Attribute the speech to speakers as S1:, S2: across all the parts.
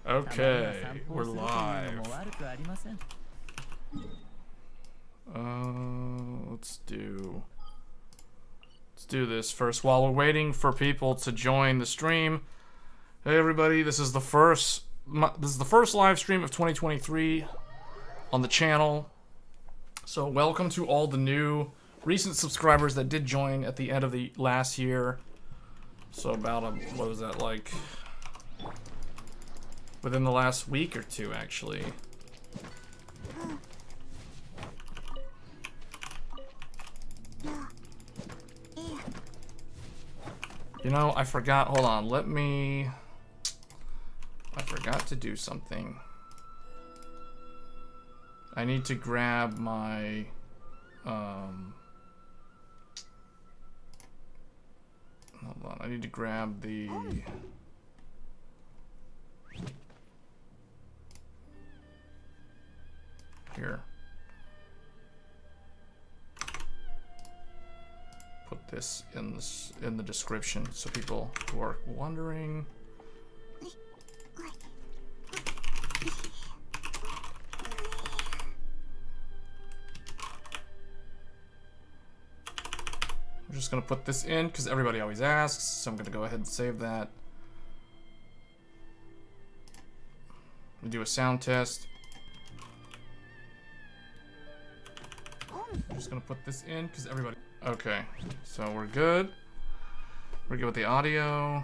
S1: Okay, we're live. Let's do this first while we're waiting for people to join the stream. Hey everybody, this is the first live stream of 2023 on the channel. So welcome to all the new recent subscribers that did join at the end of the last year. So about what was that, like within the last week or two, actually. You know, I forgot. Hold on. I forgot to do something. I need to grab my hold on. I need to grab the here. Put this in the description so people who are wondering. I'm just gonna put this in because everybody always asks, so I'm gonna go ahead and save that. I'm gonna do a sound test. I'm just gonna put this in because everybody. Okay, so we're good. We're good with the audio.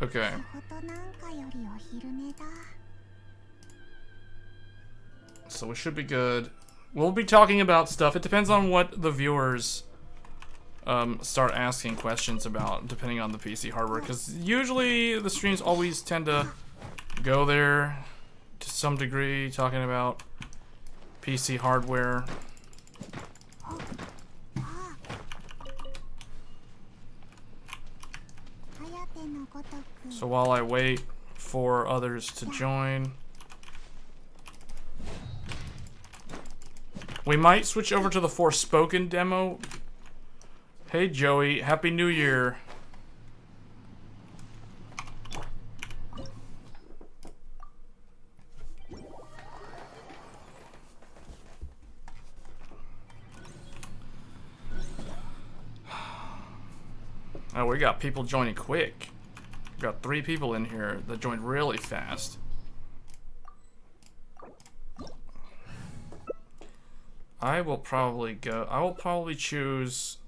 S1: Okay. So we should be good. We'll be talking about stuff. It depends on what the viewers start asking questions about, depending on the PC hardware. Because usually the streams always tend to go there to some degree, talking about PC hardware. So while I wait for others to join, we might switch over to the Forspoken demo. Hey Joey, Happy New Year. Oh, we got people joining quick. We got 3 people in here that joined really fast. I will probably choose,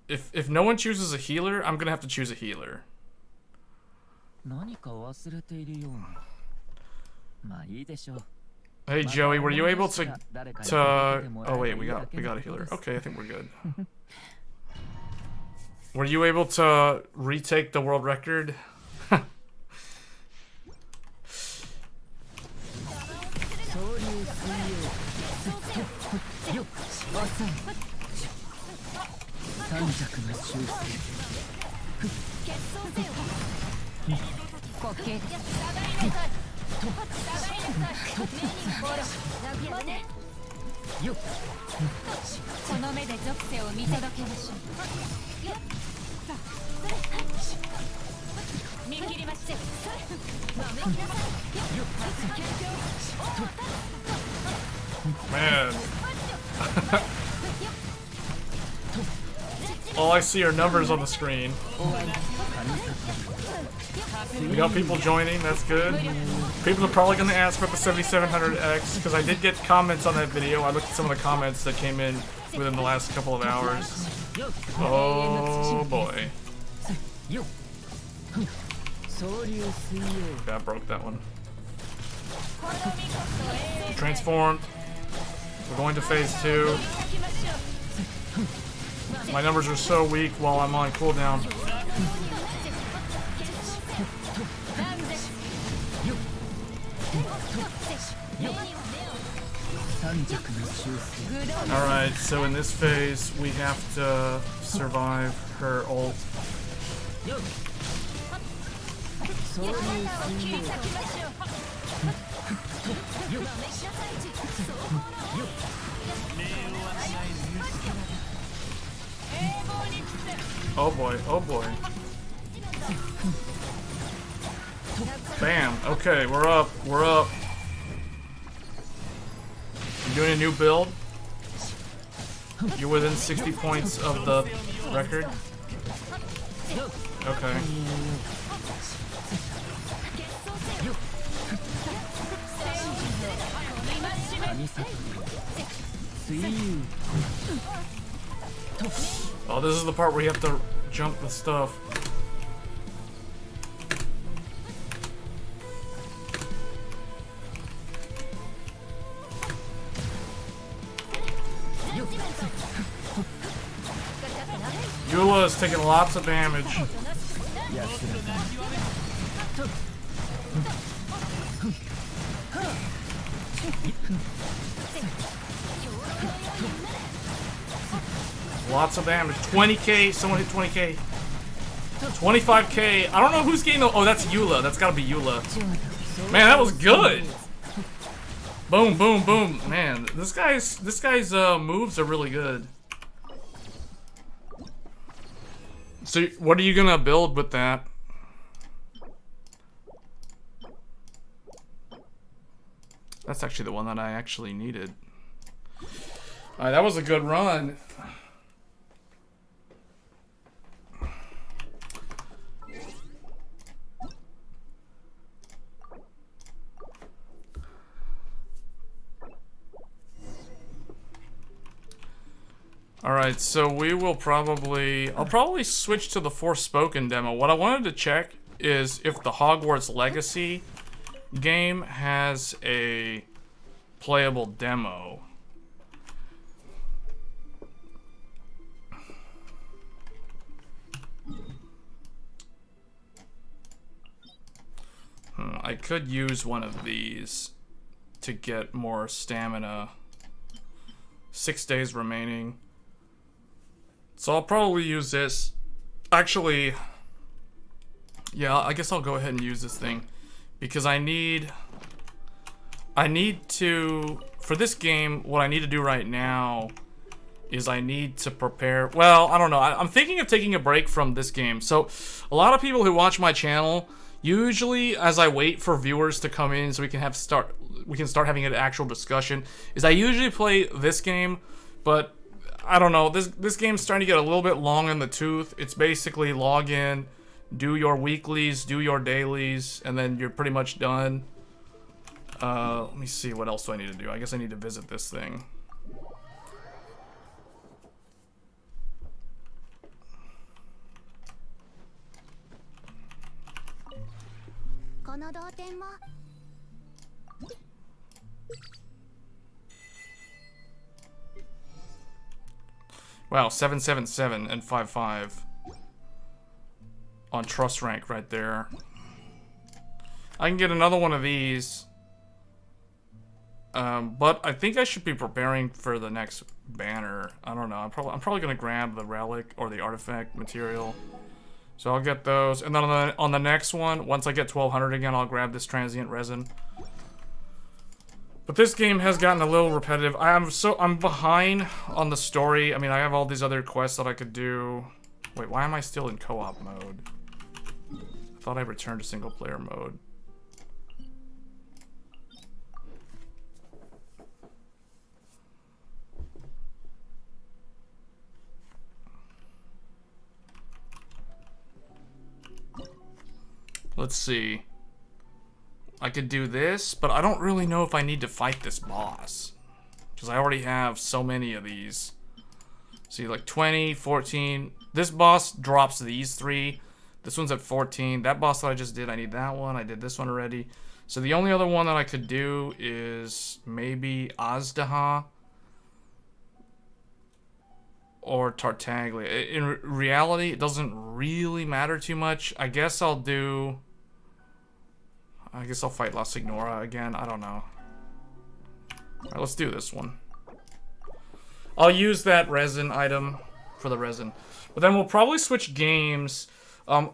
S1: if no one chooses a healer, I'm gonna have to choose a healer. Hey Joey, were you able to oh wait, we got a healer. Okay, I think we're good. Were you able to retake the world record? Man. All I see are numbers on the screen. We got people joining, that's good. People are probably going to ask about the 7700X, because I did get comments on that video. I looked at some of the comments that came in within the last couple of hours. Oh boy. Yeah, I broke that one. Transformed. We're going to phase 2. My numbers are so weak while I'm on cooldown. Alright, so in this phase, we have to survive her ult. Oh boy, oh boy. Bam. Okay, we're up. We're up. You doing a new build? You're within 60 points of the record? Okay. Oh, this is the part where you have to jump the stuff. Eula is taking lots of damage. Lots of damage. 20k. Someone hit 20k. 25k. I don't know who's getting the. Oh, that's Eula. That's gotta be Eula. Man, that was good. Boom, boom, boom. Man, this guy's moves are really good. So, what are you gonna build with that? That's actually the one that I actually needed. Alright, that was a good run. Alright, so we will probably... I'll probably switch to the Forspoken demo. What I wanted to check is if the Hogwarts Legacy game has a playable demo. I could use one of these to get more stamina. 6 days remaining. So I'll probably use this. Actually, yeah, I guess I'll go ahead and use this thing. Because I need to, for this game, what I need to do right now is I need to prepare, well, I don't know. I'm thinking of taking a break from this game. So a lot of people who watch my channel, usually as I wait for viewers to come in so we can start having an actual discussion, is I usually play this game, but I don't know, this game's starting to get a little bit long in the tooth. It's basically log in, do your weeklies, do your dailies, and then you're pretty much done. Let me see, what else do I need to do? I guess I need to visit this thing. Wow, 777 and 55 on trust rank right there. I can get another one of these, but I think I should be preparing for the next banner. I don't know. I'm probably gonna grab the relic or the artifact material. So I'll get those, and then on the next one, once I get 1200 again, I'll grab this transient resin. But this game has gotten a little repetitive. I'm behind on the story. I mean, I have all these other quests that I could do. Wait, why am I still in co-op mode? I thought I returned to single player mode. Let's see. I could do this, but I don't really know if I need to fight this boss. Because I already have so many of these. See, like 20, 14. This boss drops these 3. This one's at 14. That boss that I just did, I need that one. I did this one already. So the only other one that I could do is maybe Azdaha. Or Tartaglia. In reality, it doesn't really matter too much. I guess I'll fight La Signora again. I don't know. Alright, let's do this one. I'll use that resin item for the resin. But then we'll probably switch games. I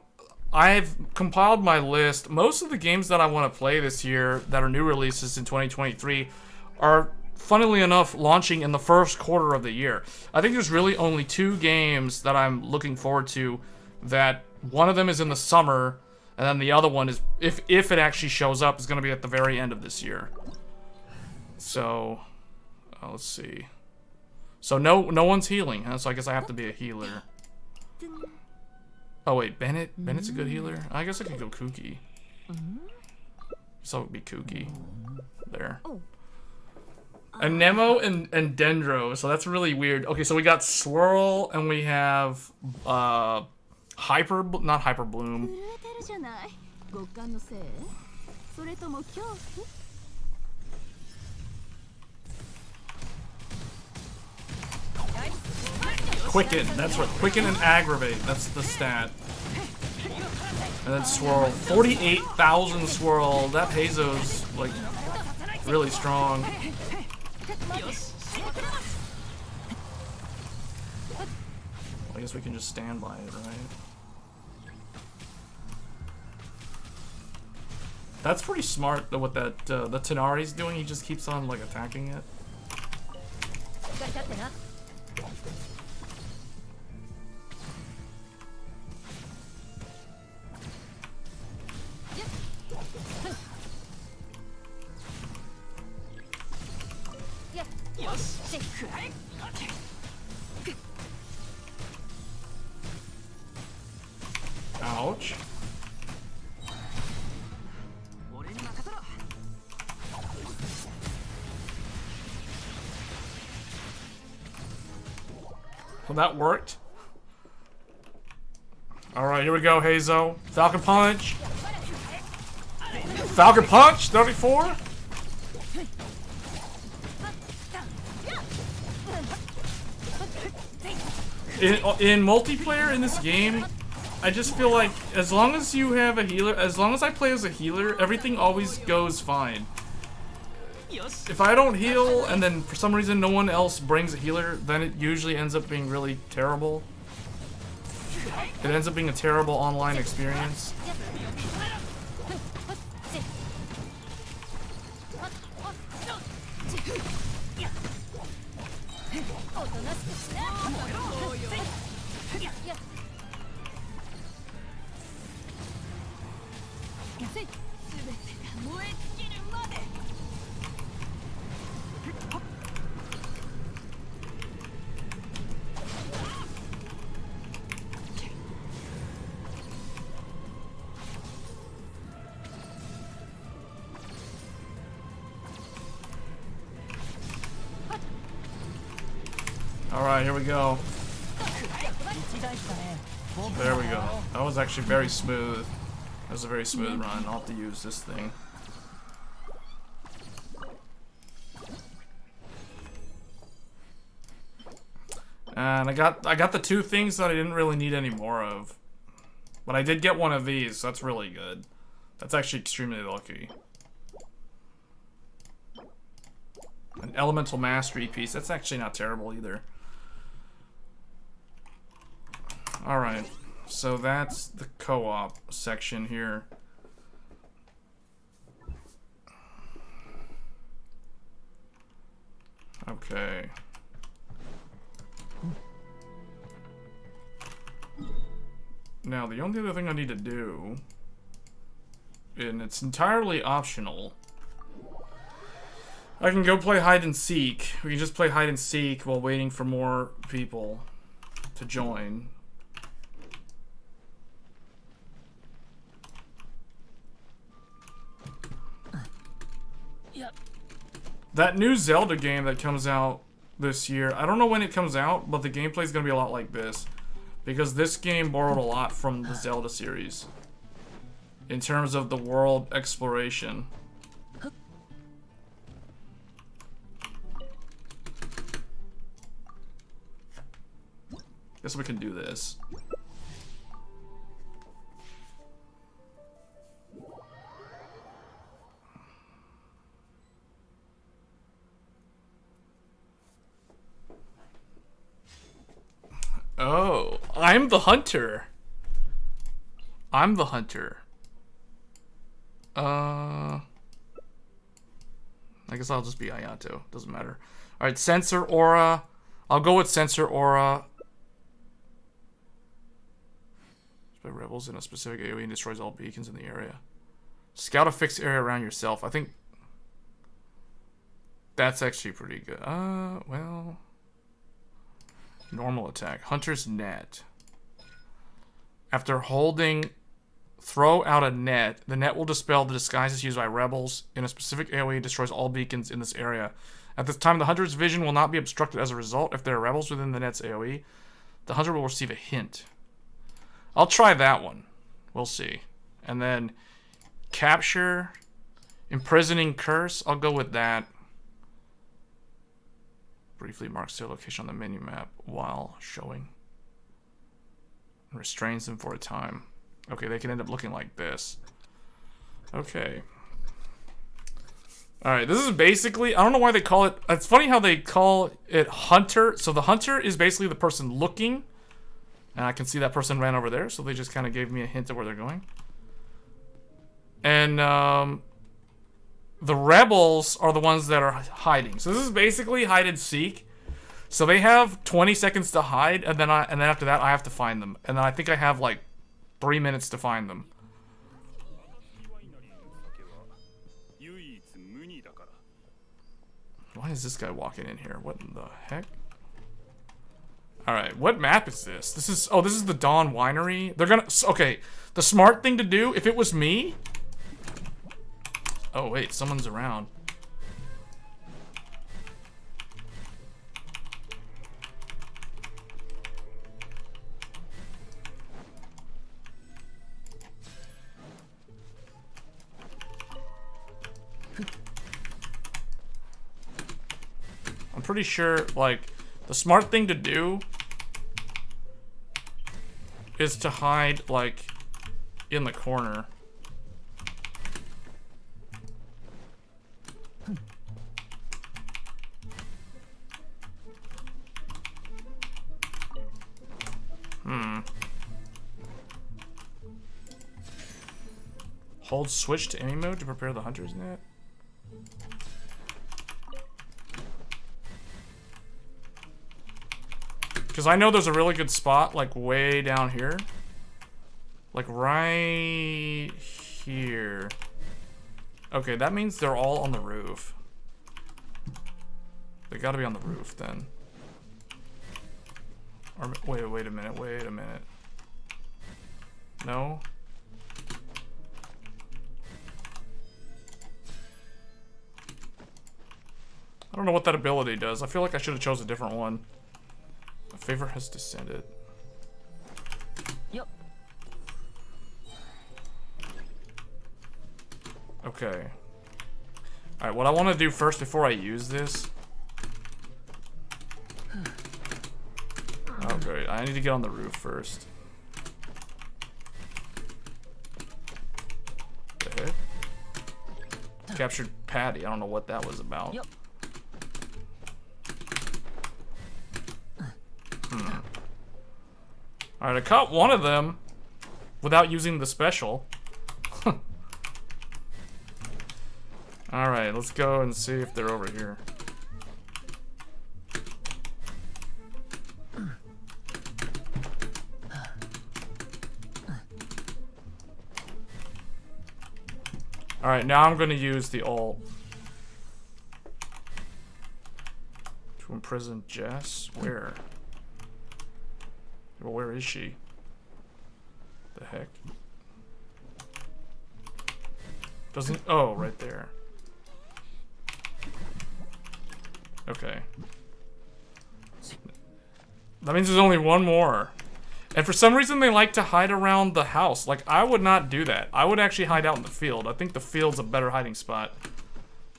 S1: I've compiled my list. Most of the games that I want to play this year that are new releases in 2023 are, funnily enough, launching in the first quarter of the year. I think there's really only 2 games that I'm looking forward to, that one of them is in the summer, and then the other one is, if it actually shows up, is going to be at the very end of this year. So, let's see. So no one's healing, huh? So I guess I have to be a healer. Oh wait, Bennett's a good healer? I guess I could go Kooky. So it would be Kooky. There. And Nemo and Dendro, so that's really weird. Okay, so we got Swirl, and we have, not Hyper Bloom. Quicken, that's what. Quicken and Aggravate, that's the stat. And then Swirl. 48,000 Swirl. That Hazo's, like, really strong. I guess we can just stand by it, right? That's pretty smart, what that, the Tenari's doing. He just keeps on, like, attacking it. Ouch. Well, that worked. Alright, here we go, Hazo. Falcon Punch. Falcon Punch, 34. In multiplayer in this game, I just feel like as long as you have a healer, as long as I play as a healer, everything always goes fine. If I don't heal and then for some reason no one else brings a healer, then it usually ends up being really terrible. It ends up being a terrible online experience. Alright, here we go. There we go. That was actually very smooth. That was a very smooth run. I'll have to use this thing. And I got the 2 things that I didn't really need any more of. But I did get one of these, so that's really good. That's actually extremely lucky. An Elemental Mastery piece. That's actually not terrible either. Alright, so that's the co-op section here. Okay. Now, the only other thing I need to do, and it's entirely optional, I can go play hide and seek. We can just play hide and seek while waiting for more people to join. That new Zelda game that comes out this year, I don't know when it comes out, but the gameplay is going to be a lot like this. Because this game borrowed a lot from the Zelda series. In terms of the world exploration. Guess we can do this. Oh, I'm the hunter. I'm the hunter. I guess I'll just be Ayato. Doesn't matter. Alright, sensor aura. I'll go with sensor aura. By rebels in a specific AoE and destroys all beacons in the area. Scout a fixed area around yourself. I think that's actually pretty good. Well, normal attack. Hunter's net. After holding, throw out a net. The net will dispel the disguises used by rebels in a specific AoE and destroys all beacons in this area. At this time, the hunter's vision will not be obstructed as a result. If there are rebels within the net's AoE, the hunter will receive a hint. I'll try that one. We'll see. And then capture, imprisoning curse. I'll go with that. Briefly marks their location on the menu map while showing. And restrains them for a time. Okay, they can end up looking like this. Okay. Alright, this is basically, I don't know why they call it, it's funny how they call it hunter. So the hunter is basically the person looking. And I can see that person ran over there, so they just kind of gave me a hint of where they're going. And the rebels are the ones that are hiding. So this is basically hide and seek. So they have 20 seconds to hide, and then after that I have to find them. And then I think I have like 3 minutes to find them. Why is this guy walking in here? What in the heck? Alright, what map is this? This is the Dawn Winery. They're gonna, okay, the smart thing to do, if it was me. Oh wait, someone's around. I'm pretty sure, like, the smart thing to do is to hide, like, in the corner. Hold switch to aiming mode to prepare the hunter's net. Because I know there's a really good spot, like, way down here. Like, right here. Okay, that means they're all on the roof. They gotta be on the roof, then. Or, wait a minute. No? I don't know what that ability does. I feel like I should have chose a different one. A favor has descended.
S2: Yep.
S1: Okay. Alright, what I want to do first before I use this. Oh, great. I need to get on the roof first. The heck? Captured Patty. I don't know what that was about.
S2: Yep.
S1: Alright, I caught one of them without using the special. Alright, let's go and see if they're over here. Alright, now I'm going to use the ult. To imprison Jess? Where? Well, where is she? The heck? Doesn't... Oh, right there. Okay. That means there's only one more. And for some reason they like to hide around the house. Like, I would not do that. I would actually hide out in the field. I think the field's a better hiding spot.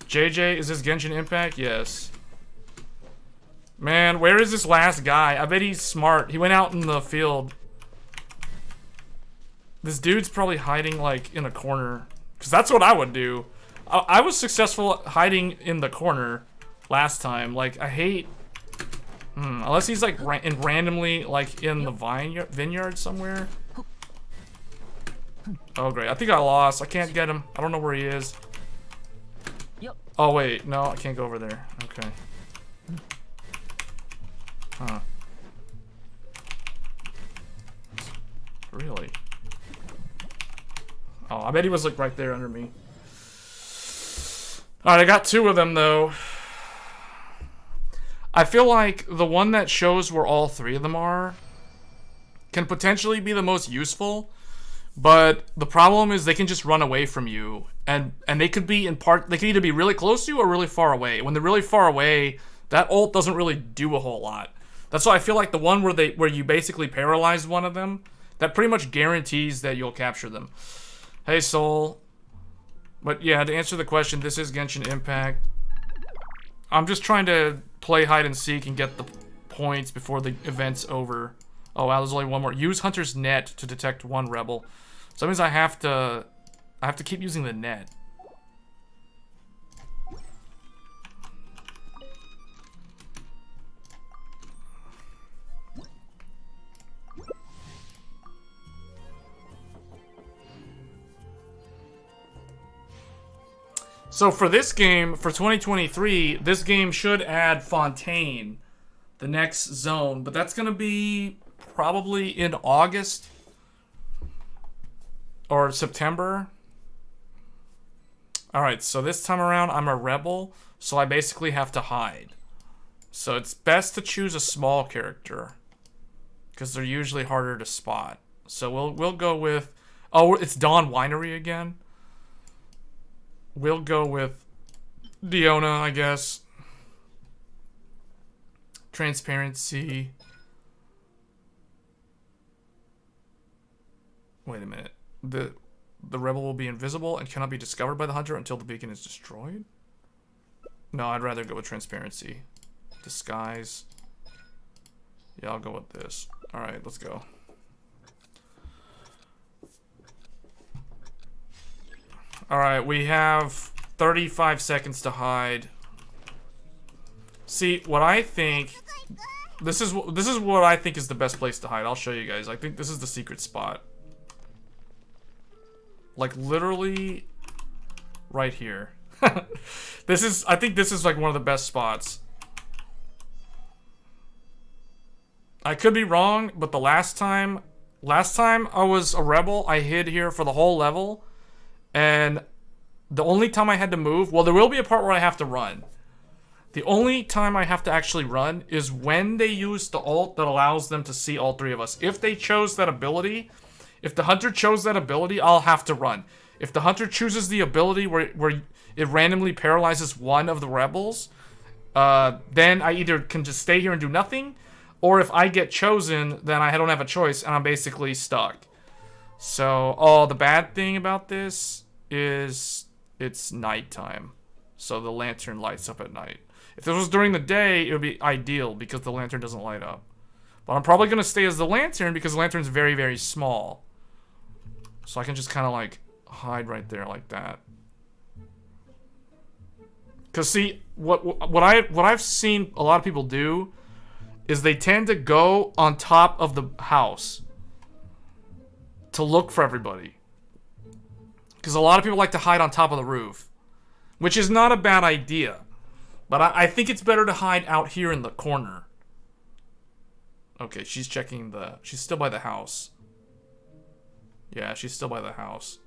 S1: JJ, is this Genshin Impact? Yes. Man, where is this last guy? I bet he's smart. He went out in the field. This dude's probably hiding, like, in a corner. Because that's what I would do. I was successful hiding in the corner last time. Like, I hate... unless he's, like, randomly, like, in the vineyard somewhere. Oh, great. I think I lost. I can't get him. I don't know where he is. Oh, wait. No, I can't go over there. Okay. Huh. Really? Oh, I bet he was, like, right there under me. Alright, I got 2 of them, though. I feel like the one that shows where all 3 of them are can potentially be the most useful, but the problem is they can just run away from you, and they could be they could either be really close to you or really far away. When they're really far away, that ult doesn't really do a whole lot. That's why I feel like the one where you basically paralyze one of them, that pretty much guarantees that you'll capture them. Hey, Soul. But yeah, to answer the question, this is Genshin Impact. I'm just trying to play hide and seek and get the points before the event's over. Oh wow, there's only one more. Use Hunter's net to detect 1 rebel. So that means I have to keep using the net. So for this game, for 2023, this game should add Fontaine, the next zone, but that's gonna be probably in August or September. Alright, so this time around I'm a rebel, so I basically have to hide. So it's best to choose a small character, because they're usually harder to spot. So we'll go with, oh, it's Dawn Winery again. We'll go with Diona, I guess. Transparency. Wait a minute. The rebel will be invisible and cannot be discovered by the hunter until the beacon is destroyed? No, I'd rather go with transparency. Disguise. Yeah, I'll go with this. Alright, let's go. Alright, we have 35 seconds to hide. See, what I think... This is what I think is the best place to hide. I'll show you guys. I think this is the secret spot. Like, literally... right here. I think this is like one of the best spots. I could be wrong, but the last time I was a rebel, I hid here for the whole level. And the only time I had to move, well, there will be a part where I have to run. The only time I have to actually run is when they use the ult that allows them to see all 3 of us. If they chose that ability, if the hunter chose that ability, I'll have to run. If the hunter chooses the ability where it randomly paralyzes one of the rebels, then I either can just stay here and do nothing, or if I get chosen, then I don't have a choice and I'm basically stuck. So, oh, the bad thing about this is it's nighttime. So the lantern lights up at night. If this was during the day, it would be ideal because the lantern doesn't light up. But I'm probably going to stay as the lantern because the lantern's very, very small. So I can just kind of like hide right there like that. Because see, what I've seen a lot of people do is they tend to go on top of the house to look for everybody. Because a lot of people like to hide on top of the roof, which is not a bad idea. But I think it's better to hide out here in the corner. Okay, she's checking she's still by the house. Yeah, she's still by the house.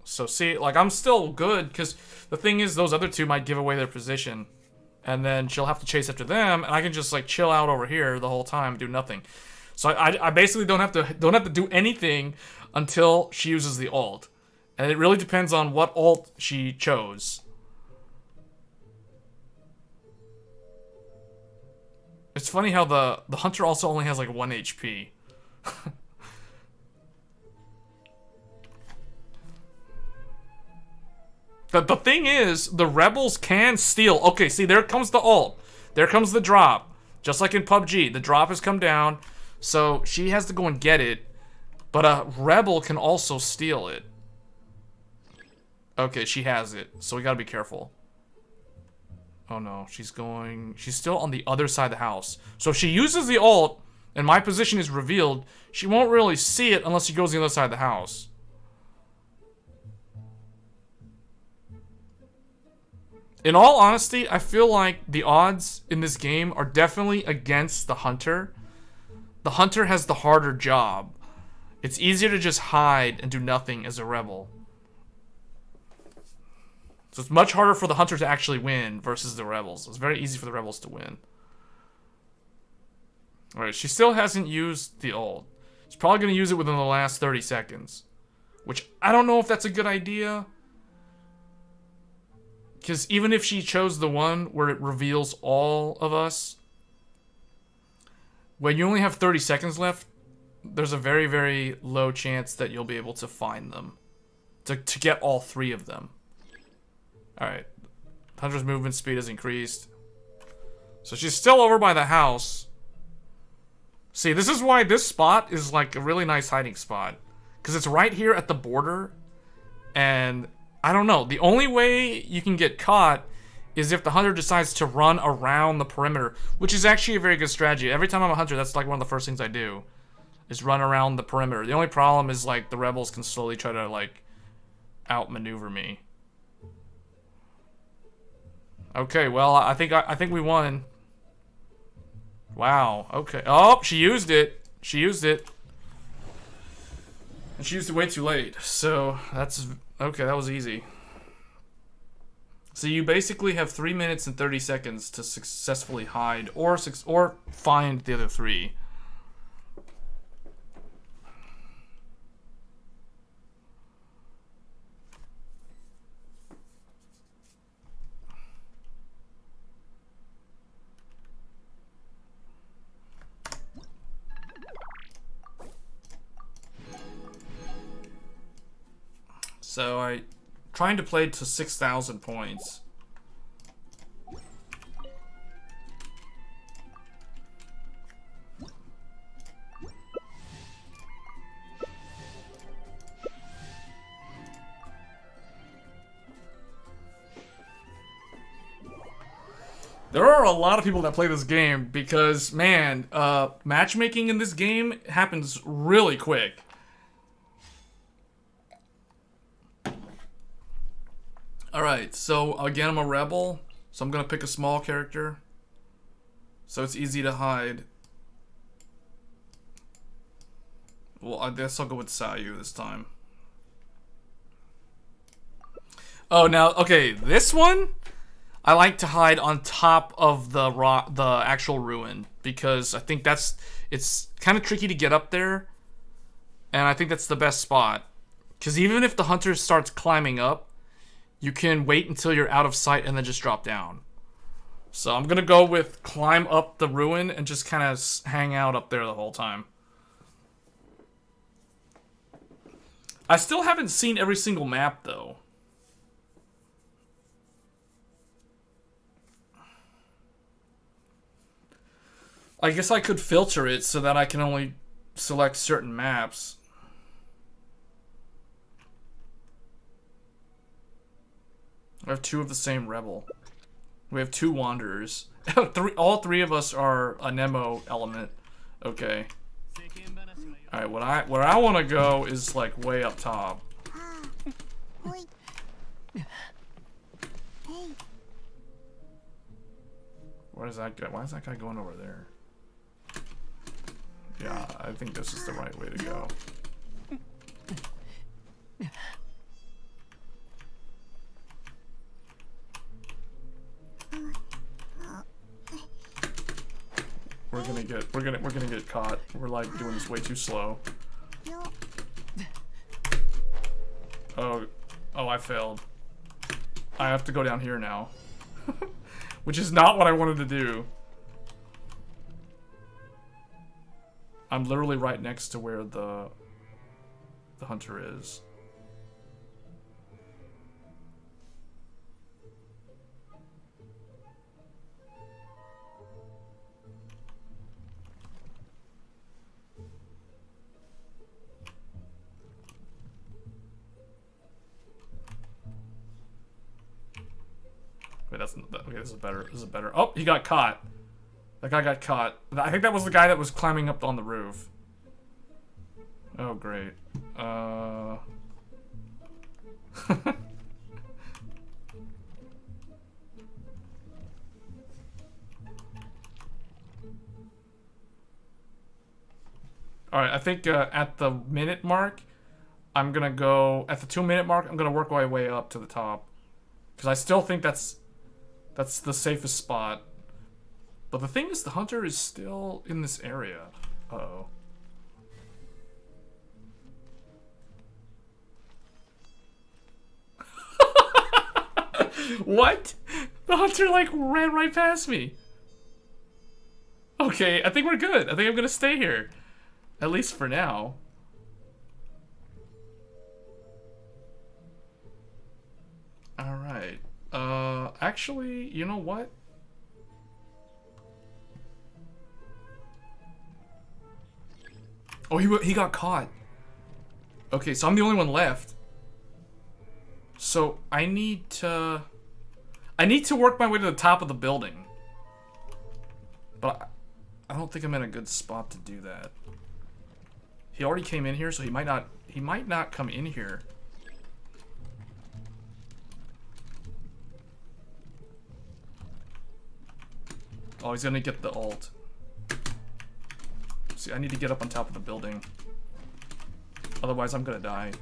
S1: So see, like, I'm still good, because the thing is, those other 2 might give away their position. And then she'll have to chase after them, and I can just, like, chill out over here the whole time and do nothing. So I basically don't have to do anything until she uses the ult. And it really depends on what ult she chose. It's funny how the hunter also only has like 1 HP. The thing is, the rebels can steal. Okay, see, there comes the ult. There comes the drop. Just like in PUBG, the drop has come down. So she has to go and get it. But a rebel can also steal it. Okay, she has it. So we gotta be careful. Oh no, she's still on the other side of the house. So if she uses the ult, and my position is revealed, she won't really see it unless she goes to the other side of the house. In all honesty, I feel like the odds in this game are definitely against the hunter. The hunter has the harder job. It's easier to just hide and do nothing as a rebel. So it's much harder for the hunter to actually win versus the rebels. It's very easy for the rebels to win. Alright, she still hasn't used the ult. She's probably going to use it within the last 30 seconds. Which, I don't know if that's a good idea. Because even if she chose the one where it reveals all of us, when you only have 30 seconds left, there's a very, very low chance that you'll be able to find them. To get all 3 of them. Alright. Hunter's movement speed has increased. So she's still over by the house. See, this is why this spot is like a really nice hiding spot. Because it's right here at the border. And I don't know. The only way you can get caught is if the hunter decides to run around the perimeter. Which is actually a very good strategy. Every time I'm a hunter, that's like one of the first things I do. Is run around the perimeter. The only problem is like the rebels can slowly try to like outmaneuver me. Okay, well, I think we won. Wow, okay. Oh, she used it. She used it. And she used it way too late. So, that's... Okay, that was easy. So you basically have 3 minutes and 30 seconds to successfully hide or find the other 3. So I trying to play to 6,000 points. There are a lot of people that play this game because, man, matchmaking in this game happens really quick. Alright, so again, I'm a rebel, so I'm gonna pick a small character. So it's easy to hide. Well, I guess I'll go with Sayu this time. Oh, now, okay, this one, I like to hide on top of the actual ruin, because I think it's kind of tricky to get up there, and I think that's the best spot. Because even if the hunter starts climbing up, you can wait until you're out of sight and then just drop down. So I'm gonna go with climb up the ruin and just kind of hang out up there the whole time. I still haven't seen every single map though. I guess I could filter it so that I can only select certain maps. I have 2 of the same rebel. We have 2 wanderers. All 3 of us are a Nemo element. Okay. Alright, where I want to go is like way up top. Where is that guy? Why is that guy going over there? Yeah, I think this is the right way to go. We're gonna get caught. We're like doing this way too slow. Oh, I failed. I have to go down here now. Which is not what I wanted to do. I'm literally right next to where the hunter is. Wait, that's okay. This is better. This is better. Oh, he got caught. That guy got caught. I think that was the guy that was climbing up on the roof. Oh, great. Alright, I think at the minute mark, I'm gonna go... At the 2-minute mark, I'm gonna work my way up to the top. Because I still think that's the safest spot. But the thing is, the hunter is still in this area. Uh-oh. What? The hunter, like, ran right past me. Okay, I think we're good. I think I'm gonna stay here. At least for now. Alright. Actually, you know what? Oh, he got caught. Okay, so I'm the only one left. So, I need to work my way to the top of the building. But I don't think I'm in a good spot to do that. He already came in here, so he might not come in here. Oh, he's gonna get the ult. See, I need to get up on top of the building. Otherwise, I'm gonna die.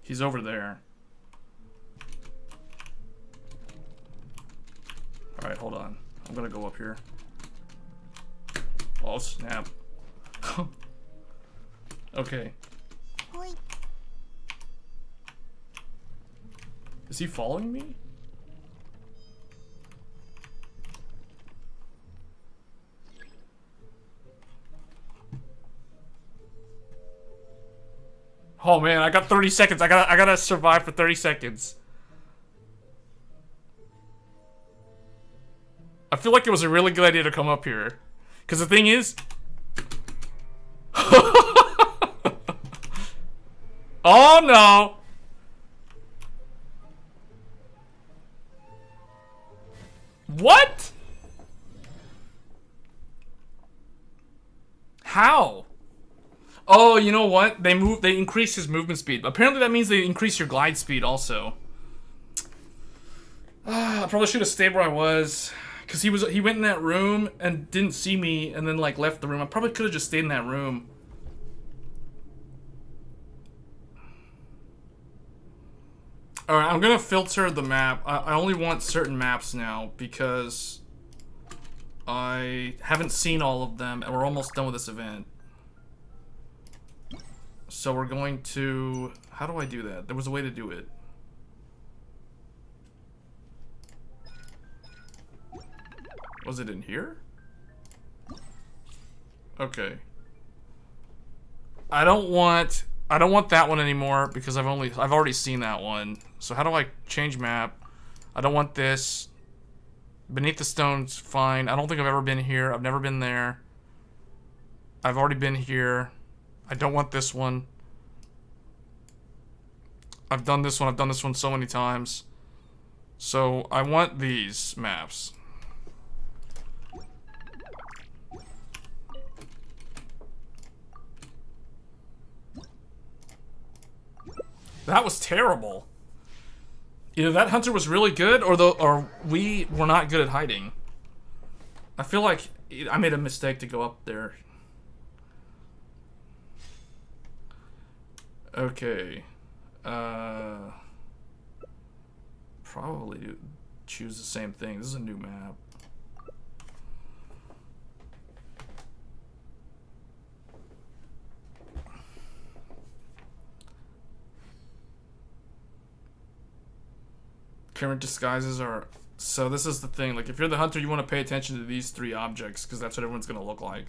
S1: He's over there. Alright, hold on. I'm gonna go up here. Oh, snap. Okay. Is he following me? Oh man, I got 30 seconds. I gotta survive for 30 seconds. I feel like it was a really good idea to come up here. Because the thing is... Oh no! What? How? Oh, you know what? They increase his movement speed. Apparently that means they increase your glide speed also. I probably should have stayed where I was. Because he went in that room and didn't see me and then like left the room. I probably could have just stayed in that room. Alright, I'm gonna filter the map. I only want certain maps now because I haven't seen all of them and we're almost done with this event. So we're going to... How do I do that? There was a way to do it. Was it in here? Okay. I don't want that one anymore because I've already seen that one. So how do I change map? I don't want this. Beneath the Stone's fine. I don't think I've ever been here. I've never been there. I've already been here. I don't want this one. I've done this one. I've done this one so many times. So I want these maps. That was terrible. Either that hunter was really good, or we were not good at hiding. I feel like I made a mistake to go up there. Okay. Probably choose the same thing. This is a new map. Current disguises are... So this is the thing. Like, if you're the hunter, you want to pay attention to these 3 objects, because that's what everyone's going to look like.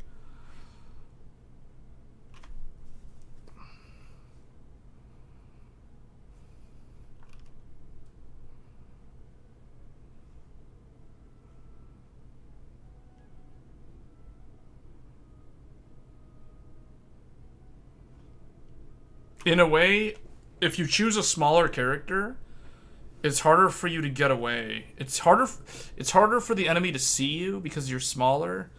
S1: In a way, if you choose a smaller character... It's harder for you to get away. It's harder for the enemy to see you because you're smaller.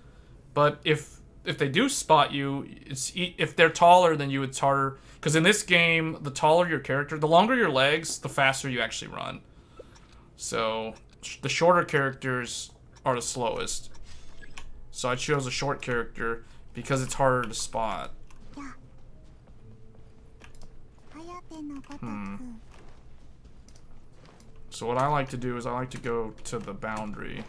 S1: But if if they do spot you, if they're taller than you, it's harder. Because in this game, the taller your character, the longer your legs, the faster you actually run. So the shorter characters are the slowest. So I chose a short character because it's harder to spot. So what I like to do is I like to go to the boundary.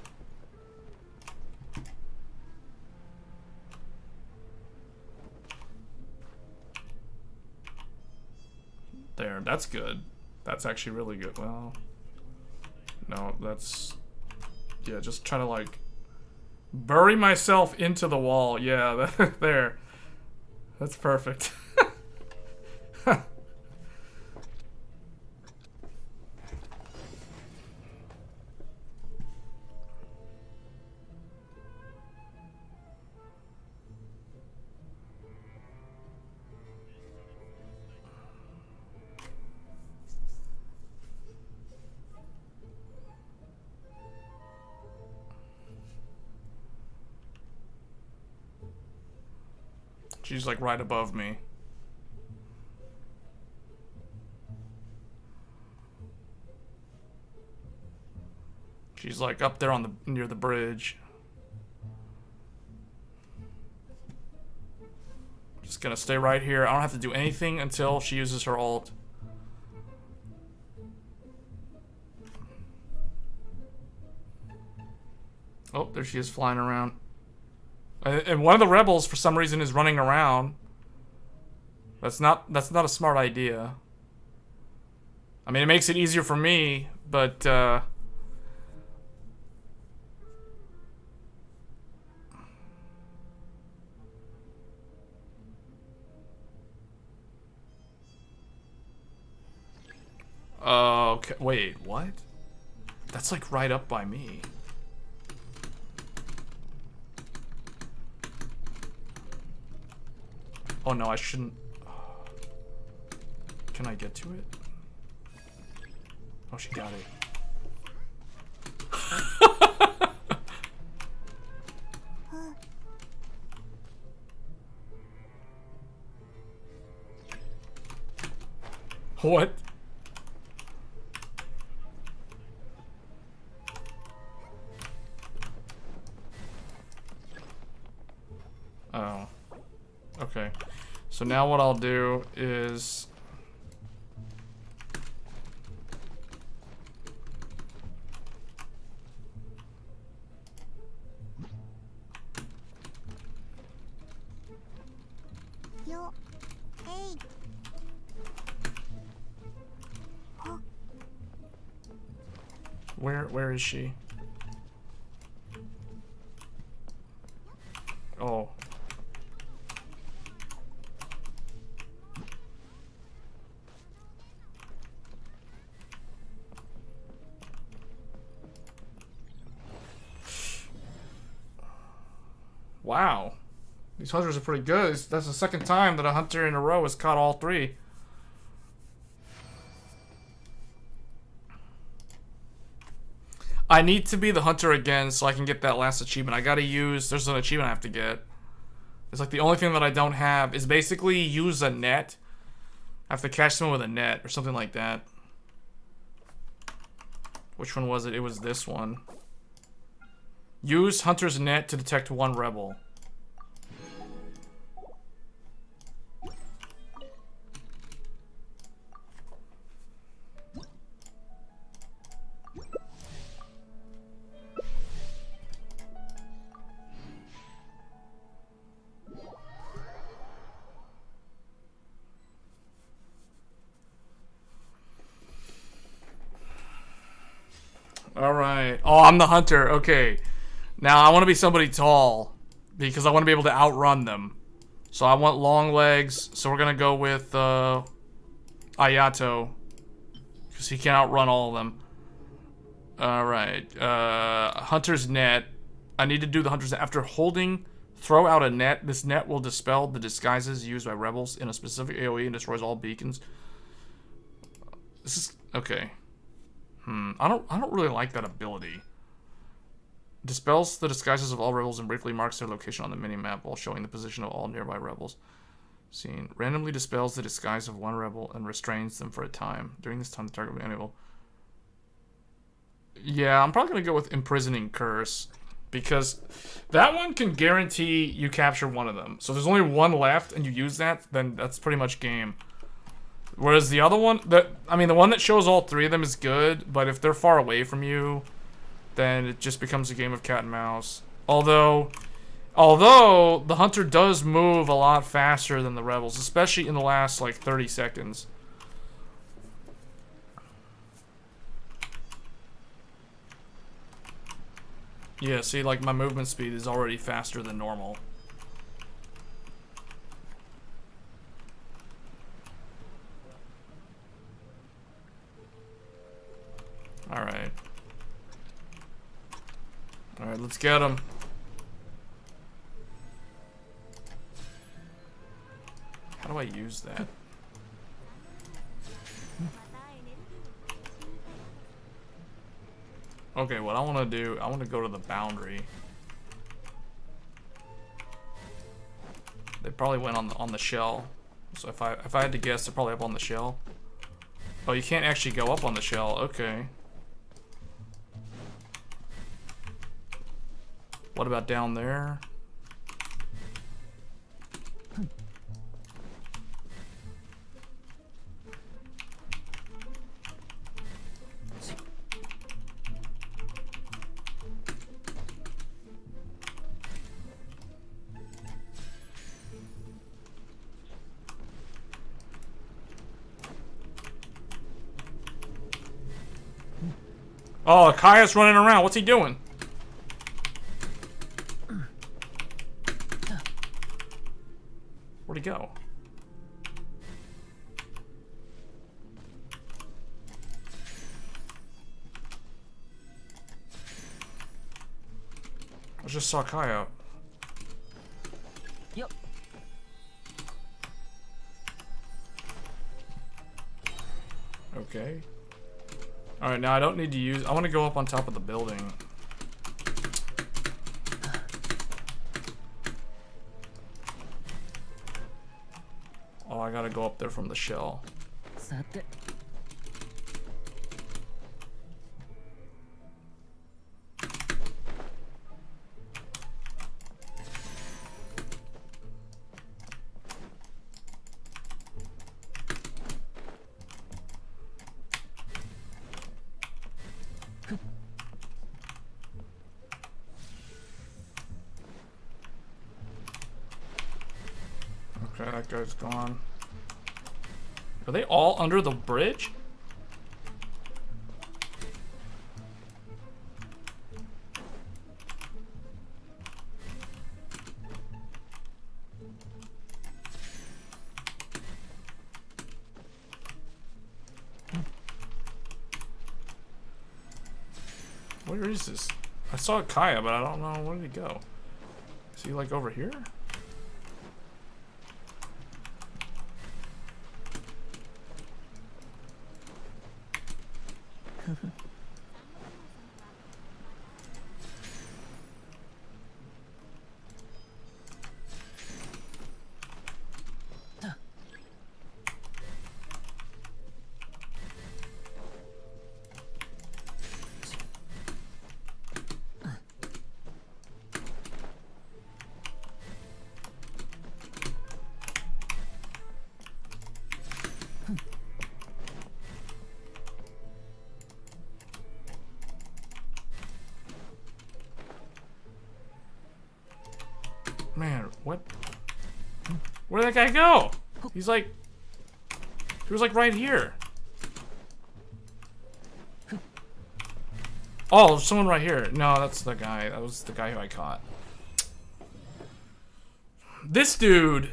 S1: There, that's good. That's actually really good. Well, no, that's... Yeah, just try to, like, bury myself into the wall. Yeah, there. That's perfect. She's like right above me. She's like up there on the near the bridge. Just gonna stay right here. I don't have to do anything until she uses her ult. Oh, there she is flying around. And one of the rebels, for some reason, is running around. That's not a smart idea. I mean, it makes it easier for me, but okay. Wait, what? That's like right up by me. Oh no, I shouldn't. Can I get to it? Oh, she got it. What? Oh. Okay. So now what I'll do is... Where is she? Oh. Wow. These hunters are pretty good. That's the second time that a hunter in a row has caught all three. I need to be the hunter again so I can get that last achievement. I gotta use... There's an achievement I have to get. It's like the only thing that I don't have is basically use a net. I have to catch someone with a net or something like that. Which one was it? It was this one. Use hunter's net to detect one rebel. Alright. Oh, I'm the hunter. Okay. Now, I want to be somebody tall. Because I want to be able to outrun them. So I want long legs. So we're going to go with Ayato. Because he can outrun all of them. Alright. Hunter's net. I need to do the hunter's net. After holding, throw out a net. This net will dispel the disguises used by rebels in a specific AoE and destroys all beacons. This is... Okay. I don't really like that ability. Dispels the disguises of all rebels and briefly marks their location on the minimap while showing the position of all nearby rebels. Seen. Randomly dispels the disguise of one rebel and restrains them for a time. During this time, the target will be unable. Yeah, I'm probably going to go with Imprisoning Curse. Because that one can guarantee you capture one of them. So if there's only one left and you use that, then that's pretty much game. Whereas the other one, the one that shows all three of them is good, but if they're far away from you, then it just becomes a game of cat and mouse. Although the hunter does move a lot faster than the rebels, especially in the last like 30 seconds. Yeah, see, like my movement speed is already faster than normal. Alright. Alright, let's get him. How do I use that? Okay, what I want to do, I want to go to the boundary. They probably went on the shell. So if I had to guess, they're probably up on the shell. Oh, you can't actually go up on the shell. Okay. What about down there? Oh, Kaya's running around. What's he doing? Where'd he go? I just saw Kaya.
S2: Yep.
S1: Okay. Alright, now I don't need to use... I want to go up on top of the building. Oh, I gotta go up there from the shell. Okay, that guy's gone. Are they all under the bridge? Where is this? I saw Kaya, but I don't know. Where did he go? Is he like over here? Man, what? Where'd that guy go? He's like... He was like right here. Oh, there's someone right here. No, that's the guy. That was the guy who I caught. This dude,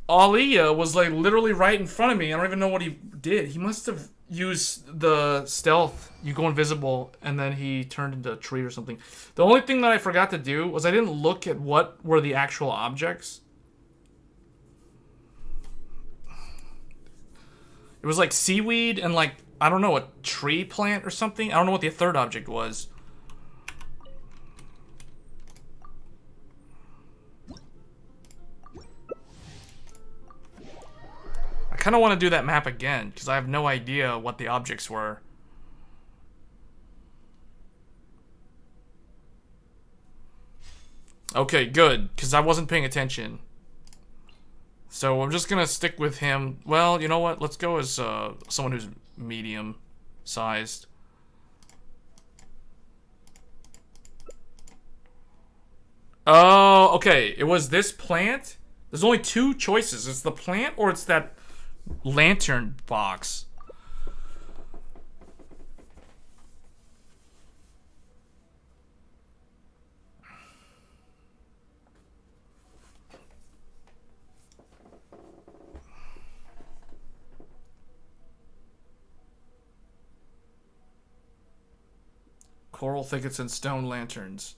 S1: Aliyah, was like literally right in front of me. I don't even know what he did. He must have used the stealth. You go invisible, and then he turned into a tree or something. The only thing that I forgot to do was I didn't look at what were the actual objects. It was like seaweed and like, I don't know, a tree plant or something. I don't know what the third object was. kind of want to do that map again, because I have no idea what the objects were. Okay, good, because I wasn't paying attention. So I'm just gonna stick with him. Well, you know what? Let's go as someone who's medium-sized. Oh, okay. It was this plant? There's only two choices. It's the plant or it's that lantern box. Coral thickets and stone lanterns.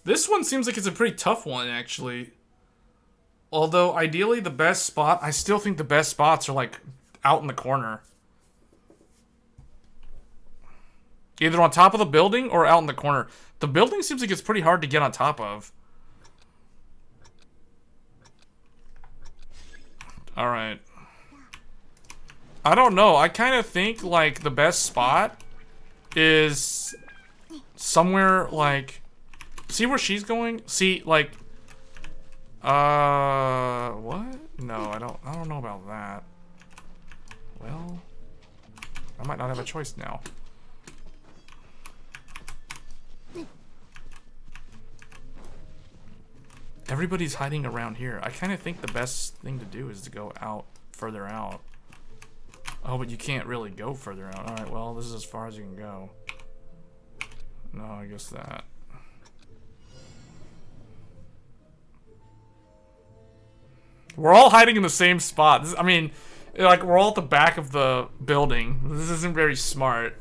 S1: This one seems like it's a pretty tough one, actually. Although, ideally, the best spot... I still think the best spots are, like, out in the corner. Either on top of the building or out in the corner. The building seems like it's pretty hard to get on top of. Alright. I don't know. I kind of think, like, the best spot is somewhere, like... See where she's going? See, like... What? No, I don't know about that. Well... I might not have a choice now. Everybody's hiding around here. I kind of think the best thing to do is to go out, further out. Oh, but you can't really go further out. Alright, well, this is as far as you can go. No, I guess that. We're all hiding in the same spot. I mean, like, we're all at the back of the building. This isn't very smart.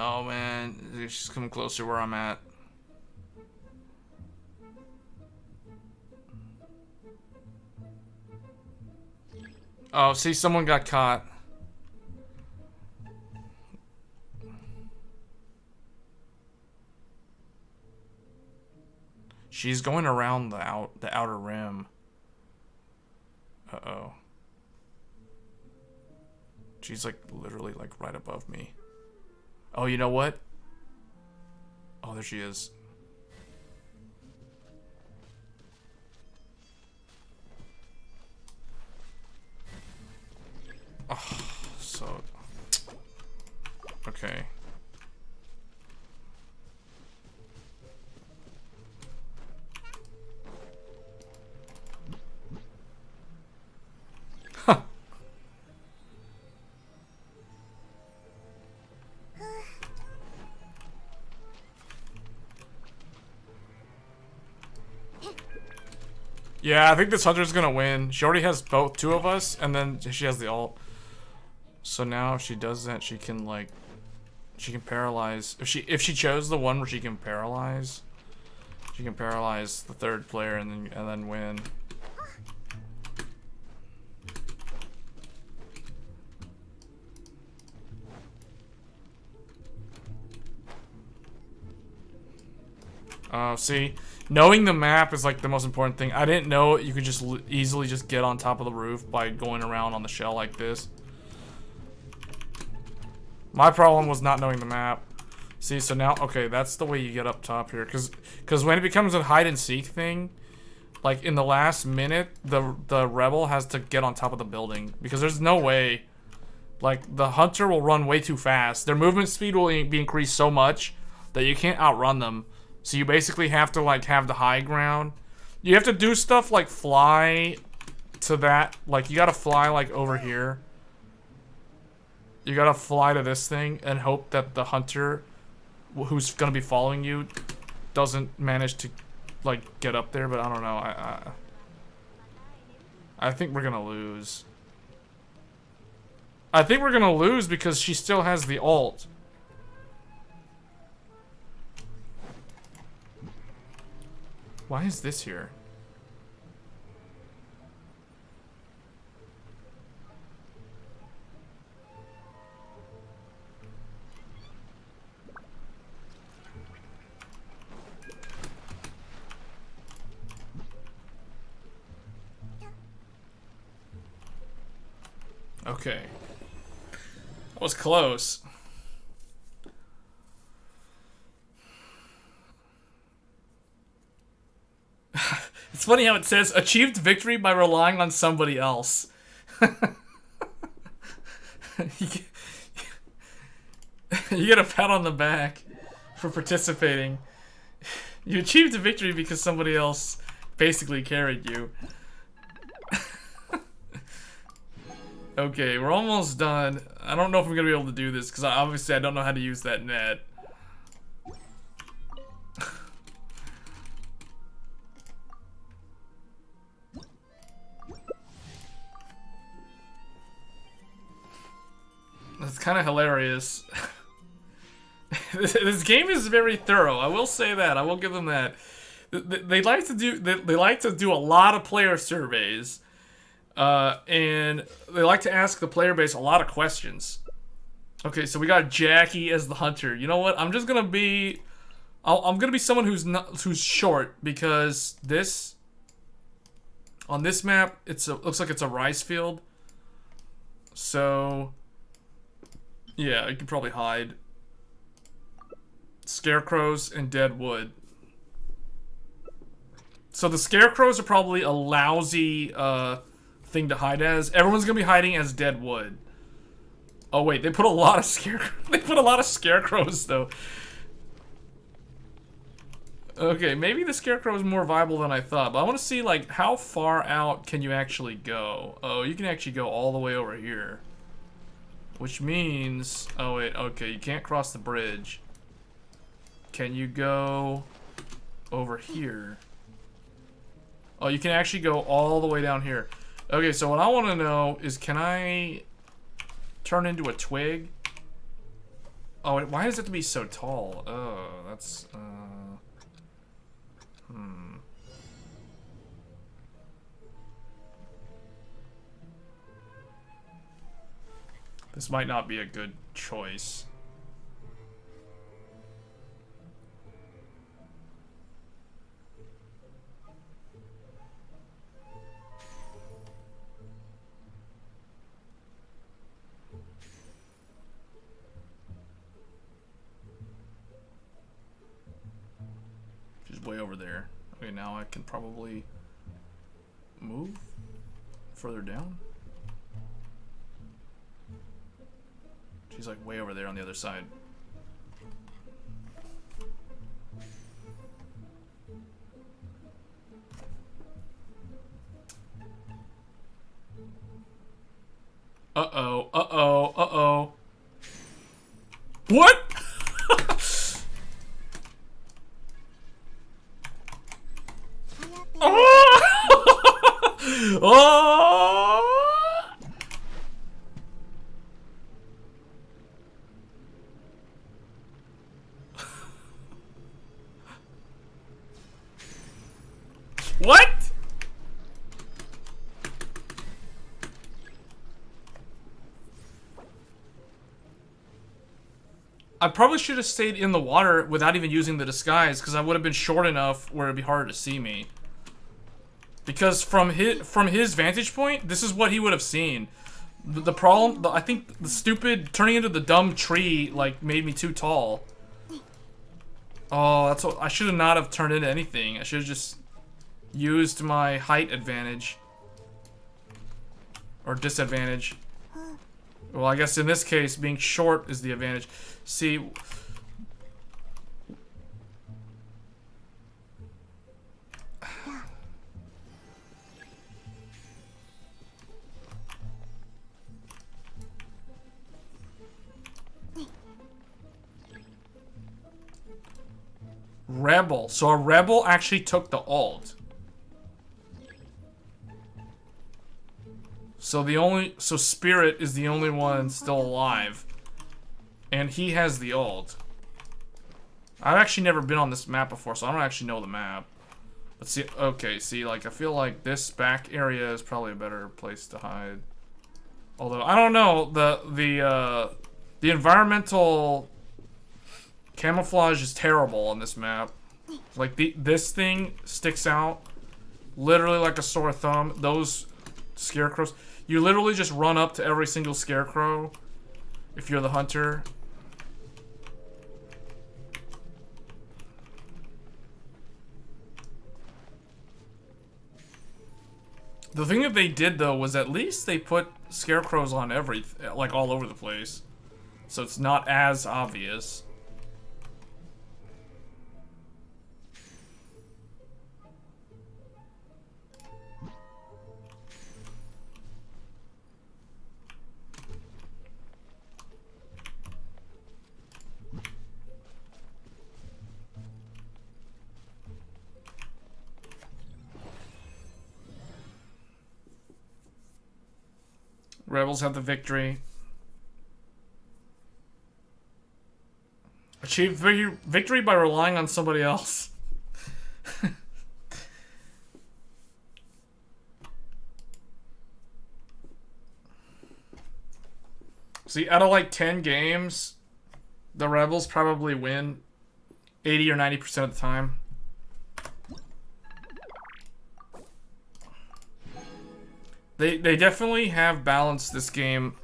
S1: Oh man, she's coming closer where I'm at. Oh, see, someone got caught. She's going around the outer rim. Uh-oh. She's like literally like right above me. Oh, you know what? Oh, there she is. Oh, so... Okay. Huh. Yeah, I think this hunter's gonna win. She already has two of us, and then she has the ult. So now if she does that, she can like, she can paralyze. If she chose the one where she can paralyze the third player and then win. See, knowing the map is like the most important thing. I didn't know you could just easily just get on top of the roof by going around on the shell like this. My problem was not knowing the map. See, so now, okay, that's the way you get up top here. Because when it becomes a hide and seek thing, like in the last minute, the rebel has to get on top of the building. Because there's no way, like, the hunter will run way too fast. Their movement speed will be increased so much that you can't outrun them. So you basically have to, like, have the high ground. You have to do stuff like fly to that. Like, you gotta fly, like, over here. You gotta fly to this thing and hope that the hunter who's gonna be following you doesn't manage to, like, get up there. But I don't know. I think we're gonna lose. I think we're gonna lose because she still has the ult. Why is this here? Okay. That was close. It's funny how it says achieved victory by relying on somebody else. You get a pat on the back for participating. You achieved a victory because somebody else basically carried you. Okay, we're almost done. I don't know if I'm gonna be able to do this because obviously I don't know how to use that net. That's kind of hilarious. This game is very thorough. I will say that. I will give them that. They like to do a lot of player surveys, and they like to ask the player base a lot of questions. Okay, so we got Jackie as the hunter. You know what? I'm just gonna be. I'm gonna be someone who's short because this. On this map, looks like it's a rice field. So. Yeah, I could probably hide. Scarecrows and dead wood. So the scarecrows are probably a lousy thing to hide as. Everyone's gonna be hiding as dead wood. Oh wait, they put a lot of scarecrows though. Okay, maybe the scarecrow is more viable than I thought, but I want to see like how far out can you actually go? Oh, you can actually go all the way over here. Which means, oh wait, okay, you can't cross the bridge. Can you go over here? Oh, you can actually go all the way down here. Okay, so what I want to know is, can I turn into a twig? Oh, wait, why does it have to be so tall? Oh, that's, This might not be a good choice. She's way over there. Okay, now I can probably move further down. She's like way over there on the other side. Uh-oh, uh-oh, uh-oh. What? Oh! Oh! What? I probably should have stayed in the water without even using the disguise, because I would have been short enough where it'd be harder to see me. Because from his vantage point, this is what he would have seen. The problem, I think the stupid turning into the dumb tree like made me too tall. Oh, that's what I should have not have turned into anything. I should have just used my height advantage or disadvantage. Well, I guess in this case, being short is the advantage. See, Rebel. So a rebel actually took the ult. So Spirit is the only one still alive. And he has the ult. I've actually never been on this map before, so I don't actually know the map. But see, okay, see, like, I feel like this back area is probably a better place to hide. Although, I don't know, the environmental camouflage is terrible on this map. Like, this thing sticks out literally like a sore thumb. Those scarecrows, you literally just run up to every single scarecrow if you're the hunter. The thing that they did, though, was at least they put scarecrows on like, all over the place. So it's not as obvious. Rebels have the victory. Achieve victory by relying on somebody else. See, out of like 10 games, the Rebels probably win 80 or 90% of the time. They definitely have balanced this game,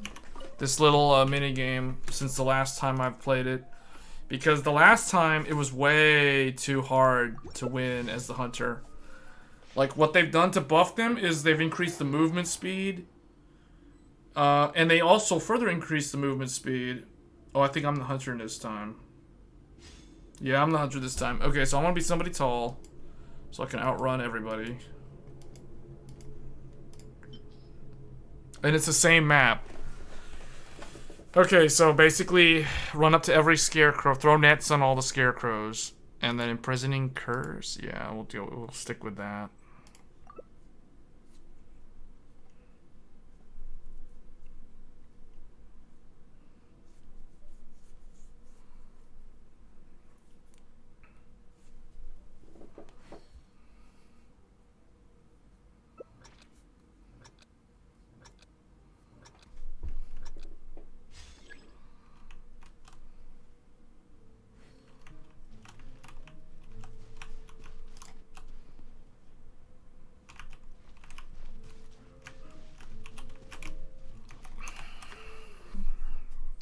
S1: this little mini game, since the last time I've played it. Because the last time, it was way too hard to win as the hunter. Like, what they've done to buff them is they've increased the movement speed. And they also further increased the movement speed. Oh, I think I'm the hunter this time. Yeah, I'm the hunter this time. Okay, so I want to be somebody tall, so I can outrun everybody. And it's the same map. Okay, so basically, run up to every scarecrow, throw nets on all the scarecrows, and then imprisoning curs. Yeah, we'll stick with that.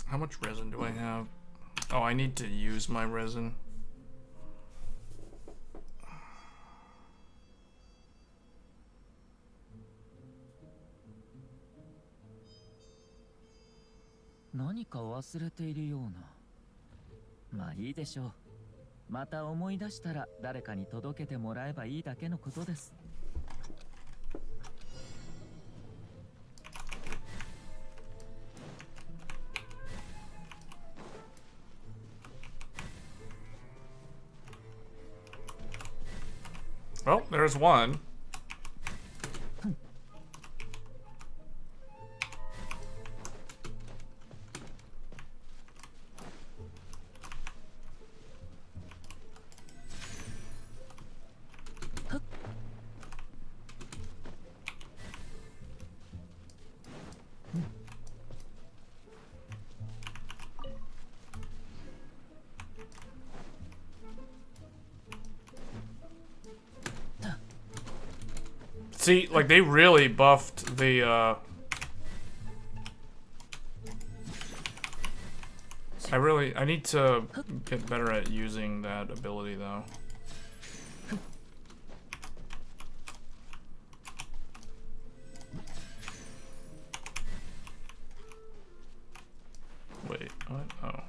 S1: How much resin do I have? Oh, I need to use my resin.
S2: Naniか忘れているような。まあいいでしょう。また思い出したら誰かに届けてもらえばいいだけのことです。
S1: Well, there's one. See, like, they really buffed the, I need to get better at using that ability, though. Wait, what? Oh.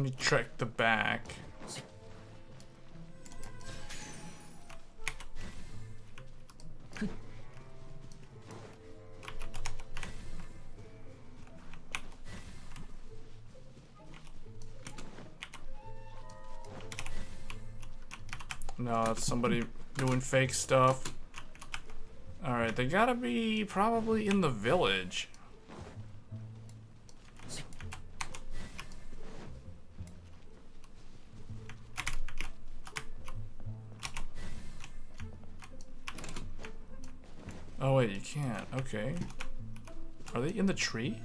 S1: Let me check the back. No, that's somebody doing fake stuff. Alright, they gotta be probably in the village. Oh wait, you can't. Okay. Are they in the tree?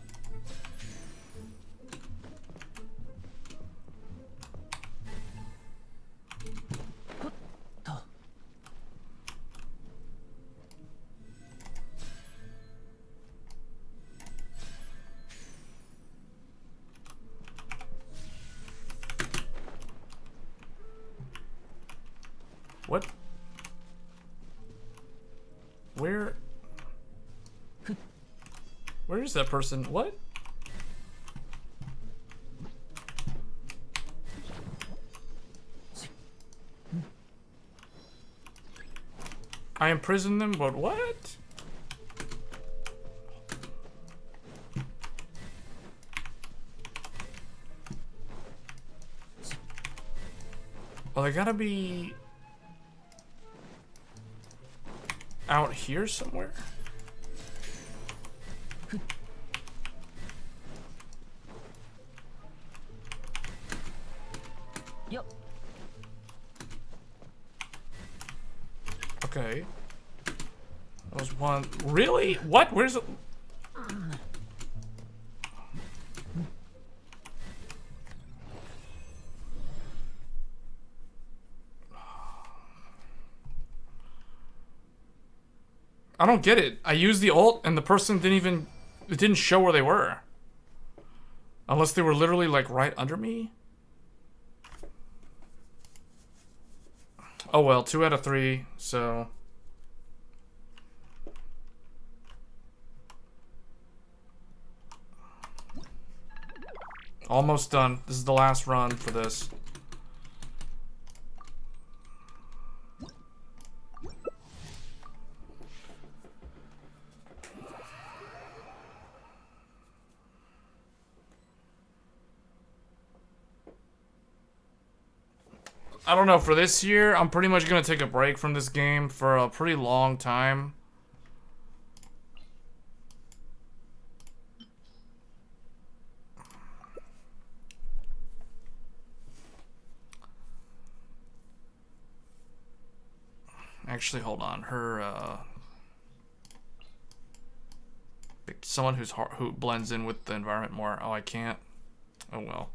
S1: What? Where is that person? What? I imprisoned them, but what? Well, they gotta be out here somewhere.
S2: Yep.
S1: Okay. That was one. Really? What? Where's it? I don't get it. I used the ult and the person didn't even... It didn't show where they were. Unless they were literally like right under me. Oh well, 2 out of 3, so... Almost done. This is the last run for this. I don't know, for this year, I'm pretty much gonna take a break from this game for a pretty long time. Actually, hold on. Her, someone who blends in with the environment more. Oh, I can't. Oh well.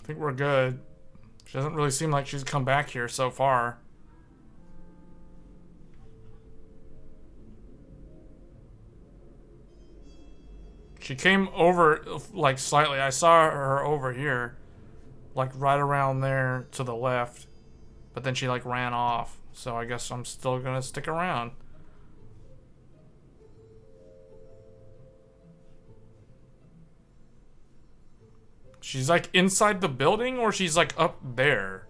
S1: think we're good. She doesn't really seem like she's come back here so far. She came over, like, slightly. I saw her over here. Like, right around there to the left. But then she, like, ran off. So I guess I'm still gonna stick around. She's, like, inside the building, or she's, like, up there?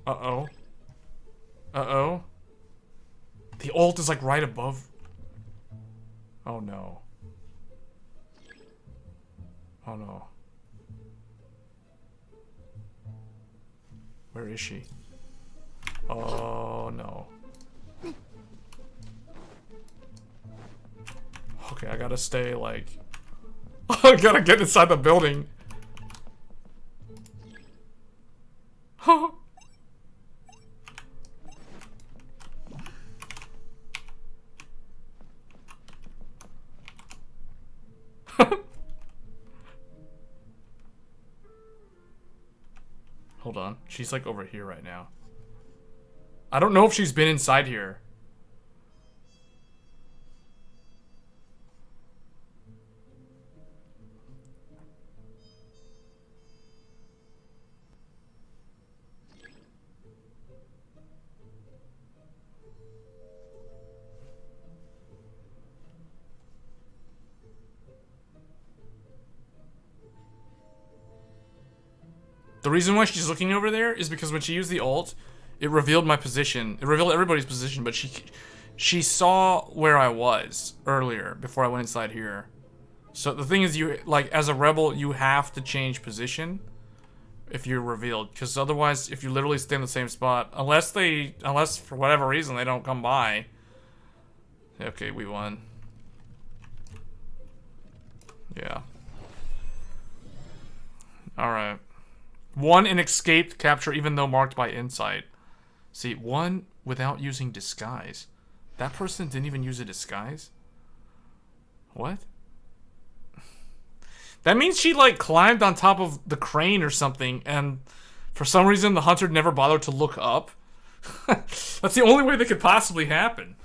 S1: Uh-oh. Uh-oh. The ult is, like, right above. Oh, no. Oh, no. Where is she? Oh, no. Okay, I gotta stay, like... I gotta get inside the building. Hold on. She's like over here right now. I don't know if she's been inside here. The reason why she's looking over there is because when she used the ult, it revealed my position. It revealed everybody's position, but she saw where I was earlier before I went inside here. So the thing is, you, like, as a rebel, you have to change position if you're revealed, because otherwise, if you literally stay in the same spot, unless for whatever reason they don't come by. Okay, we won. Yeah. All right. One in escaped capture, even though marked by insight. See, one without using disguise. That person didn't even use a disguise? What? That means she, like, climbed on top of the crane or something, and for some reason the hunter never bothered to look up. That's the only way that could possibly happen.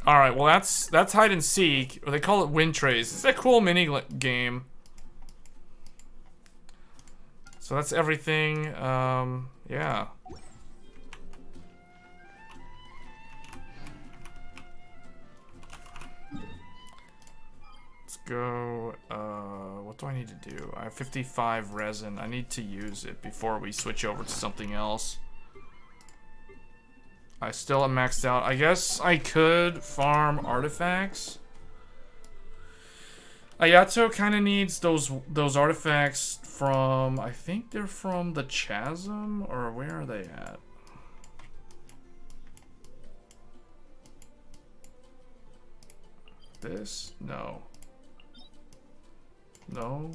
S1: Alright, well that's hide and seek, or they call it wind trace. It's a cool mini game. So that's everything, yeah. Let's go, what do I need to do? I have 55 resin. I need to use it before we switch over to something else. I still am maxed out. I guess I could farm artifacts. Ayato kind of needs those artifacts from, I think they're from the Chasm, or where are they at? This? No. No.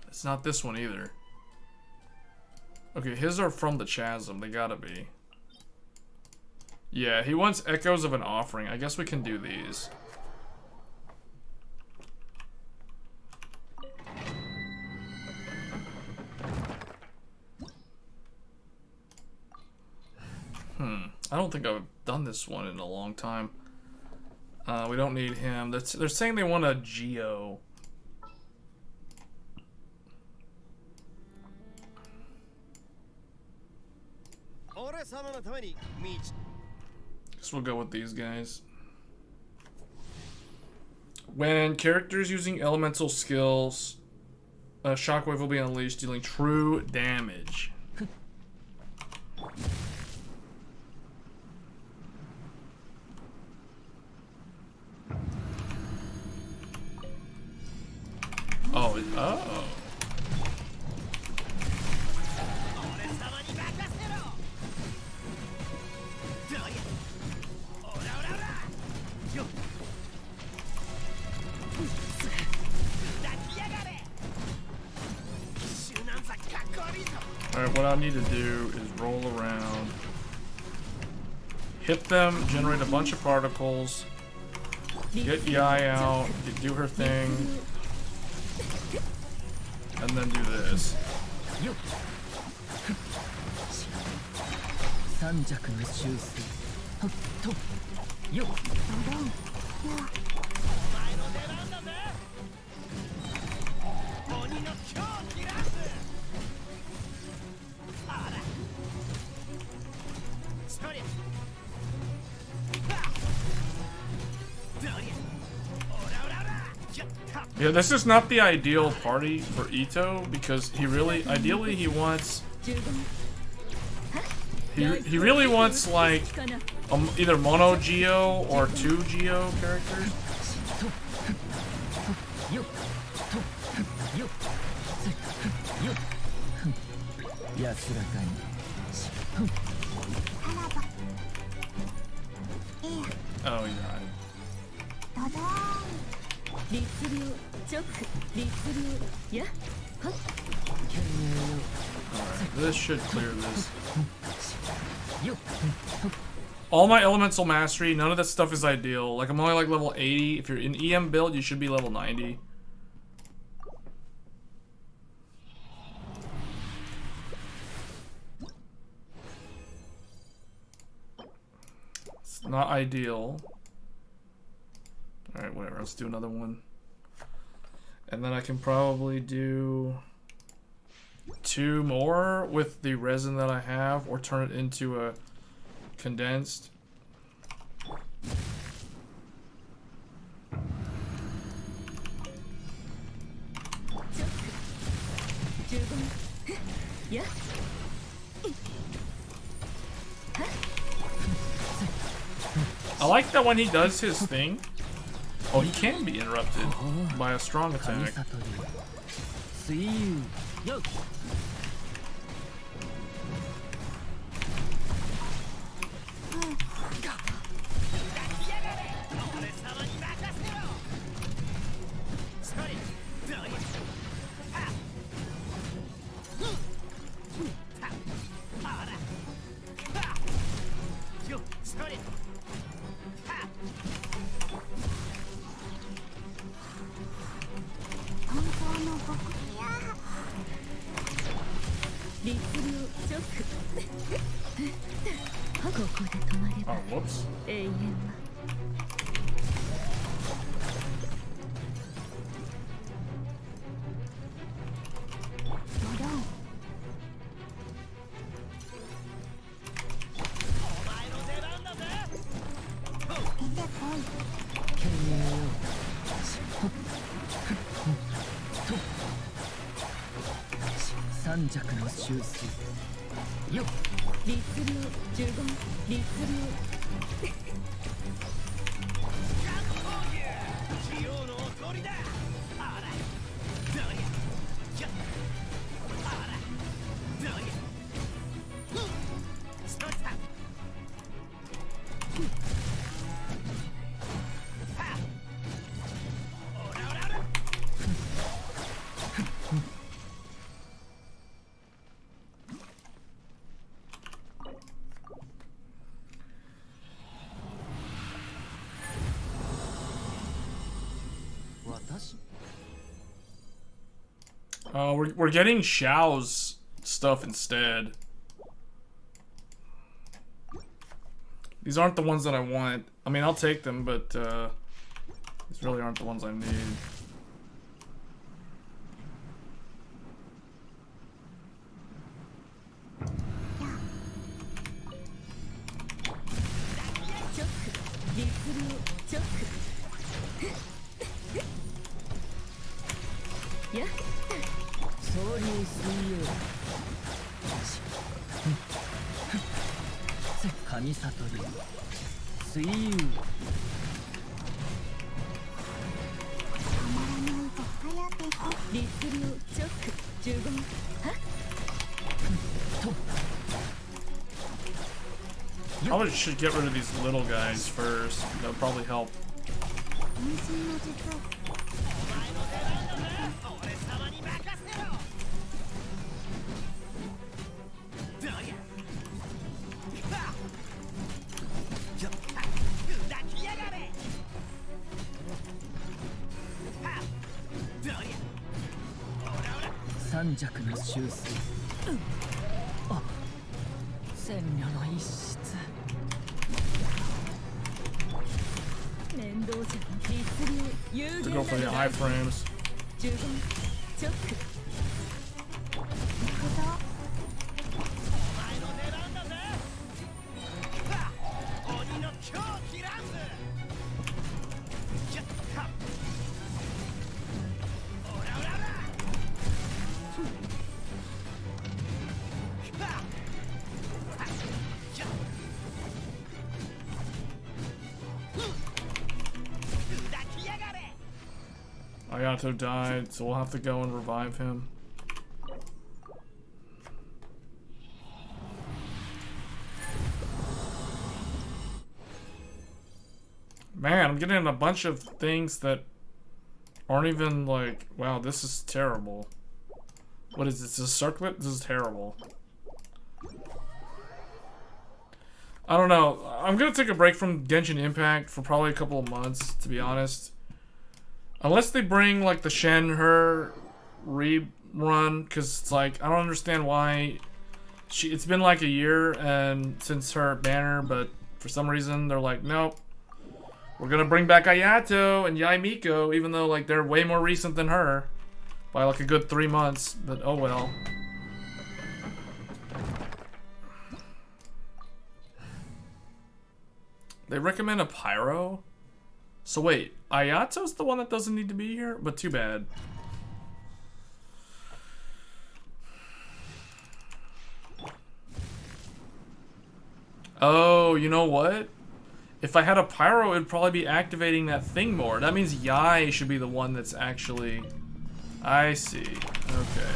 S1: It's not this one either. Okay, his are from the Chasm. They gotta be. Yeah, he wants Echoes of an Offering. I guess we can do these. I don't think I've done this one in a long time. We don't need him. They're saying they want a Geo. Guess we'll go with these guys. When characters using elemental skills, Shockwave will be unleashed, dealing true damage. Oh. Alright, what I need to do is roll around, hit them, generate a bunch of particles, get Yai out, do her thing, and then do this. Yeah, this is not the ideal party for Ito because he really, ideally he wants, he really wants like either mono Geo or 2 Geo characters. Oh yeah. Alright, this should clear this. All my elemental mastery, none of that stuff is ideal. Like I'm only like level 80. If you're in EM build, you should be level 90. It's not ideal. Alright, whatever, let's do another one. And then I can probably do 2 more with the resin that I have, or turn it into a condensed. I like that when he does his thing. Oh, he can be interrupted by a strong attack. Oh, whoops. We're getting Xiao's stuff instead. These aren't the ones that I want. I mean, I'll take them, but these really aren't the ones I need. Probably should get rid of these little guys first. That'll probably help.
S2: 三尺の修正。あ、千両の一室。面倒じゃん。律流有
S1: To
S2: 限
S1: go for the
S2: な
S1: iframes.
S2: 十分チョック。
S1: Ayato died, so we'll have to go and revive him. Man, I'm getting a bunch of things that aren't even like, wow, this is terrible. What is this? Is a circlet? This is terrible. I don't know. I'm gonna take a break from Genshin Impact for probably a couple of months, to be honest. Unless they bring like the Shenhe rerun, because it's like I don't understand why it's been like a year and since her banner, but for some reason they're like, nope, we're gonna bring back Ayato and Yai Miko, even though like they're way more recent than her by like a good 3 months. But oh well. They recommend a pyro. So wait, Ayato's the one that doesn't need to be here? But too bad. Oh, you know what? If I had a pyro, it'd probably be activating that thing more. That means Yai should be the one that's actually... I see. Okay.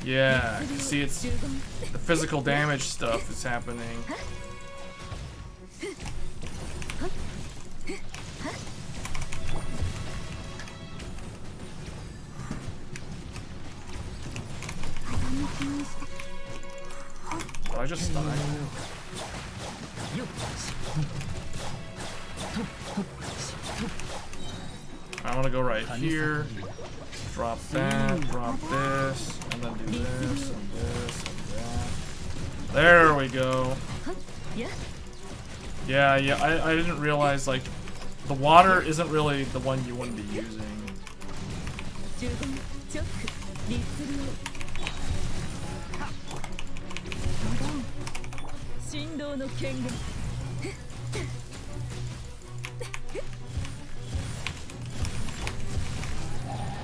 S1: Yeah, see, it's the physical damage stuff is happening. Oh, I just died. I want to go right here. Drop that, drop this, and then do this, and this, and that. There we go. Yeah, I didn't realize, like, the water isn't really the one you want to be using.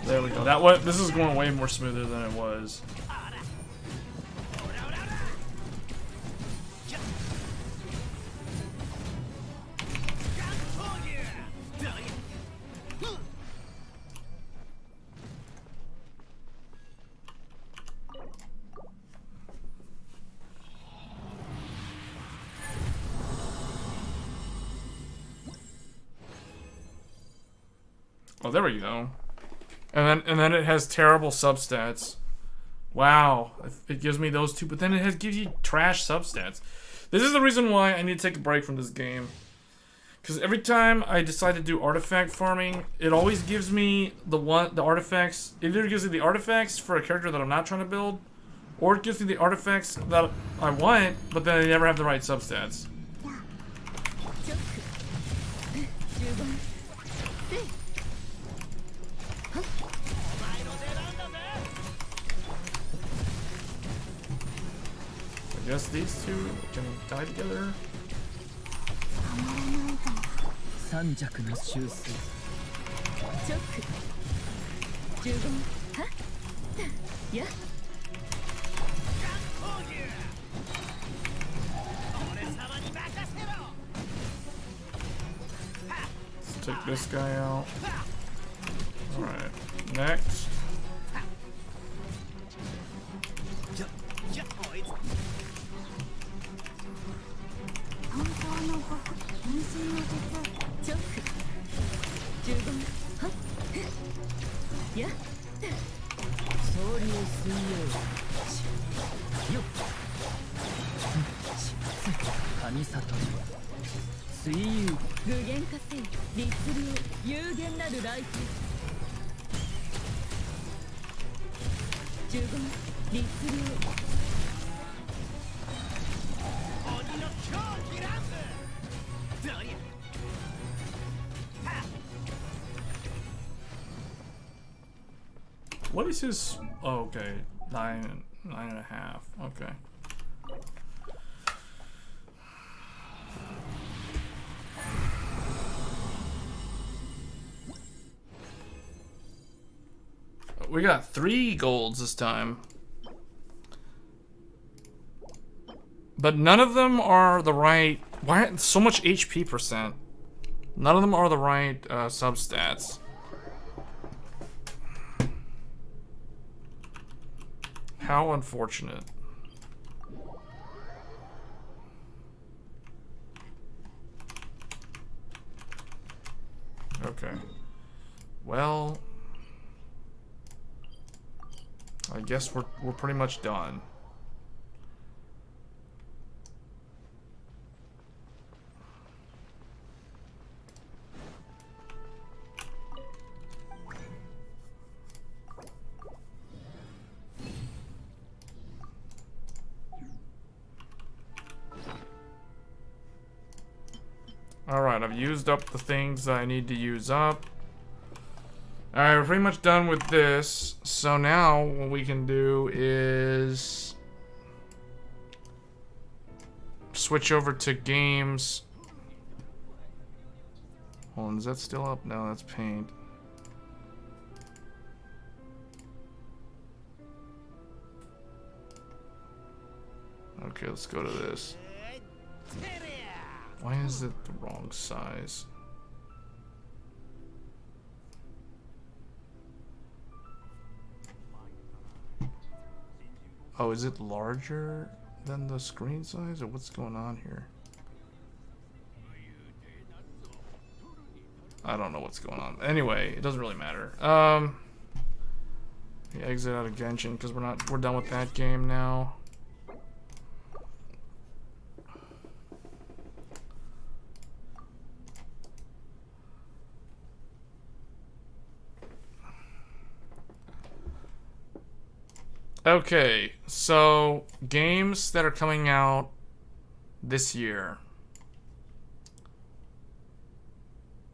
S1: There we go. This is going way more smoother than it was. Oh, there we go. And then it has terrible substats. Wow, it gives me those two, but then it gives you trash substats. This is the reason why I need to take a break from this game. Because every time I decide to do artifact farming, it always gives me the artifacts. It either gives me the artifacts for a character that I'm not trying to build, or it gives me the artifacts that I want, but then they never have the right substats. I guess these two can die together. Let's take this guy out. Alright, next. What is his? Oh, okay, 9.5. Okay. We got 3 golds this time. But none of them are the right... Why so much HP percent? None of them are the right substats. How unfortunate. Okay. Well... I guess we're pretty much done. Alright, I've used up the things that I need to use up. Alright, we're pretty much done with this. So now what we can do is switch over to games. Hold on, is that still up? No, that's paint. Okay, let's go to this. Why is it the wrong size? Oh, is it larger than the screen size, or what's going on here? I don't know what's going on. Anyway, it doesn't really matter. Yeah, exit out of Genshin because we're done with that game now. Okay, so games that are coming out this year.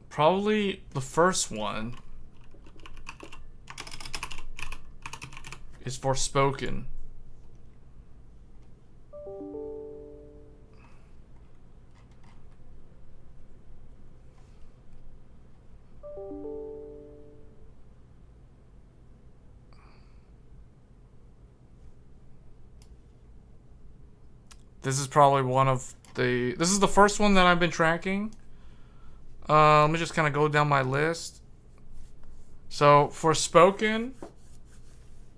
S1: Probably the first one is Forspoken. This is probably one of the... This is the first one that I've been tracking. Let me just kind of go down my list. So, Forspoken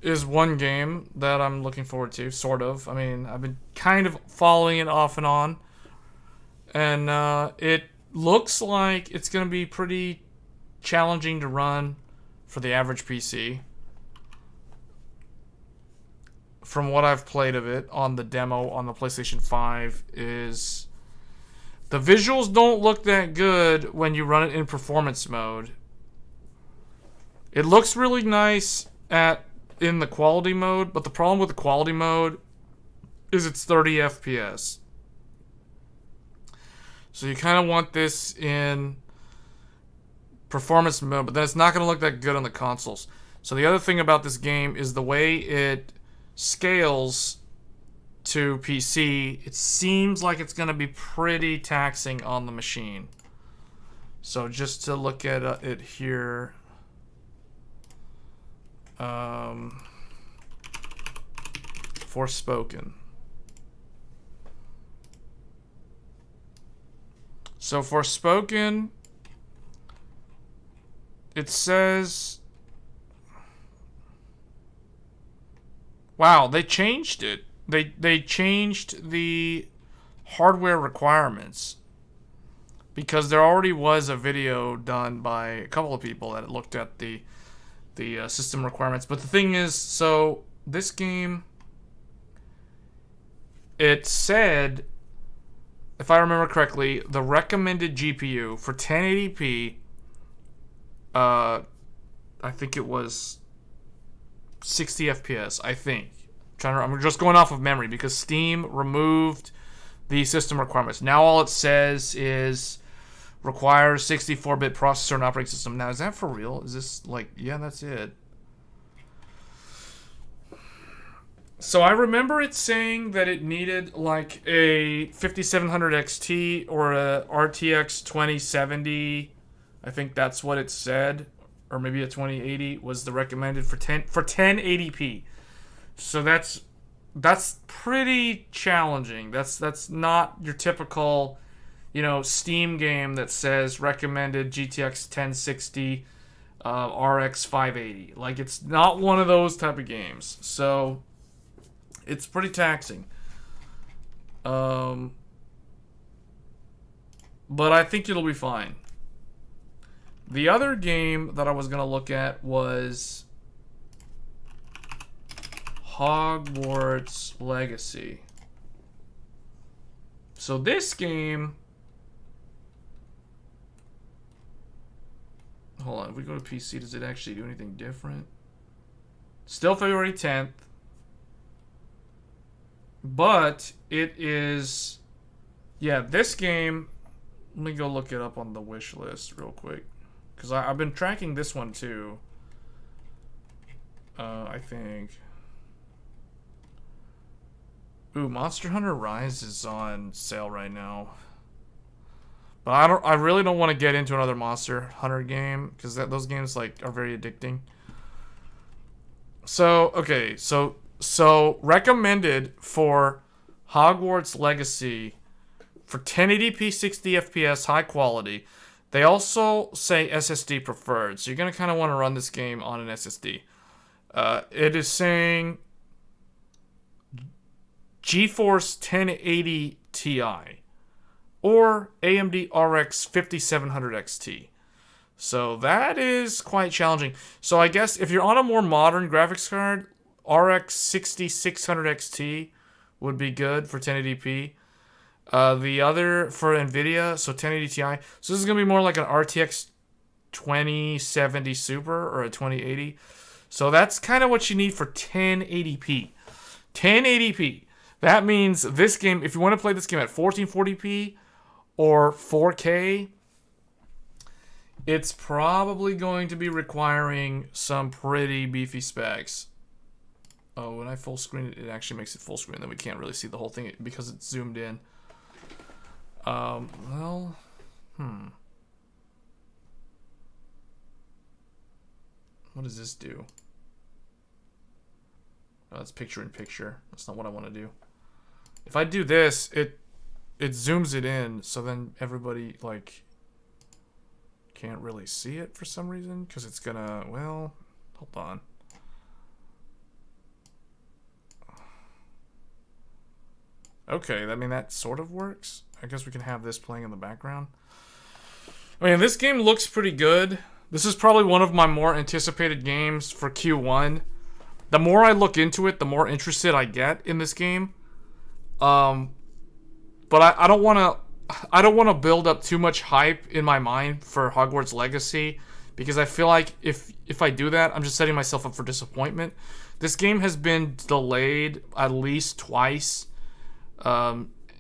S1: is one game that I'm looking forward to, sort of. I mean, I've been kind of following it off and on. And it looks like it's going to be pretty challenging to run for the average PC. From what I've played of it on the demo on the PlayStation 5 is the visuals don't look that good when you run it in performance mode. It looks really nice in the quality mode, but the problem with the quality mode is it's 30 FPS. So you kind of want this in performance mode, but then it's not going to look that good on the consoles. So the other thing about this game is the way it scales to PC. It seems like it's going to be pretty taxing on the machine. So just to look at it here, Forspoken. So Forspoken, it says, wow, they changed it. They changed the hardware requirements because there already was a video done by a couple of people that looked at the system requirements. But the thing is, so this game, it said, if I remember correctly, the recommended GPU for 1080p, I think it was 60 FPS, I think. I'm just going off of memory because Steam removed the system requirements. Now all it says is requires 64-bit processor and operating system. Now, is that for real? Is this like, yeah, that's it. So I remember it saying that it needed like a 5700 XT or a RTX 2070. I think that's what it said, or maybe a 2080 was the recommended for 1080p. So that's pretty challenging. That's not your typical, Steam game that says recommended GTX 1060, RX 580. Like, it's not one of those type of games. So it's pretty taxing. But I think it'll be fine. The other game that I was going to look at was Hogwarts Legacy. So this game... Hold on, if we go to PC, does it actually do anything different? Still February 10th. But it is... Yeah, this game... Let me go look it up on the wish list real quick. Because I've been tracking this one too. I think... Ooh, Monster Hunter Rise is on sale right now. But I really don't want to get into another Monster Hunter game because those games like are very addicting. So, okay, so recommended for Hogwarts Legacy for 1080p 60 FPS high quality. They also say SSD preferred. So you're going to kind of want to run this game on an SSD. It is saying GeForce 1080 Ti or AMD RX 5700 XT. So that is quite challenging. So I guess if you're on a more modern graphics card, RX 6600 XT would be good for 1080p. The other for NVIDIA, so 1080 Ti. So this is going to be more like an RTX 2070 Super or a 2080. So that's kind of what you need for 1080p. 1080p. That means this game, if you want to play this game at 1440p or 4K, it's probably going to be requiring some pretty beefy specs. Oh, when I full screen it, it actually makes it full screen. Then we can't really see the whole thing because it's zoomed in. What does this do? Oh, that's picture in picture. That's not what I want to do. If I do this, it zooms it in, so then everybody like can't really see it for some reason because it's gonna. Well, hold on. Okay, I mean that sort of works. I guess we can have this playing in the background. I mean, this game looks pretty good. This is probably one of my more anticipated games for Q1. The more I look into it, the more interested I get in this game. But I don't want to build up too much hype in my mind for Hogwarts Legacy because I feel like if I do that, I'm just setting myself up for disappointment. This game has been delayed at least twice.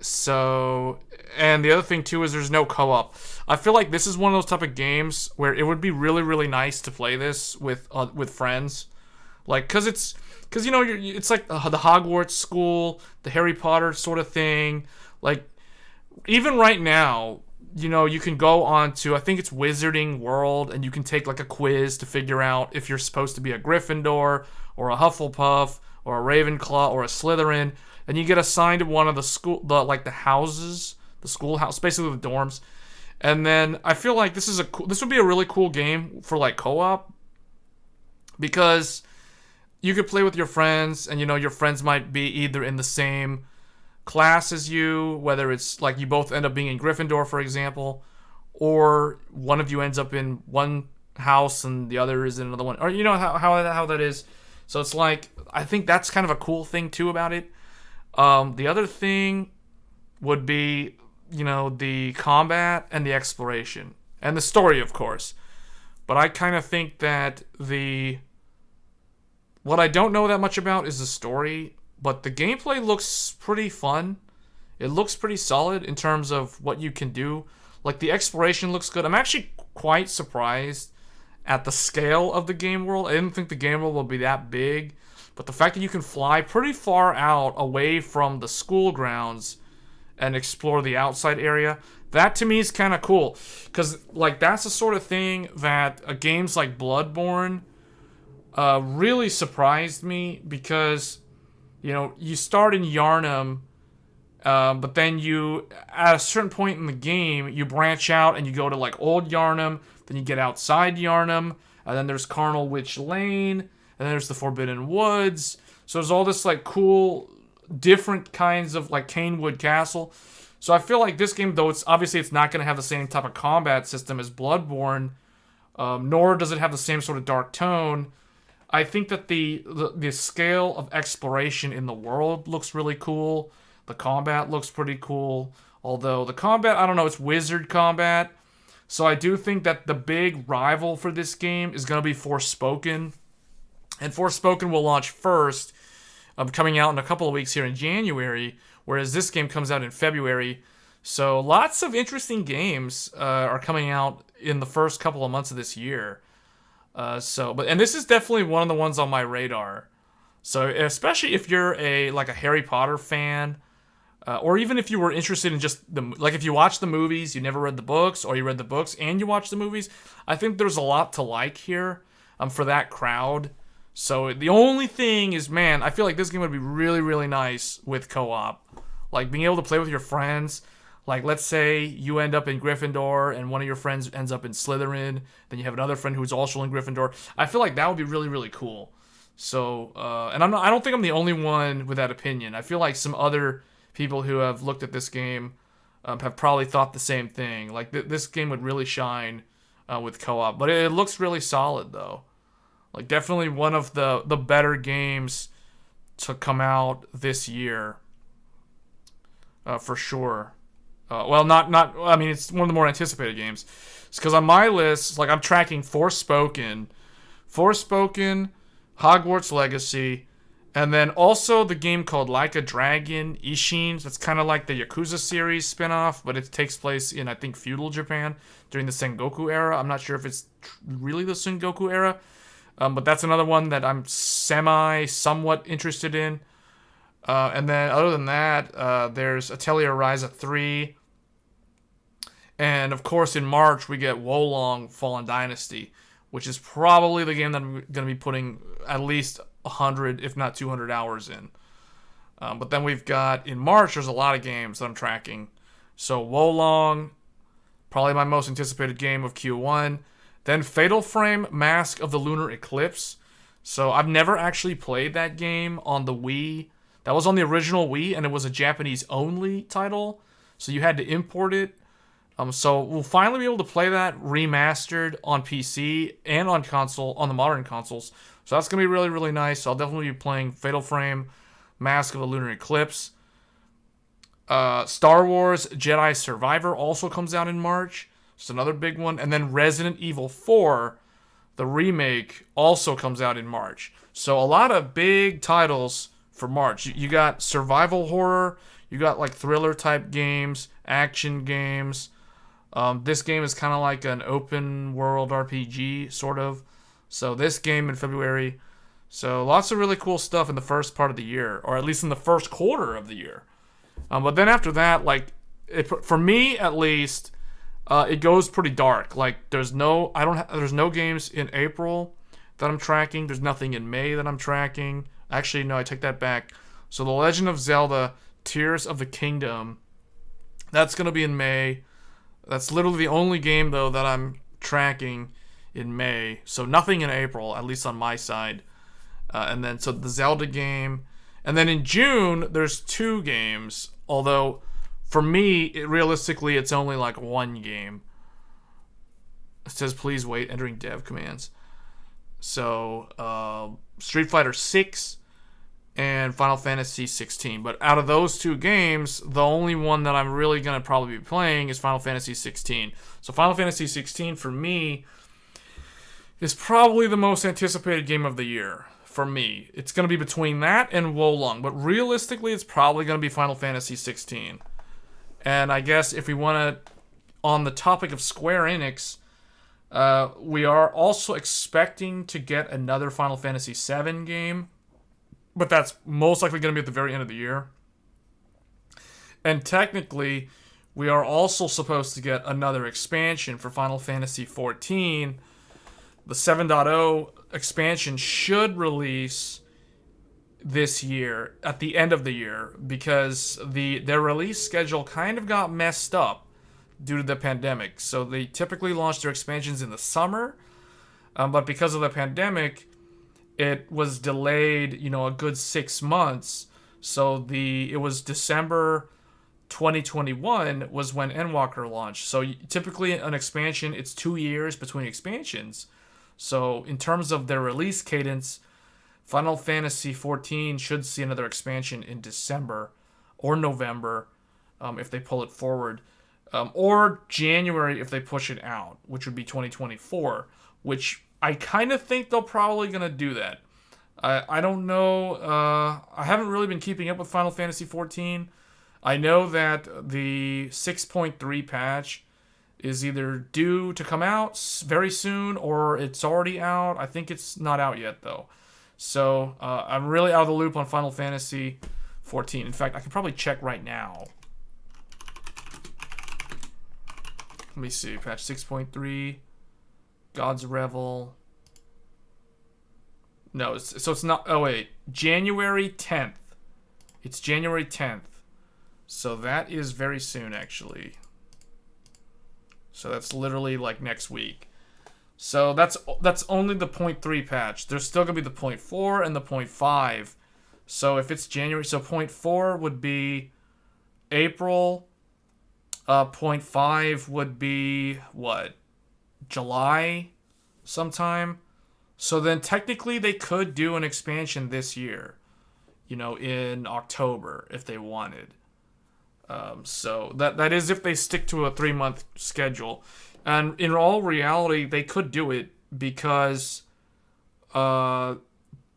S1: So, and the other thing too is there's no co-op. I feel like this is one of those type of games where it would be really, really nice to play this with friends, like it's like the Hogwarts school, the Harry Potter sort of thing. Like even right now, you can go on to I think it's Wizarding World and you can take like a quiz to figure out if you're supposed to be a Gryffindor or a Hufflepuff or a Ravenclaw or a Slytherin. And you get assigned to one of the houses, the schoolhouse, basically the dorms. And then I feel like this would be a really cool game for like co-op because you could play with your friends, and your friends might be either in the same class as you, whether it's like you both end up being in Gryffindor, for example, or one of you ends up in one house and the other is in another one, or how that is. So it's like I think that's kind of a cool thing too about it. The other thing would be, the combat and the exploration. And the story, of course. But I kind of think that the What I don't know that much about is the story, but the gameplay looks pretty fun. It looks pretty solid in terms of what you can do. Like, the exploration looks good. I'm actually quite surprised at the scale of the game world. I didn't think the game world would be that big, but the fact that you can fly pretty far out away from the school grounds and explore the outside area, that to me is kind of cool. Because, like, that's the sort of thing that games like Bloodborne really surprised me, because, you know, you start in Yharnam, but then you, at a certain point in the game, you branch out and you go to, like, Old Yharnam, then you get outside Yharnam, and then there's Carnal Witch Lane, and then there's the Forbidden Woods. So there's all this, like, cool, different kinds of, like, Canewood Castle. So I feel like this game, though, it's not going to have the same type of combat system as Bloodborne, nor does it have the same sort of dark tone. I think that the scale of exploration in the world looks really cool. The combat looks pretty cool. Although the combat, I don't know, it's wizard combat. So I do think that the big rival for this game is going to be Forspoken. And Forspoken will launch first, coming out in a couple of weeks here in January, whereas this game comes out in February. So lots of interesting games are coming out in the first couple of months of this year. And this is definitely one of the ones on my radar. So especially if you're a Harry Potter fan, or even if you were interested in just if you watch the movies, you never read the books, or you read the books and you watch the movies, I think there's a lot to like here, for that crowd. So the only thing is, man, I feel like this game would be really, really nice with co-op. Like, being able to play with your friends. Like, let's say you end up in Gryffindor and one of your friends ends up in Slytherin, then you have another friend who's also in Gryffindor. I feel like that would be really, really cool. So, and I don't think I'm the only one with that opinion. I feel like some other people who have looked at this game have probably thought the same thing. Like, this game would really shine with co-op. But it looks really solid, though. Like, definitely one of the better games to come out this year. For sure. I mean, it's one of the more anticipated games. It's because on my list, like, I'm tracking Forspoken, Hogwarts Legacy, and then also the game called Like a Dragon, Ishin. That's kind of like the Yakuza series spinoff, but it takes place in, I think, feudal Japan during the Sengoku era. I'm not sure if it's really the Sengoku era, but that's another one that I'm somewhat interested in. And then, other than that, there's Atelier Ryza 3. And, of course, in March, we get Wolong Fallen Dynasty, which is probably the game that I'm going to be putting at least 100, if not 200 hours in. But then we've got, in March, there's a lot of games that I'm tracking. So, Wolong, probably my most anticipated game of Q1. Then Fatal Frame Mask of the Lunar Eclipse. So, I've never actually played that game on the Wii. That was on the original Wii, and it was a Japanese-only title, so you had to import it. So we'll finally be able to play that remastered on PC and on console, on the modern consoles. So that's going to be really, really nice. So I'll definitely be playing Fatal Frame, Mask of the Lunar Eclipse. Star Wars Jedi Survivor also comes out in March. It's another big one. And then Resident Evil 4, the remake, also comes out in March. So a lot of big titles for March. You got survival horror, you got like thriller type games, action games. This game is kind of like an open world RPG, sort of. So this game in February. So lots of really cool stuff in the first part of the year, or at least in the first quarter of the year. But then after that, like, for me at least, it goes pretty dark. Like, there's no games in April that I'm tracking. There's nothing in May that I'm tracking. Actually, no, I take that back. So The Legend of Zelda, Tears of the Kingdom, that's going to be in May. That's literally the only game, though, that I'm tracking in May. So nothing in April, at least on my side. And then, so the Zelda game. And then in June, there's 2 games. Although, for me, realistically, it's only like 1 game. It says, please wait, entering dev commands. So, Street Fighter 6 and Final Fantasy 16. But out of those 2 games, the only one that I'm really going to probably be playing is Final Fantasy 16. So Final Fantasy 16, for me, is probably the most anticipated game of the year. for me. It's going to be between that and Wolong, but realistically, it's probably going to be Final Fantasy 16. And I guess if we want to, on the topic of Square Enix, we are also expecting to get another Final Fantasy 7 game, but that's most likely going to be at the very end of the year. And technically, we are also supposed to get another expansion for Final Fantasy 14. The 7.0 expansion should release this year, at the end of the year, because their release schedule kind of got messed up due to the pandemic. So they typically launch their expansions in the summer, but because of the pandemic, it was delayed, a good 6 months. So it was December 2021 was when Endwalker launched. So typically an expansion, it's 2 years between expansions. So in terms of their release cadence, Final Fantasy XIV should see another expansion in December or November if they pull it forward, or January if they push it out, which would be 2024, which I kind of think they're probably going to do that. I don't know. I haven't really been keeping up with Final Fantasy XIV. I know that the 6.3 patch is either due to come out very soon or it's already out. I think it's not out yet, though. So I'm really out of the loop on Final Fantasy XIV. In fact, I can probably check right now. Let me see. Patch 6.3. God's Revel. No, so it's not... Oh, wait. January 10th. It's January 10th. So that is very soon, actually. So that's literally like next week. So that's only the 0.3 patch. There's still going to be the 0.4 and the 0.5. So if it's January... So 0.4 would be April. 0.5 would be, what? July sometime? So then technically they could do an expansion this year. In October if they wanted. So that is if they stick to a 3-month schedule. And in all reality, they could do it because Final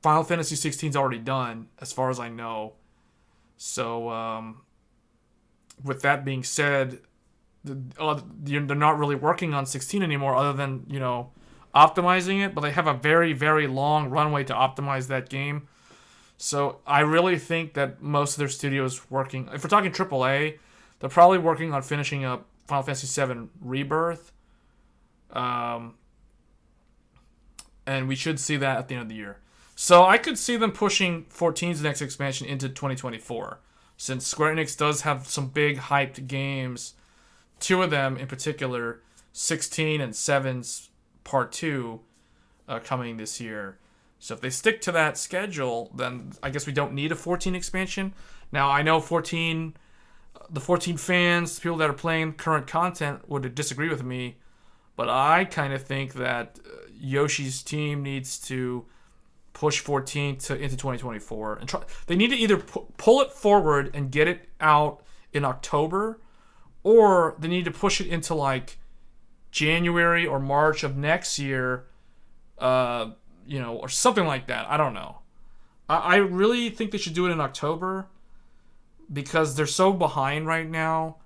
S1: Fantasy 16 is already done, as far as I know. So with that being said, they're not really working on 16 anymore other than, optimizing it. But they have a very, very long runway to optimize that game. So I really think that most of their studios working... If we're talking AAA, they're probably working on finishing up Final Fantasy VII Rebirth. And we should see that at the end of the year. So I could see them pushing 14's next expansion into 2024. Since Square Enix does have some big hyped games. 2 of them in particular, 16 and 7's Part 2, coming this year. So if they stick to that schedule, then I guess we don't need a 14 expansion. Now, I know the 14 fans, people that are playing current content, would disagree with me, but I kind of think that Yoshi's team needs to push 14 into 2024. And they need to either pull it forward and get it out in October, or they need to push it into like January or March of next year, or something like that. I don't know. I really think they should do it in October because they're so behind right now.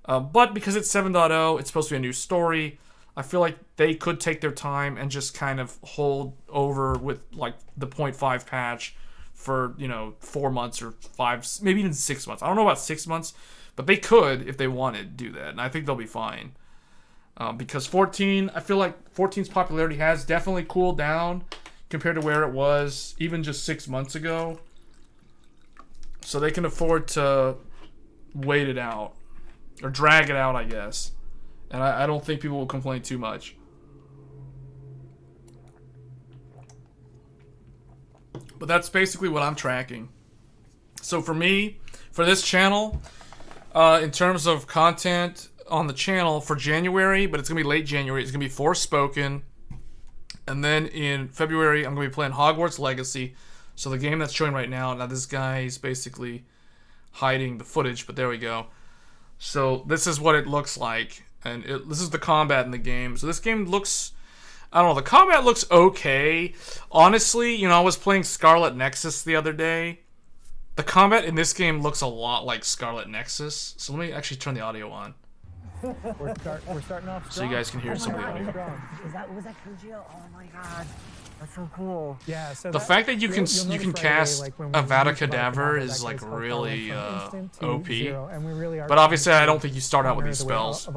S1: But because it's 7.0, it's supposed to be a new story. I feel like they could take their time and just kind of hold over with like the 0.5 patch for, 4 months or 5, maybe even 6 months. I don't know about 6 months, but they could, if they wanted, do that. And I think they'll be fine. Because 14, I feel like 14's popularity has definitely cooled down compared to where it was even just 6 months ago. So they can afford to wait it out. Or drag it out, I guess. And I don't think people will complain too much. But that's basically what I'm tracking. So for me, for this channel, in terms of content on the channel for January, but it's going to be late January, it's going to be Forspoken. And then in February, I'm going to be playing Hogwarts Legacy. So the game that's showing right now, this guy is basically hiding the footage, but there we go. So this is what it looks like. And this is the combat in the game. So this game looks... I don't know, the combat looks okay. Honestly, you know, I was playing Scarlet Nexus the other day. The combat in this game looks a lot like Scarlet Nexus. So let me actually turn the audio on.
S3: We're starting off strong.
S1: So you guys can hear some of the audio.
S3: Was that Kujio? Oh my god. That's so cool. Yeah, so
S1: The fact that you can cast Avada Cadaver is like really OP. But obviously I don't think you start out with these spells.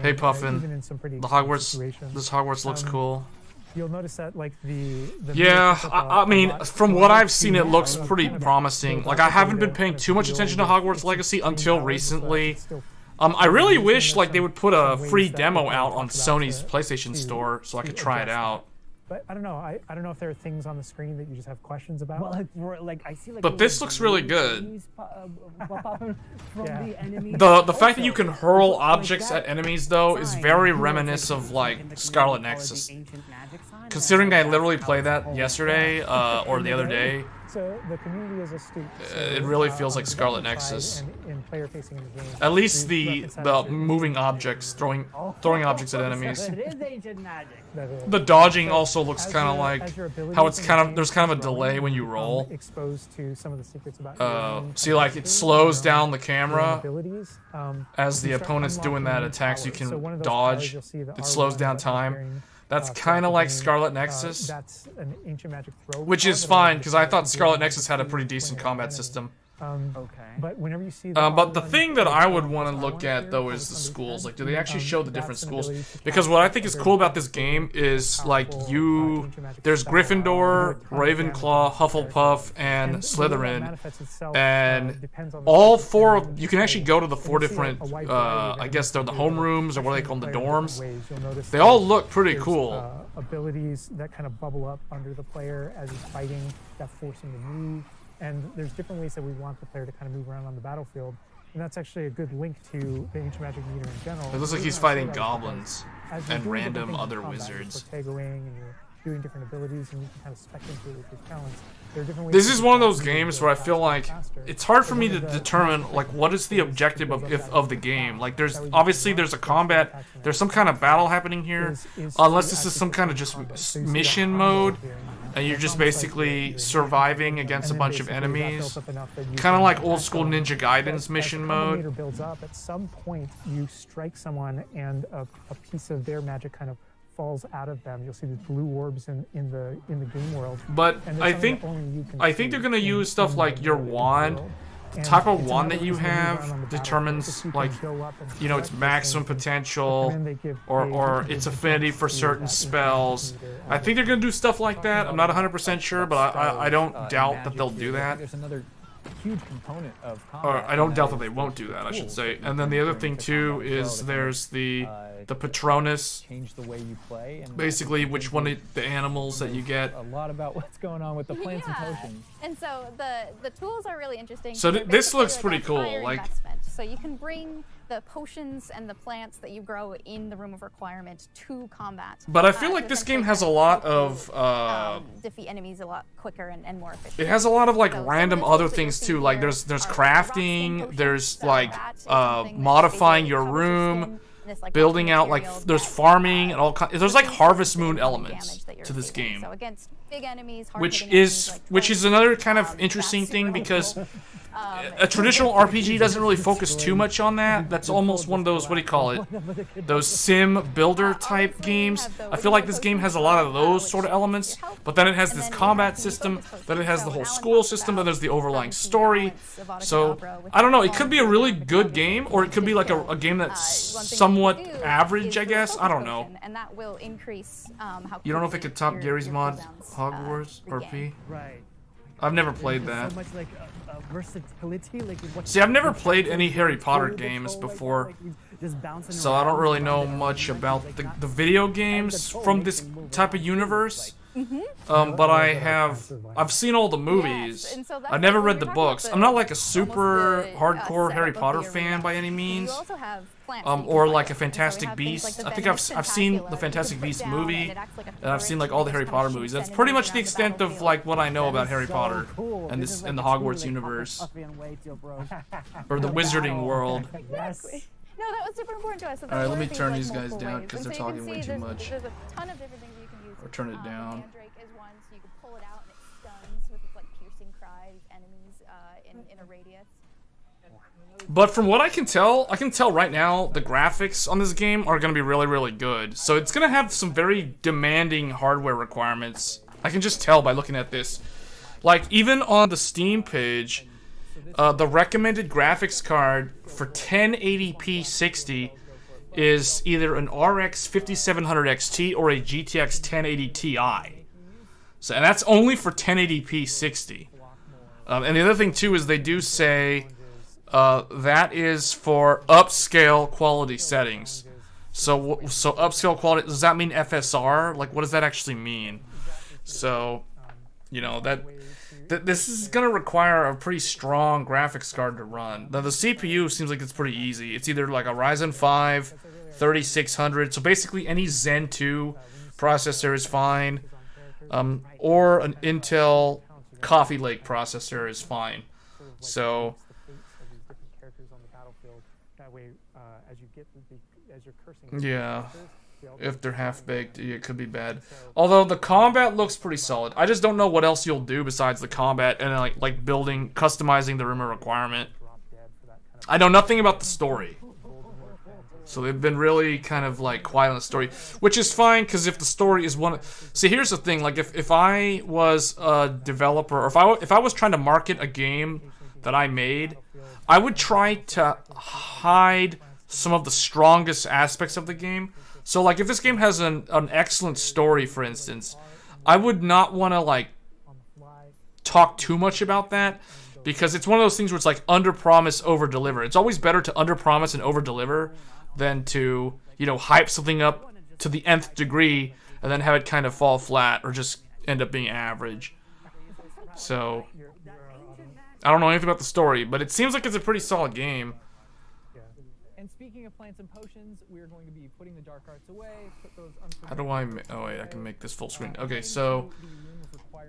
S1: Hey Puffin, the Hogwarts, this Hogwarts looks cool.
S3: You'll notice that like
S1: yeah, I mean, from what I've seen, it looks pretty promising. Like I haven't been paying too much attention to Hogwarts Legacy until recently. I really wish like they would put a free demo out on Sony's PlayStation Store so I could try it out.
S3: But I don't know. I don't know if there are things on the screen that you just have questions about. Well, like I see like.
S1: But this looks really good.
S3: The
S1: The fact that you can hurl objects at enemies though is very reminiscent of like Scarlet Nexus. Considering I literally played that yesterday or the other day.
S3: So the community is astute.
S1: It really feels like Scarlet Nexus. At least the moving objects, throwing objects at enemies. The dodging also looks kind of like how it's there's kind of a delay when you roll. See, like it slows down the camera as the opponent's doing that attack, so you can dodge. It slows down time. That's kind of like Scarlet Nexus, which is fine because I thought Scarlet Nexus had a pretty decent combat system.
S3: But whenever you see
S1: but the thing that I would want to look at though is the schools. Like, do they actually show the different schools? Because what I think is cool about this game is like there's Gryffindor, Ravenclaw, Hufflepuff, and Slytherin, and all four. You can actually go to the four different. I guess they're the homerooms or what do they call them, the dorms. They all look pretty cool.
S3: Abilities that kind of bubble up under the player as he's fighting that force him to move. And there's different ways that we want the player to kind of move around on the battlefield. And that's actually a good link to the Ancient Magic meter in general.
S1: It looks like he's fighting goblins and random other wizards.
S3: And you're doing different abilities and you can kind of spec into it with your talents. There are different ways.
S1: This is one of those games where I feel like it's hard for me to determine like what is the objective of the game. Like there's a combat, there's some kind of battle happening here, unless this is some kind of just mission mode. And you're just basically surviving against a bunch of enemies. Kind of like old school Ninja Gaiden's mission mode.
S3: Builds up, at some point you strike someone and a piece of their magic kind of falls out of them. You'll see these blue orbs in the game world.
S1: But I think they're gonna use stuff like your wand. The type of wand that you have determines, like, you know, its maximum potential or its affinity for certain spells. I think they're gonna do stuff like that. I'm not 100% sure, but I don't doubt that they'll do that.
S4: There's another huge component of combat.
S1: Or I don't doubt that they won't do that, I should say. And then the other thing too is there's the Patronus.
S4: Change the way you play. And
S1: basically, which one of the animals that you get.
S4: A lot about what's going on with the plants and potions.
S5: And so the tools are really interesting.
S1: So this looks pretty cool. Like,
S5: so you can bring the potions and the plants that you grow in the room of requirement to combat.
S1: But I feel like this game has a lot of
S5: defeat enemies a lot quicker and more efficient.
S1: It has a lot of like random other things too. Like there's crafting, there's like modifying your room, building out, like there's farming and all kinds. There's like Harvest Moon elements to this game, which is another kind of interesting thing because a traditional RPG doesn't really focus too much on that. That's almost one of those, what do you call it? Those sim builder type games. I feel like this game has a lot of those sort of elements, but then it has this combat system, then it has the whole school system, then there's the overlying story. So, I don't know, it could be a really good game, or it could be like a game that's somewhat average, I guess. I don't know. You don't know if it could top Gary's mod Hogwarts RP?
S3: Right.
S1: I've never played that.
S3: So much like versatility.
S1: See, I've never played any Harry Potter games before, so I don't really know much about the video games from this type of universe. But I've seen all the movies. I've never read the books. I'm not like a super hardcore Harry Potter fan by any means. Or like a Fantastic Beasts. I think I've seen the Fantastic Beasts movie, and I've seen like all the Harry Potter movies. That's pretty much the extent of like what I know about Harry Potter and the Hogwarts universe, or the Wizarding world.
S5: No, that was super important to us. So
S1: All right, let me
S5: these,
S1: turn
S5: like,
S1: these guys
S5: multiple
S1: down
S5: ways.
S1: because
S5: And
S1: they're
S5: so you can
S1: talking way
S5: see
S1: too
S5: there's-
S1: much.
S5: There's a ton of different things you can use.
S1: Or turn it down.
S5: The Mandrake is one, so you can pull it out and it stuns with its like piercing cry enemies in a radius.
S1: But from what I can tell right now, the graphics on this game are going to be really, really good. So it's going to have some very demanding hardware requirements. I can just tell by looking at this. Like, even on the Steam page, the recommended graphics card for 1080p 60 is either an RX 5700 XT or a GTX 1080 Ti. So, and that's only for 1080p 60. And the other thing, too, is they do say that is for upscale quality settings. So upscale quality, does that mean FSR? Like, what does that actually mean? So, you know, this is going to require a pretty strong graphics card to run. Now, the CPU seems like it's pretty easy. It's either like a Ryzen 5 3600, so basically any Zen 2 processor is fine, or an Intel Coffee Lake processor is fine. So, yeah, if they're half-baked, it could be bad. Although the combat looks pretty solid. I just don't know what else you'll do besides the combat and like building, customizing the room of requirement. I know nothing about the story. So they've been really kind of like quiet on the story, which is fine, because if the story is one... See, here's the thing, like if I was a developer, or if I was trying to market a game that I made, I would try to hide some of the strongest aspects of the game. So like if this game has an excellent story, for instance, I would not want to like talk too much about that, because it's one of those things where it's like under-promise, over-deliver. It's always better to under-promise and over-deliver than to, you know, hype something up to the nth degree and then have it kind of fall flat or just end up being average. So, I don't know anything about the story, but it seems like it's a pretty solid game.
S4: And speaking of plants and potions, we're going to be putting the dark arts away. Put those
S1: How do I... Oh, wait, I can make this full screen. Okay, so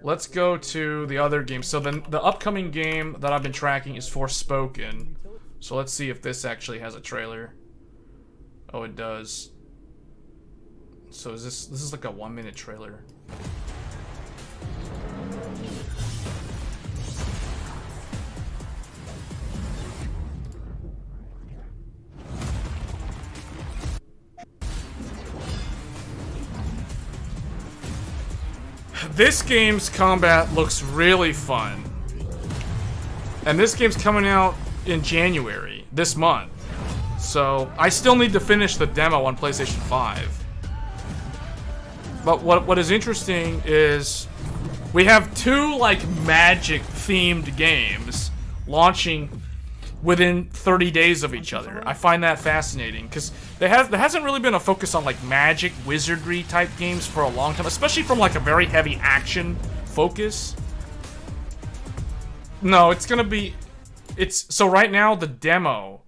S1: let's go to the other game. So the upcoming game that I've been tracking is Forspoken. So let's see if this actually has a trailer. Oh, it does. So is this is like a 1-minute trailer. This game's combat looks really fun. And this game's coming out in January, this month. So, I still need to finish the demo on PlayStation 5. But what is interesting is we have two, like, magic-themed games launching within 30 days of each other. I find that fascinating, because there hasn't really been a focus on, like, magic, wizardry-type games for a long time, especially from, like, a very heavy action focus. No, it's gonna be... So right now, the demo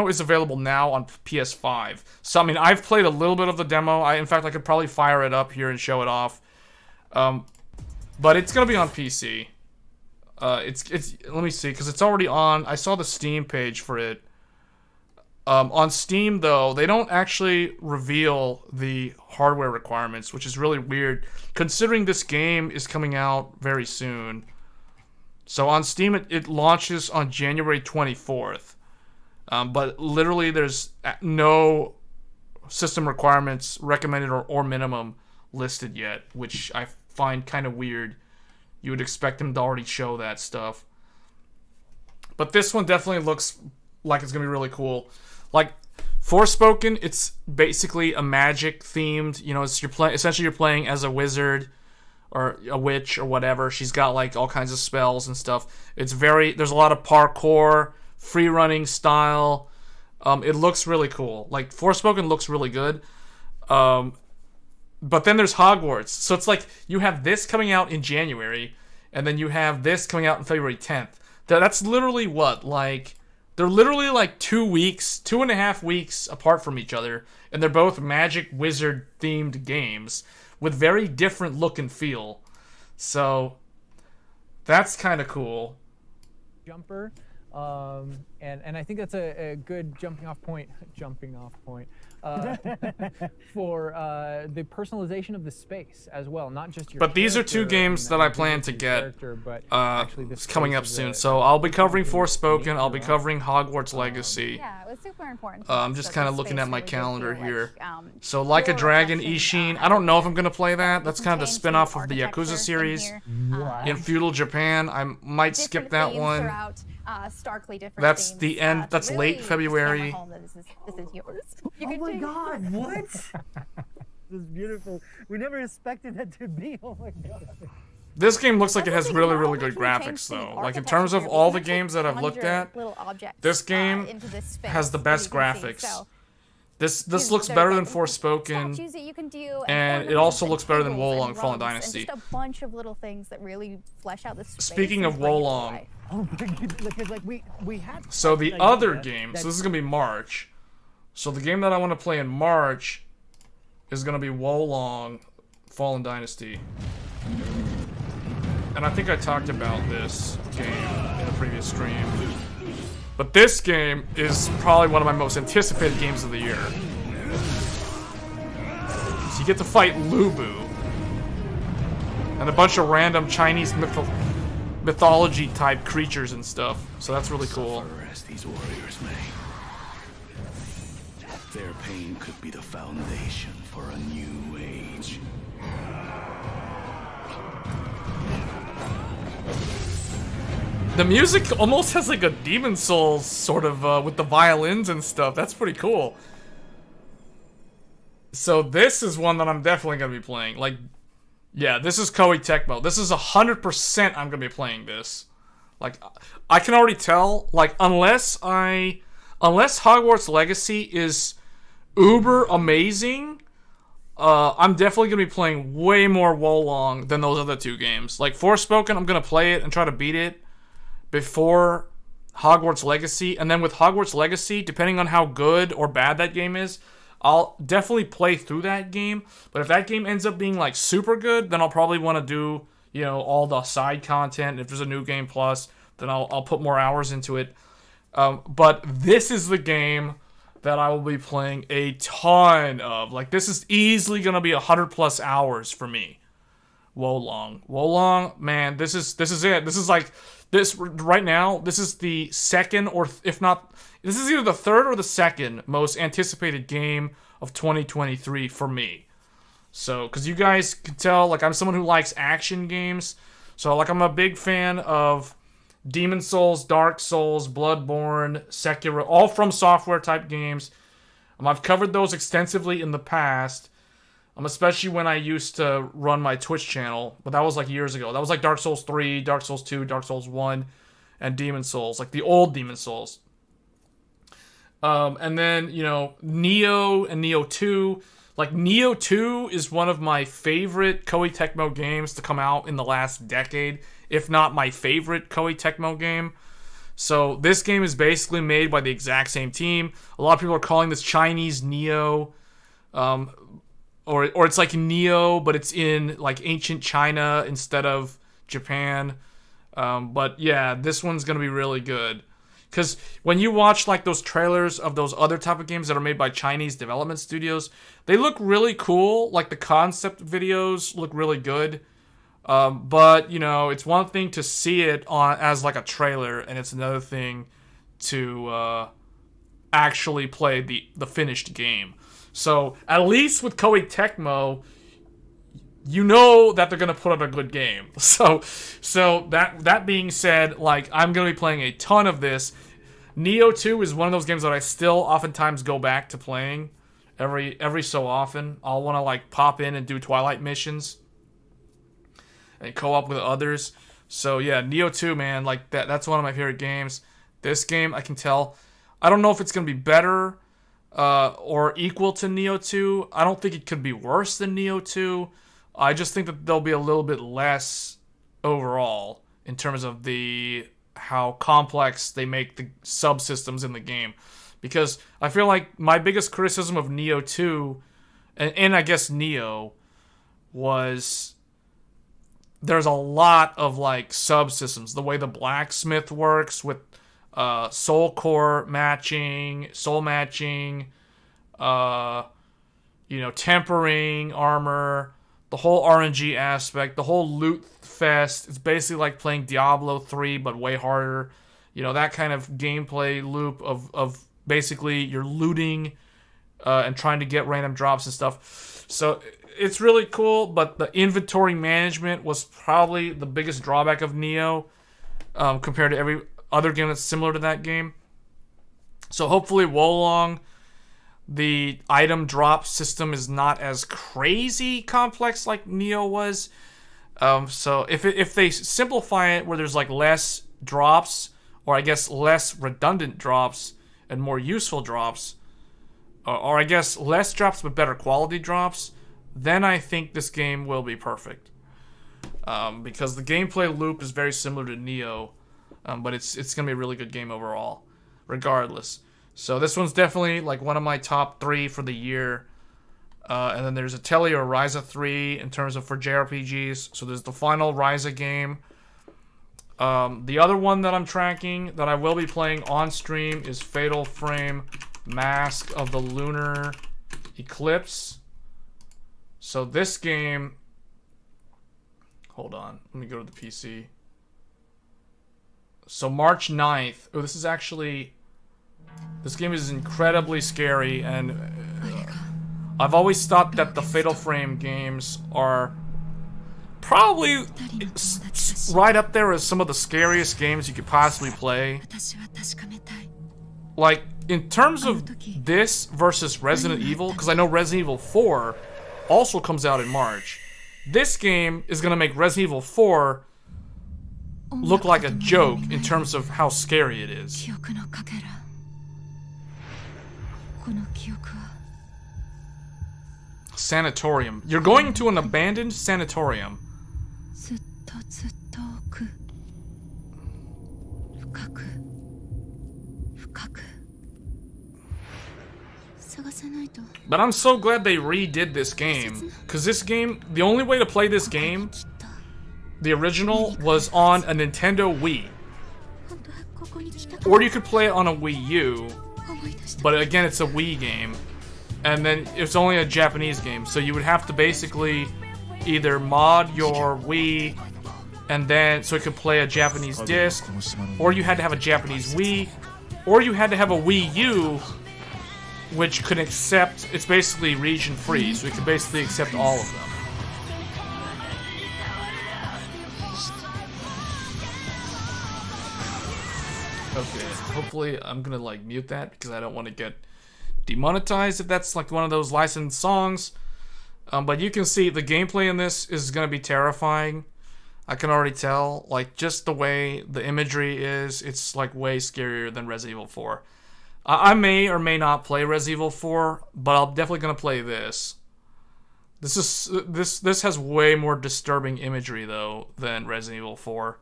S1: is available now on PS5. So, I mean, I've played a little bit of the demo. In fact, I could probably fire it up here and show it off. But it's gonna be on PC. Let me see, because it's already on. I saw the Steam page for it. On Steam, though, they don't actually reveal the hardware requirements, which is really weird, considering this game is coming out very soon. So on Steam, it launches on January 24th. But literally, there's no system requirements recommended or minimum listed yet, which I find kind of weird. You would expect them to already show that stuff. But this one definitely looks like it's going to be really cool. Like, Forspoken, it's basically a magic-themed, you know, essentially you're playing as a wizard or a witch or whatever. She's got, like, all kinds of spells and stuff. There's a lot of parkour, free-running style. It looks really cool. Like, Forspoken looks really good. But then there's Hogwarts. So it's like you have this coming out in January, and then you have this coming out on February 10th. That's literally what? Like, they're literally like 2.5 weeks apart from each other, and they're both magic wizard themed games with very different look and feel. So that's kind of cool.
S4: Jumper. And I think that's a good jumping off point for the personalization of the space as well, not just your
S1: But these are two
S4: character
S1: games
S4: and
S1: that I plan to get
S4: character, but actually the
S1: it's coming
S4: space
S1: up
S4: of
S1: soon.
S4: the-
S1: So I'll be covering
S4: something
S1: Forspoken.
S4: unique
S1: I'll be
S4: to
S1: covering Hogwarts Legacy.
S5: Yeah, it was super important.
S1: I'm just kind of looking at my calendar here. So Like a
S5: your
S1: Dragon,
S5: reflection,
S1: Ishin. I don't know if I'm
S5: and
S1: gonna play that.
S5: it
S1: That's kind of the
S5: contains
S1: spin-off
S5: some
S1: of the Yakuza
S5: architecture in
S1: series
S5: here,
S1: in feudal Japan. I might skip
S5: different
S1: that
S5: themes
S1: one.
S5: throughout, starkly different
S1: That's
S5: themes,
S1: the end.
S5: to
S1: That's
S5: really
S1: late
S5: just hammer
S1: February.
S5: home that this is yours. You
S6: Oh
S5: can
S6: my
S5: take-
S6: God! What? This is beautiful. We never expected that to be. Oh my God.
S1: This game looks like it has
S5: That's
S1: really,
S5: not
S1: really
S5: only
S1: good
S5: can you change
S1: graphics,
S5: the
S1: though. Like, in
S5: architecture
S1: terms of
S5: here,
S1: all
S5: but
S1: the
S5: you can
S1: games that I've looked
S5: conjure
S1: at,
S5: little objects,
S1: this game
S5: into this space
S1: has the
S5: that
S1: best
S5: you can see.
S1: graphics.
S5: So,
S1: This
S5: there's
S1: looks better than
S5: like
S1: Forspoken.
S5: statues that you can do,
S1: and it
S5: ornaments
S1: also
S5: and
S1: looks better than
S5: tables and
S1: Wolong Fallen
S5: rugs,
S1: Dynasty.
S5: And just a bunch of little things that really flesh out the space.
S1: Speaking
S5: and
S1: of
S5: bring it to
S1: Wolong,
S5: life.
S6: Oh my God. Because like we had.
S1: so the
S6: an
S1: other
S6: idea
S1: game,
S6: that-
S1: so this is going to be March. So the game that I want to play in March is going to be Wolong Fallen Dynasty. And I think I talked about this game in a previous stream. But this game is probably one of my most anticipated games of the year. So you get to fight Lubu and a bunch of random Chinese mythology type creatures and stuff. So that's really cool.
S7: Suffer as these warriors may. Their pain could be the foundation for a new age.
S1: The music almost has like a Demon Souls sort of with the violins and stuff. That's pretty cool. So this is one that I'm definitely gonna be playing. Like, yeah, this is Koei Tecmo. This is 100% I'm gonna be playing this. Like, I can already tell. Like, unless Hogwarts Legacy is uber amazing, I'm definitely gonna be playing way more Wolong than those other two games. Like Forspoken, I'm gonna play it and try to beat it before Hogwarts Legacy, and then with Hogwarts Legacy, depending on how good or bad that game is, I'll definitely play through that game. But if that game ends up being like super good, then I'll probably want to do, you know, all the side content. If there's a new game plus, then I'll put more hours into it. But this is the game that I will be playing a ton of. Like, this is easily gonna be 100+ hours for me. Wolong, man, this is it. This is like this right now. This is the second, or if not, this is either the third or the second most anticipated game of 2023 for me. So, because you guys can tell, like, I'm someone who likes action games. So, like, I'm a big fan of Demon Souls, Dark Souls, Bloodborne, Sekiro, all From Software type games. I've covered those extensively in the past. Especially when I used to run my Twitch channel, but that was like years ago. That was like Dark Souls 3, Dark Souls 2, Dark Souls 1, and Demon Souls, like the old Demon Souls. And then, you know, Neo and Neo 2. Like, Neo 2 is one of my favorite Koei Tecmo games to come out in the last decade, if not my favorite Koei Tecmo game. So this game is basically made by the exact same team. A lot of people are calling this Chinese Neo. Or it's like Neo, but it's in like ancient China instead of Japan. But yeah, this one's gonna be really good. Because when you watch like those trailers of those other type of games that are made by Chinese development studios, they look really cool. Like, the concept videos look really good. But, you know, it's one thing to see it on as like a trailer, and it's another thing to actually play the finished game. So, at least with Koei Tecmo, you know that they're going to put out a good game. So that being said, like, I'm going to be playing a ton of this. Neo 2 is one of those games that I still oftentimes go back to playing every so often. I'll want to, like, pop in and do Twilight missions and co-op with others. So, yeah, Neo 2, man, like, that's one of my favorite games. This game, I can tell. I don't know if it's going to be better or equal to Neo 2. I don't think it could be worse than Neo 2. I just think that there'll be a little bit less overall in terms of how complex they make the subsystems in the game. Because I feel like my biggest criticism of Neo 2, and I guess Neo, was there's a lot of, like, subsystems. The way the blacksmith works with soul core matching, soul matching, tempering armor, the whole RNG aspect, the whole loot fest. It's basically like playing Diablo 3, but way harder. That kind of gameplay loop of basically you're looting and trying to get random drops and stuff. So it's really cool, but the inventory management was probably the biggest drawback of Neo compared to every other game that's similar to that game. So hopefully Wolong, the item drop system is not as crazy complex like Neo was. So if they simplify it where there's like less drops, or I guess less redundant drops and more useful drops, or I guess less drops but better quality drops, then I think this game will be perfect. Because the gameplay loop is very similar to Neo, but it's going to be a really good game overall, regardless. So this one's definitely like one of my top 3 for the year. And then there's Atelier Ryza 3 in terms of for JRPGs. So there's the final Ryza game. The other one that I'm tracking that I will be playing on stream is Fatal Frame Mask of the Lunar Eclipse. So this game... Hold on. Let me go to the PC. So March 9th. Oh, this is actually... This game is incredibly scary, and I've always thought that the Fatal Frame games are probably right up there as some of the scariest games you could possibly play. Like, in terms of this versus Resident Evil, because I know Resident Evil 4 also comes out in March. This game is going to make Resident Evil 4 look like a joke in terms of how scary it is. Sanatorium. You're going to an abandoned sanatorium. But I'm so glad they redid this game, because this game, the only way to play this game, the original, was on a Nintendo Wii. Or you could play it on a Wii U, but again, it's a Wii game. And then it's only a Japanese game, so you would have to basically either mod your Wii, and then so it could play a Japanese disc, or you had to have a Japanese Wii, or you had to have a Wii U, which could accept, it's basically region free, so it could basically accept all of them. Okay, hopefully I'm gonna like mute that because I don't want to get demonetized if that's like one of those licensed songs. But you can see the gameplay in this is gonna be terrifying. I can already tell, like just the way the imagery is, it's like way scarier than Resident Evil 4. I may or may not play Resident Evil 4, but I'm definitely gonna play this. This has way more disturbing imagery though than Resident Evil 4.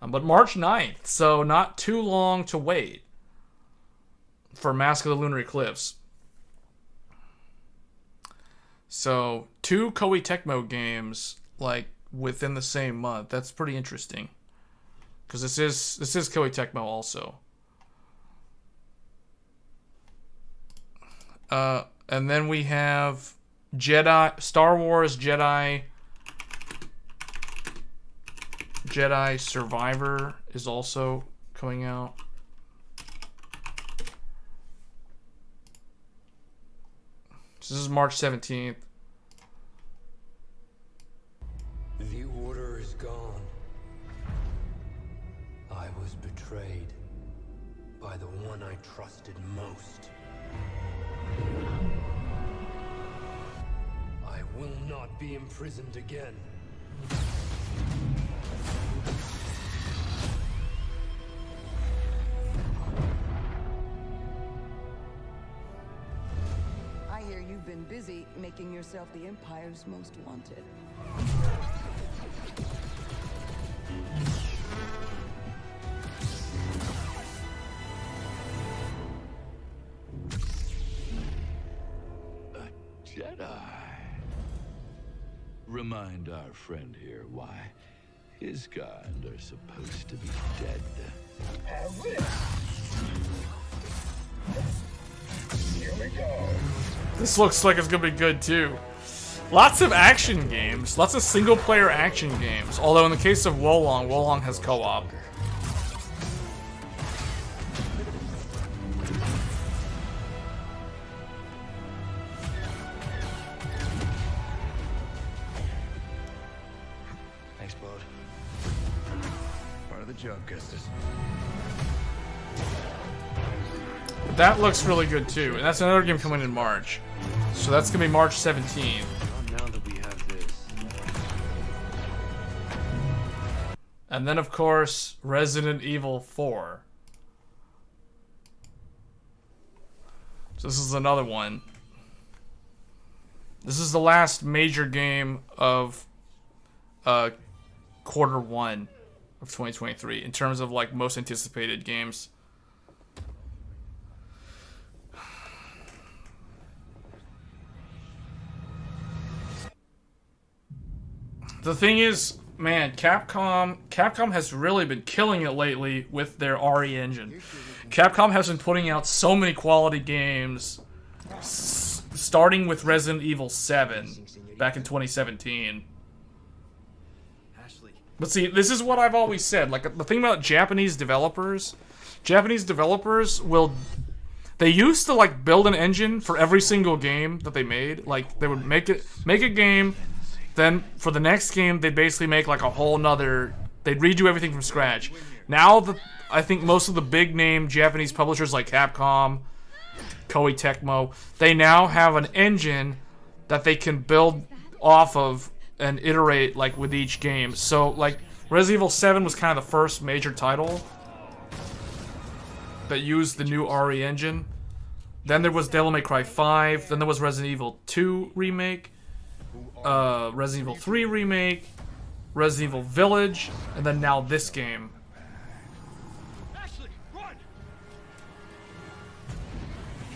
S1: But March 9th, so not too long to wait for Mask of the Lunar Eclipse. So 2 Koei Tecmo games like within the same month. That's pretty interesting, because this is Koei Tecmo also. And then we have Star Wars Jedi Survivor is also coming out. So this is March 17th.
S8: The order is gone. I was betrayed by the one I trusted most. I will not be imprisoned again.
S9: I hear you've been busy making yourself the Empire's most wanted.
S7: Jedi. Remind our friend here why his kind are supposed to be dead.
S1: This looks like it's gonna be good too. Lots of action games. Lots of single-player action games. Although in the case of Wolong, Wolong has co-op.
S8: Thanks, bud. Part of the job, Gustus.
S1: That looks really good too. And that's another game coming in March. So that's gonna be March 17th.
S8: Now that we have this.
S1: And then, of course, Resident Evil 4. So this is another one. This is the last major game of quarter one of 2023 in terms of like most anticipated games. The thing is, man, Capcom has really been killing it lately with their RE engine. Capcom has been putting out so many quality games, starting with Resident Evil 7 back in 2017. But see, this is what I've always said. Like, the thing about Japanese developers will... They used to, like, build an engine for every single game that they made. Like, they would make a game... Then, for the next game, they'd basically make, like, a whole nother... They'd redo everything from scratch. Now, I think most of the big-name Japanese publishers like Capcom, Koei Tecmo, they now have an engine that they can build off of and iterate, like, with each game. So, like, Resident Evil 7 was kind of the first major title that used the new RE engine. Then there was Devil May Cry 5. Then there was Resident Evil 2 Remake. Resident Evil 3 Remake, Resident Evil Village, and then now this game.
S10: Ashley, run!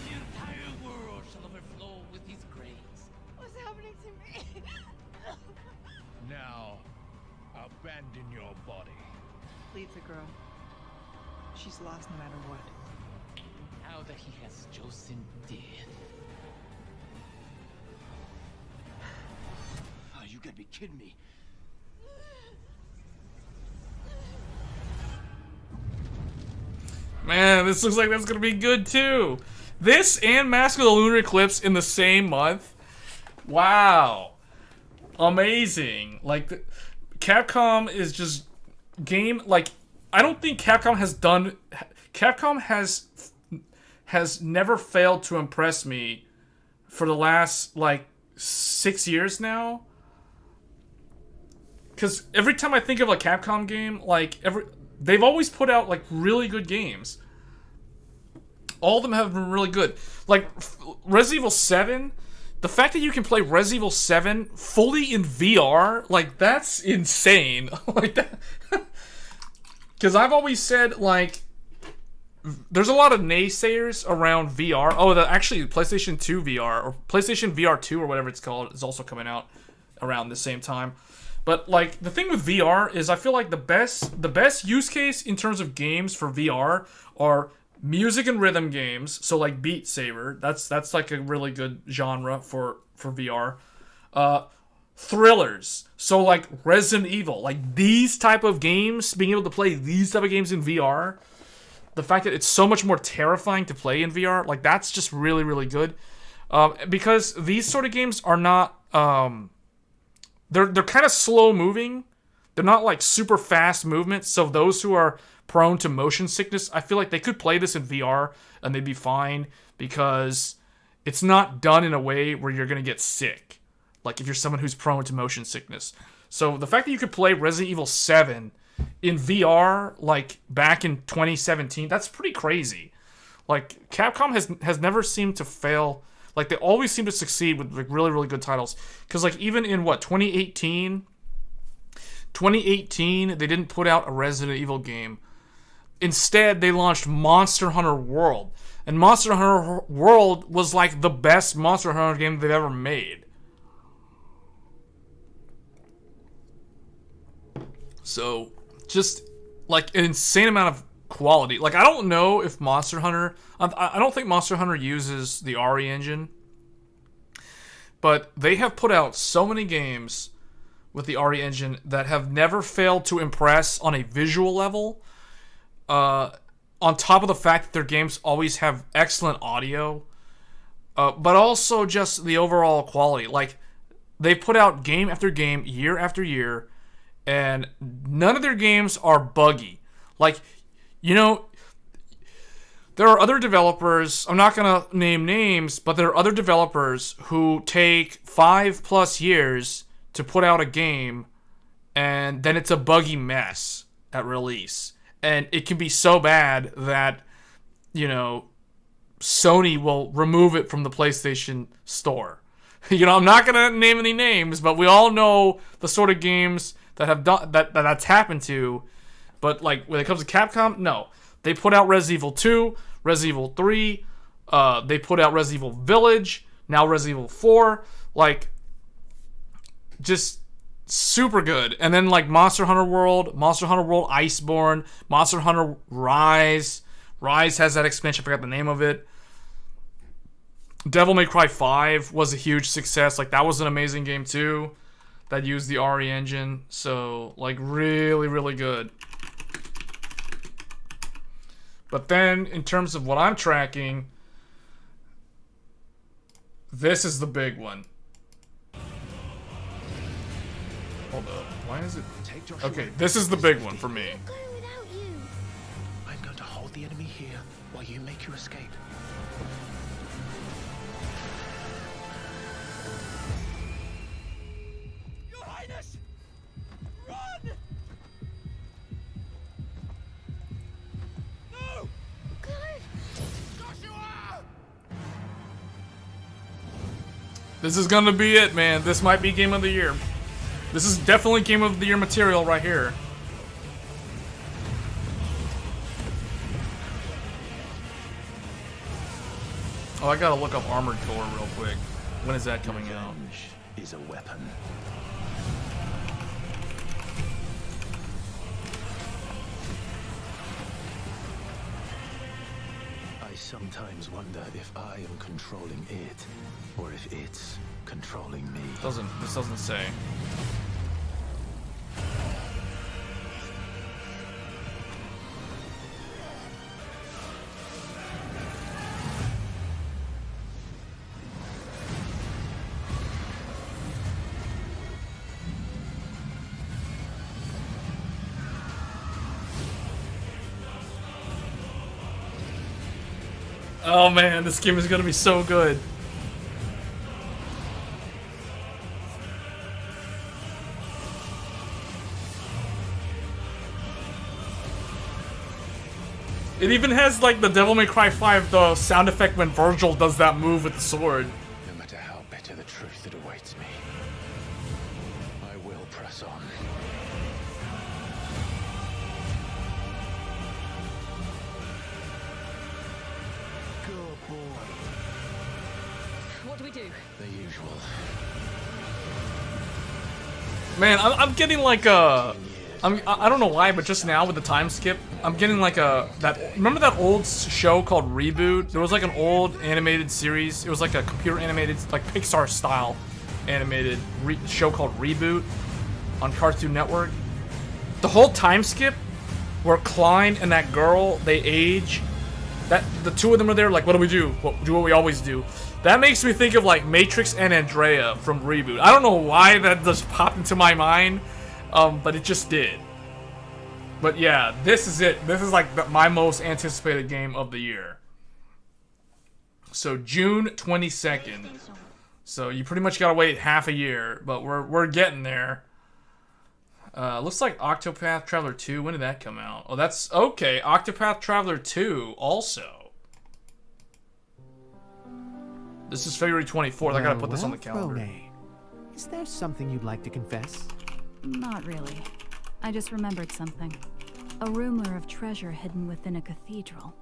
S10: The entire world shall overflow with his grace.
S11: What's happening to me?
S10: Now, abandon your body.
S11: Leave the girl. She's lost no matter what.
S10: Now that he has chosen death. You gotta be kidding me.
S1: Man, this looks like that's gonna be good too. This and Mask of the Lunar Eclipse in the same month. Wow. Amazing. Like, Capcom is just like, I don't think Capcom has never failed to impress me for the last, like, 6 years now. Because every time I think of a Capcom game, like, they've always put out, like, really good games. All of them have been really good. Like, Resident Evil 7, the fact that you can play Resident Evil 7 fully in VR, like, that's insane. Like, that... Because I've always said, like, there's a lot of naysayers around VR. Oh, actually, PlayStation 2 VR, or PlayStation VR 2, or whatever it's called, is also coming out around the same time. But, like, the thing with VR is I feel like the best use case in terms of games for VR are music and rhythm games. So, like, Beat Saber. That's like, a really good genre for VR. Thrillers. So, like, Resident Evil. Like, these type of games, being able to play these type of games in VR, the fact that it's so much more terrifying to play in VR, like, that's just really, really good. Because these sort of games are not... They're kind of slow moving. They're not like super fast movements. So those who are prone to motion sickness, I feel like they could play this in VR and they'd be fine because it's not done in a way where you're going to get sick. Like if you're someone who's prone to motion sickness. So the fact that you could play Resident Evil 7 in VR like back in 2017, that's pretty crazy. Like Capcom has never seemed to fail. Like, they always seem to succeed with, like, really, really good titles. Because, like, even in, 2018, they didn't put out a Resident Evil game. Instead, they launched Monster Hunter World. And Monster Hunter World was, like, the best Monster Hunter game they've ever made. So, just, like, an insane amount of quality. Like, I don't know if Monster Hunter... I don't think Monster Hunter uses the RE engine. but they have put out so many games with the RE engine that have never failed to impress on a visual level. On top of the fact that their games always have excellent audio, but also just the overall quality. Like, they put out game after game, year after year, and none of their games are buggy. Like, you know, there are other developers, I'm not going to name names, but there are other developers who take 5+ years to put out a game, and then it's a buggy mess at release. And it can be so bad that, you know, Sony will remove it from the PlayStation Store. You know, I'm not going to name any names, but we all know the sort of games that have done that's happened to. But, like, when it comes to Capcom, no. They put out Resident Evil 2, Resident Evil 3, they put out Resident Evil Village, now Resident Evil 4. Like, just super good. And then, like, Monster Hunter World Iceborne, Monster Hunter Rise. Rise has that expansion, I forgot the name of it. Devil May Cry 5 was a huge success. Like, that was an amazing game too, that used the RE engine. So, like, really, really good. But then, in terms of what I'm tracking, this is the big one. Hold up. Why is it... Okay, this is the big one for me.
S7: I'm going to hold the enemy here while you make your escape.
S10: Your Highness! Run! No! Joshua!
S1: This is gonna be it, man. This might be Game of the Year. This is definitely Game of the Year material right here. Oh, I gotta look up Armored Core real quick. When is that coming out?
S7: Is a weapon. I sometimes wonder if I am controlling it, or if it's controlling me.
S1: This doesn't say. Oh man, this game is gonna be so good. It even has like the Devil May Cry 5, the sound effect when Virgil does that move with the sword.
S7: No matter how bitter the truth that awaits me, I will press on. Good boy.
S11: What do we do?
S7: The usual.
S1: Man, I'm getting like a... I don't know why, but just now with the time skip, I'm getting like a... Remember that old show called Reboot? There was like an old animated series. It was like a computer animated, like Pixar style animated show called Reboot on Cartoon Network. The whole time skip where Klein and that girl, they age. The two of them are there like, what do we do? Do what we always do. That makes me think of like Matrix and Andrea from Reboot. I don't know why that just popped into my mind. But it just did. But yeah, this is it. This is like my most anticipated game of the year. So June 22nd. So you pretty much gotta wait half a year, but we're getting there. Looks like Octopath Traveler 2. When did that come out? Oh, that's okay. Octopath Traveler 2 also. This is February 24th. I gotta put this on the calendar.
S12: Rone, is there something you'd like to confess?
S13: Not really. I just remembered something. A rumor of treasure hidden within a cathedral.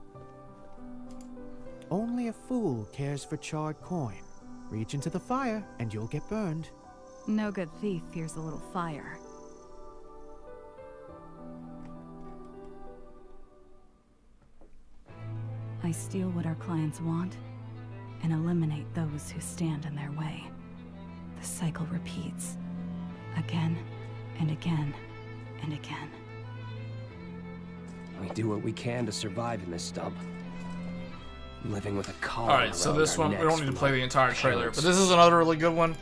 S12: Only a fool cares for charred coin. Reach into the fire and you'll get burned.
S13: No good thief fears a little fire. I steal what our clients want and eliminate those who stand in their way. The cycle repeats. Again and again and again.
S14: We do what we can to survive in this stub. Living with a collar.
S1: Alright, so this one, we don't need to play the entire trailer,
S14: parents.
S1: but this is another really good one.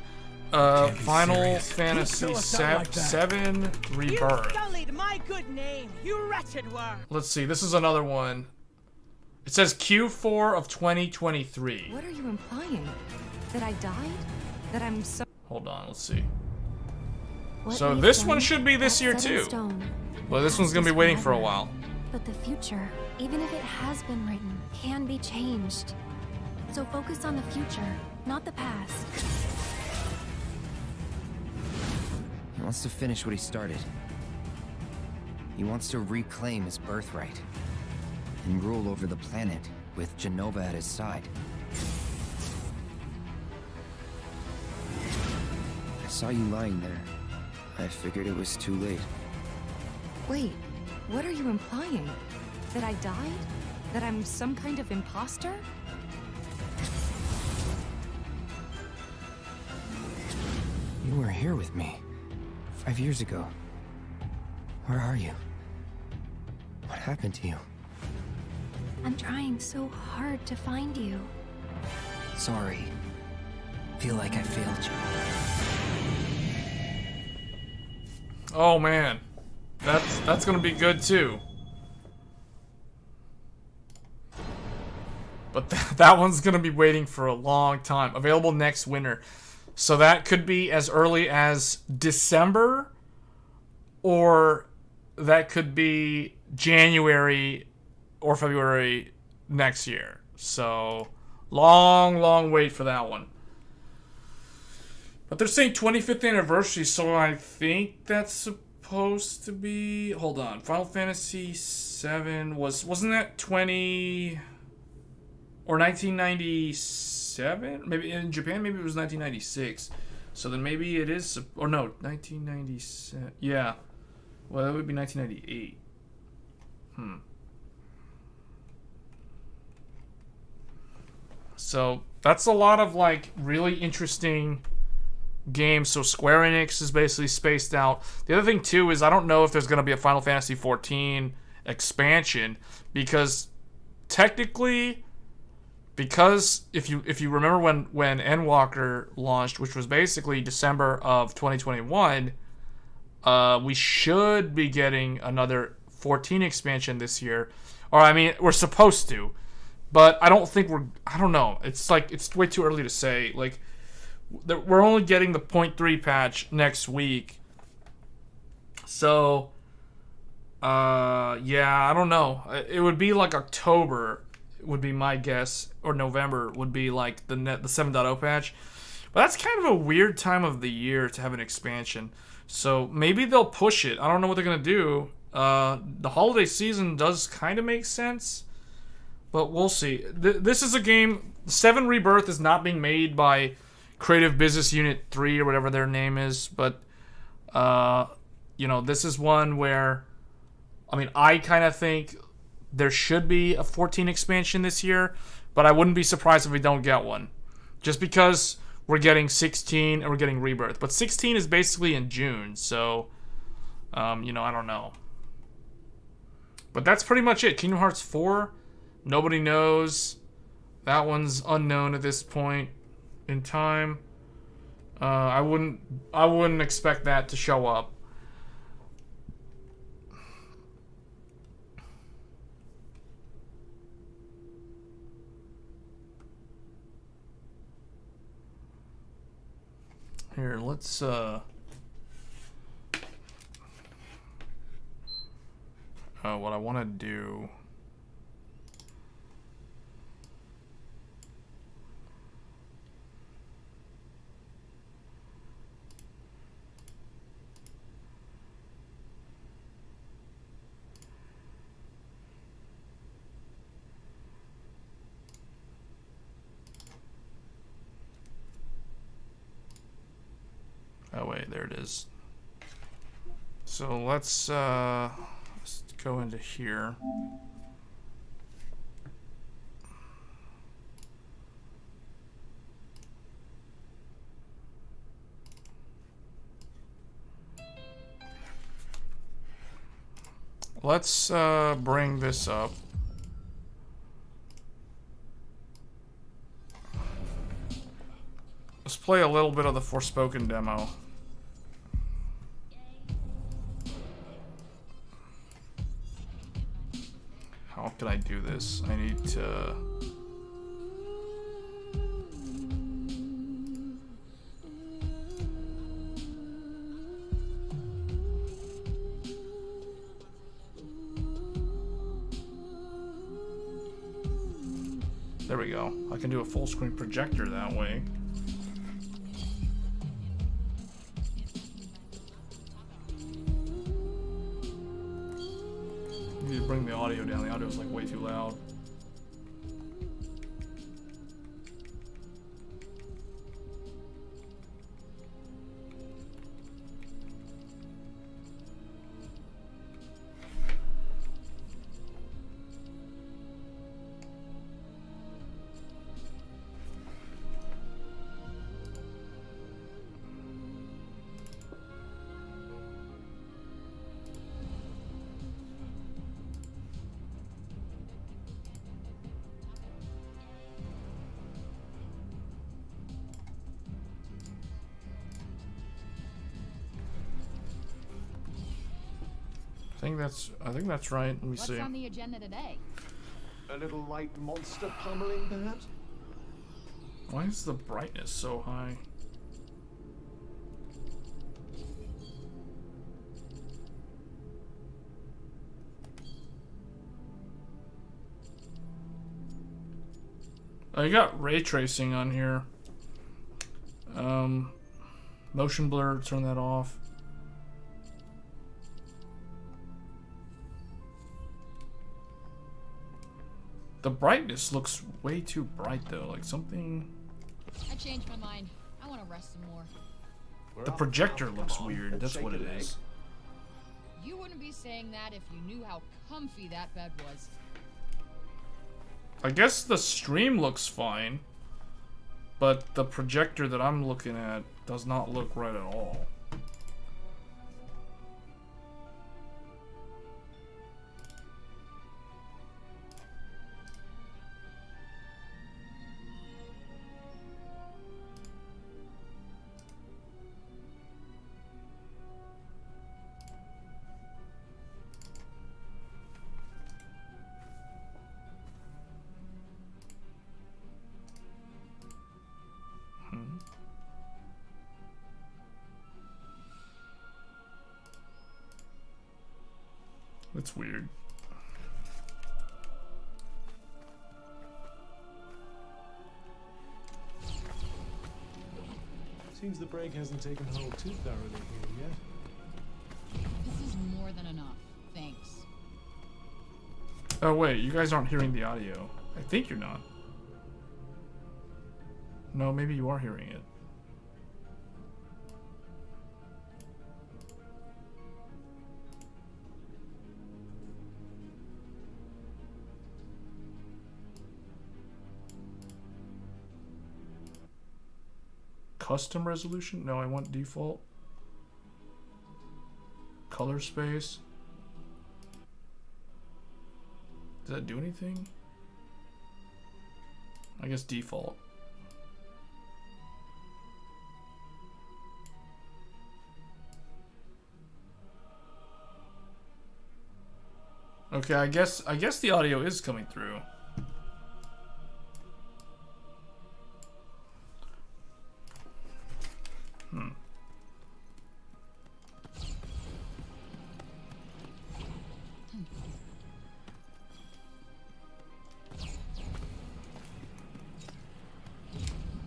S1: Final
S15: serious.
S1: Fantasy VII Rebirth.
S15: Sullied my good name, you wretched worm.
S1: Let's see, this is another one. It says Q4 of 2023.
S16: What are you implying? That I died? That I'm so...
S1: Hold on, let's see.
S16: What
S1: So
S16: we've
S1: this
S16: done,
S1: one should be this
S16: that's
S1: year
S16: set in
S1: too.
S16: stone.
S1: Well, this one's gonna be waiting for a while.
S16: But the future, even if it has been written, can be changed. So focus on the future, not the past.
S17: He wants to finish what he started. He wants to reclaim his birthright and rule over the planet with Genova at his side. I saw you lying there. I figured it was too late.
S16: Wait, what are you implying? That I died? That I'm some kind of imposter?
S17: You were here with me 5 years ago. Where are you? What happened to you?
S16: I'm trying so hard to find you.
S17: Sorry. Feel like I failed you.
S1: Oh man. That's gonna be good too. But that one's gonna be waiting for a long time. Available next winter. So that could be as early as December, or that could be January or February next year. So long wait for that one. But they're saying 25th anniversary, so I think that's supposed to be... Hold on. Final Fantasy VII wasn't that 20 or 1997? Maybe in Japan, maybe it was 1996. So then maybe it is... Or no, 1997. Yeah. Well, that would be 1998. So that's a lot of like really interesting games. So Square Enix is basically spaced out. The other thing too is I don't know if there's going to be a Final Fantasy XIV expansion, because technically, because if you remember when Endwalker launched, which was basically December of 2021, we should be getting another 14 expansion this year, or I mean we're supposed to, but I don't think I don't know. It's like it's way too early to say. Like we're only getting the 0.3 patch next week, so yeah, I don't know. It would be like October would be my guess, or November would be like the 7.0 patch. But that's kind of a weird time of the year to have an expansion. So maybe they'll push it. I don't know what they're gonna do. The holiday season does kind of make sense, but we'll see. This is a game. 7 Rebirth is not being made by Creative Business Unit 3 or whatever their name is, but you know, this is one where, I mean, I kind of think there should be a 14 expansion this year, but I wouldn't be surprised if we don't get one, just because we're getting 16 and we're getting Rebirth. But 16 is basically in June, so you know, I don't know. But that's pretty much it. Kingdom Hearts 4, nobody knows. That one's unknown at this point in time. I wouldn't expect that to show up. Here, let's what I want to do. Oh wait, there it is. So let's go into here. Let's bring this up. Let's play a little bit of the Forspoken demo. How can I do this? I need to... There we go. I can do a full screen projector that way. Need to bring the audio down. The audio is like way too loud. I think that's right. Let me see.
S5: What's on the agenda today?
S7: A little light monster pummeling, perhaps?
S1: Why is the brightness so high? Oh, you got ray tracing on here. Motion blur, turn that off. The brightness looks way too bright though, like something...
S18: I changed my mind. I want to rest some more.
S1: The projector looks weird, that's what it is.
S18: You wouldn't be saying that if you knew how comfy that bed was.
S1: I guess the stream looks fine, but the projector that I'm looking at does not look right at all. That's weird.
S7: Seems the break hasn't taken hold too thoroughly here yet.
S18: This is more than enough. Thanks.
S1: Oh wait, you guys aren't hearing the audio. I think you're not. No, maybe you are hearing it. Custom resolution? No, I want default. Color space. Does that do anything? I guess default. Okay, I guess the audio is coming through.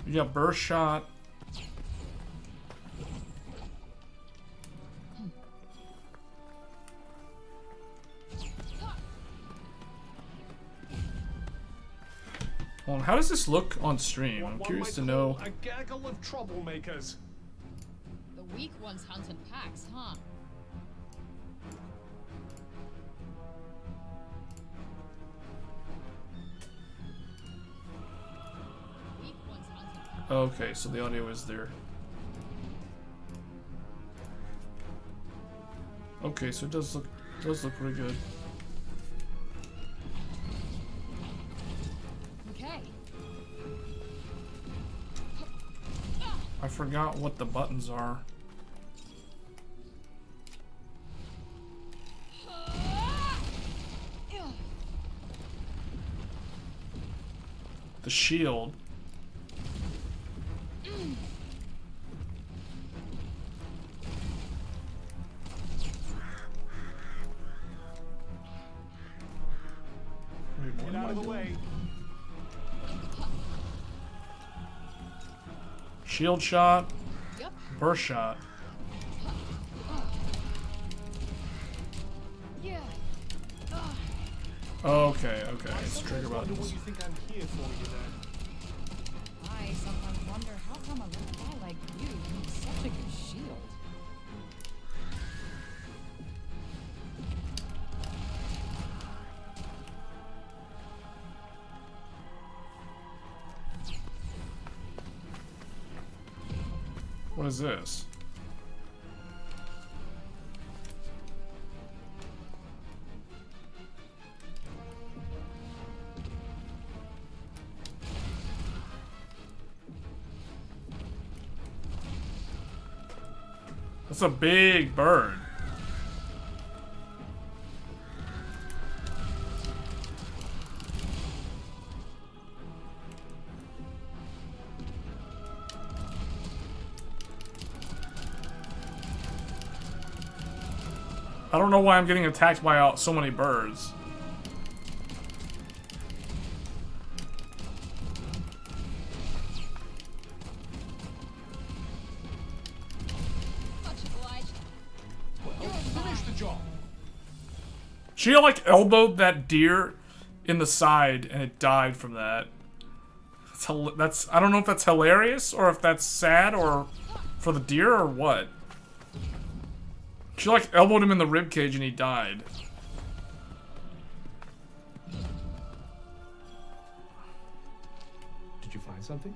S1: You got burst shot. Well, how does this look on stream? I'm curious to know.
S7: A gaggle of troublemakers.
S18: The weak ones hunt in packs, huh?
S1: Okay, so the audio is there. Okay, so it does look Those look pretty good.
S18: Okay.
S1: I forgot what the buttons are. The shield.
S19: Get out of the way.
S1: Shield shot.
S18: Yep.
S1: Burst shot.
S18: Yeah.
S1: Okay, okay. It's trigger
S19: What
S1: buttons.
S19: you think I'm here for, you know?
S18: I sometimes wonder how come a little guy like you needs such a good shield.
S1: What is this? That's a big bird. I don't know why I'm getting attacked by so many birds.
S19: Finish the job.
S1: She like elbowed that deer in the side and it died from that. That's I don't know if that's hilarious or if that's sad or for the deer or what. She like elbowed him in the ribcage and he died.
S19: Did you find something?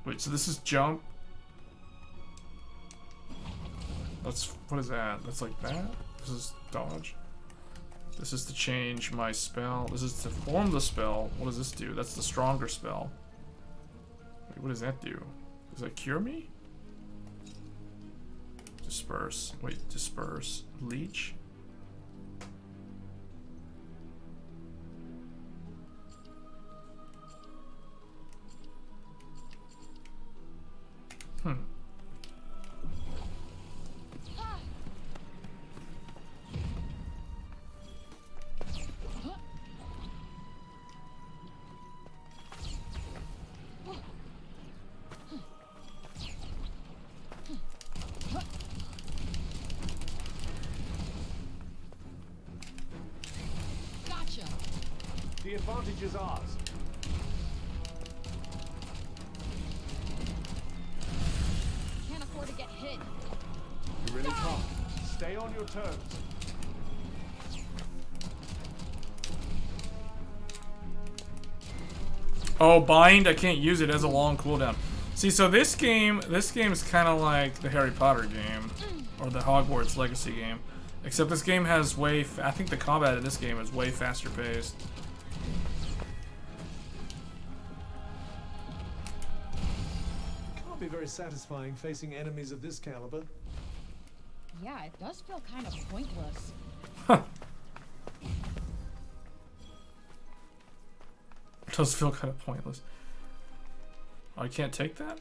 S1: Wait, so this is jump? That's, what is that? That's like that? This is dodge. This is to change my spell. This is to form the spell. What does this do? That's the stronger spell. Wait, what does that do? Does that cure me? Disperse. Wait, disperse. Leech?
S18: Gotcha.
S19: The advantage is ours.
S18: Can't afford to get hit.
S19: You really can't. Stay on your toes.
S1: Oh, bind, I can't use it as a long cooldown. See, so this game is kind of like the Harry Potter game, or the Hogwarts Legacy game, except this game has I think the combat in this game is way faster paced.
S19: Can't be very satisfying facing enemies of this caliber.
S18: Yeah, it does feel kind of pointless.
S1: It does feel kind of pointless. I can't take that?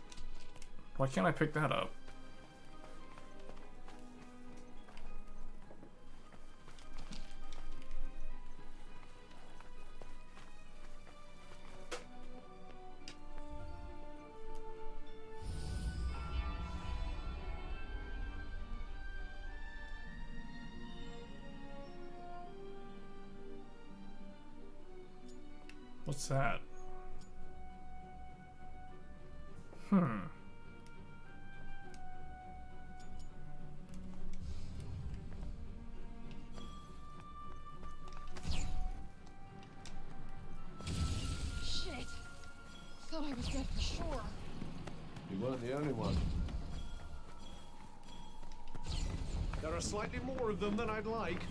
S1: Why can't I pick that up? What's that?
S18: Shit. Thought I was dead for sure.
S19: You weren't the only one. There are slightly more of them than I'd like.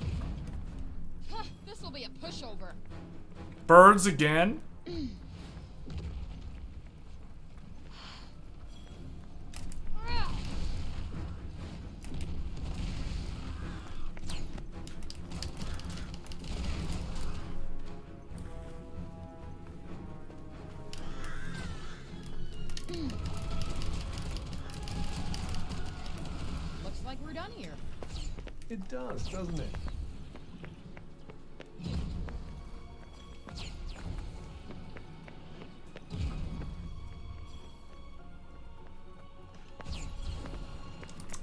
S18: Huh, this'll be a pushover.
S1: Birds again?
S18: Looks like we're done here.
S19: It does, doesn't it?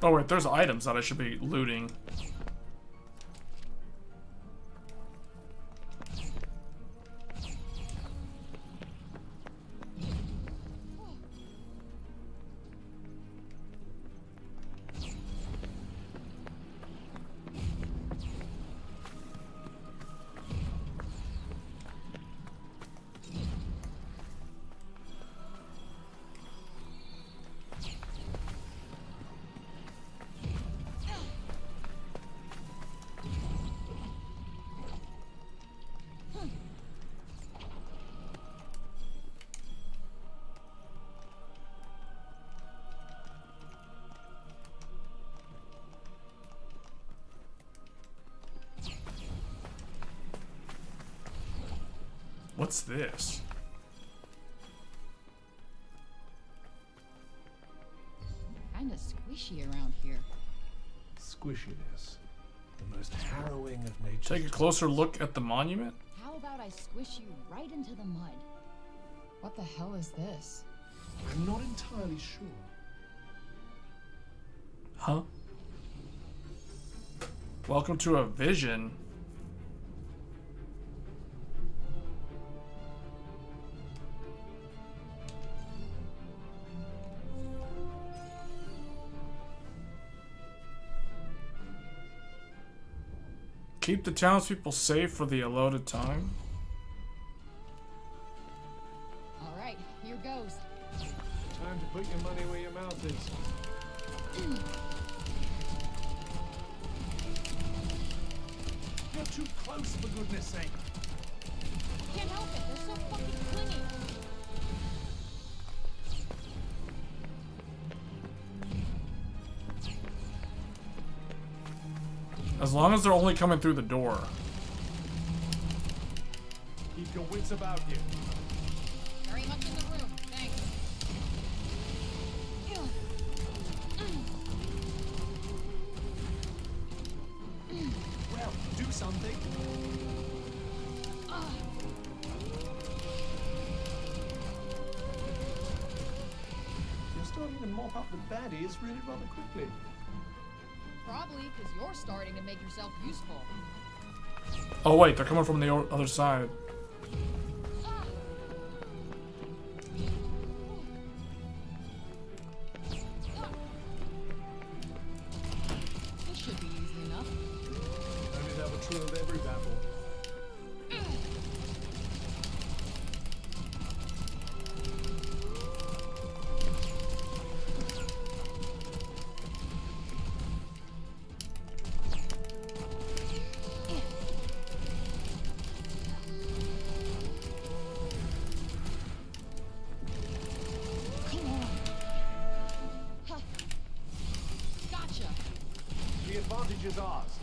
S1: Oh wait, there's items that I should be looting. What's this?
S18: Kinda squishy around here.
S19: Squishiness. The most harrowing of nature.
S1: Take a closer look at the monument.
S18: How about I squish you right into the mud? What the hell is this?
S19: I'm not entirely sure.
S1: Huh? Welcome to a vision. Keep the townspeople safe for the allotted time.
S18: All right, here goes.
S19: Time to put your money where your mouth is. You're too close, for goodness sake.
S18: Can't help it. They're so fucking clingy.
S1: As long as they're only coming through the door.
S19: Keep your wits about you.
S18: Very much in the room. Thanks.
S19: Well, do something. You're starting to mop up the baddies really rather quickly.
S18: Probably because you're starting to make yourself useful.
S1: Oh wait, they're coming from the other side.
S18: This should be easy enough.
S19: Only to have a true of every battle. advantage is ours.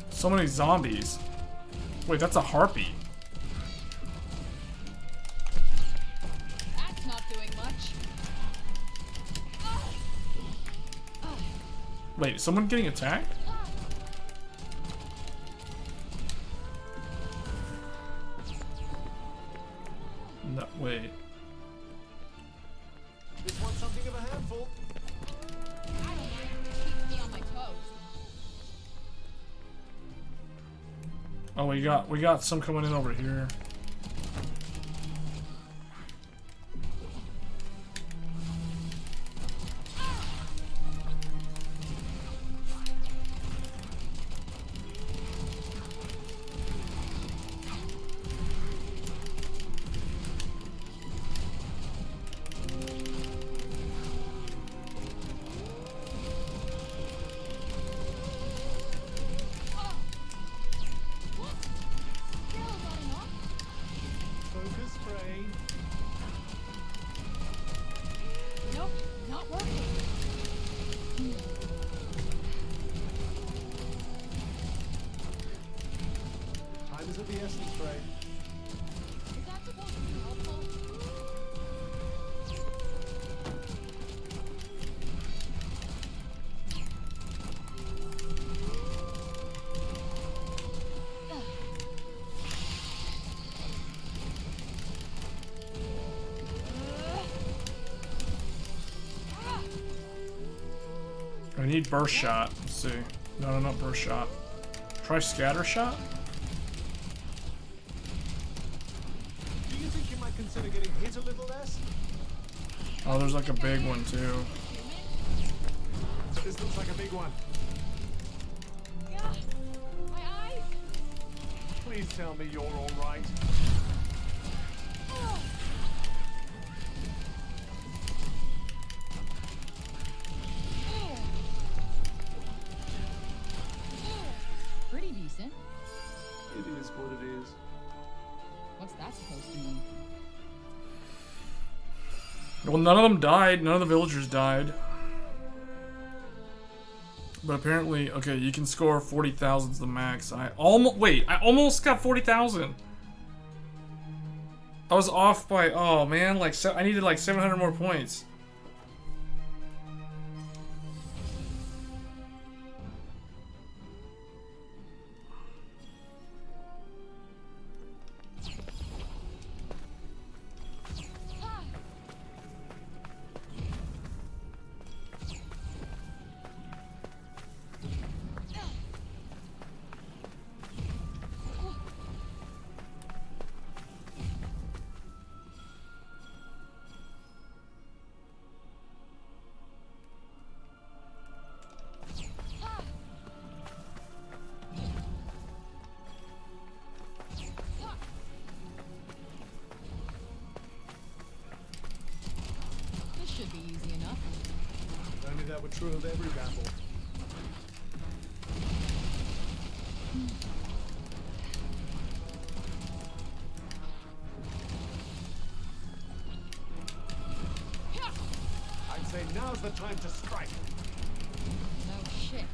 S1: So many zombies. Wait, that's a harpy.
S18: That's not doing much.
S1: Wait, is someone getting attacked? No, wait.
S19: This one's something of a handful.
S18: I don't mind. Keep me on my toes.
S1: Oh, we got some coming in over here.
S18: Not working.
S19: Time is of the essence, Frey.
S18: Is that supposed to be helpful?
S1: I need burst shot. Let's see. No, not burst shot. Try scatter shot?
S19: Do you think you might consider getting hit a little less?
S1: Oh, there's like a big one too.
S19: This looks like a big one.
S18: My eyes.
S19: Please tell me you're all right.
S18: Pretty decent.
S19: It is what it is.
S18: What's that supposed to mean?
S1: Well, none of them died. None of the villagers died. But apparently, okay, you can score 40,000 is the max. I almost got 40,000. I was off by, oh man, like I needed like 700 more points.
S18: This should be easy enough.
S19: If only that were true of every battle. I'd say now's the time to strike.
S18: No shit.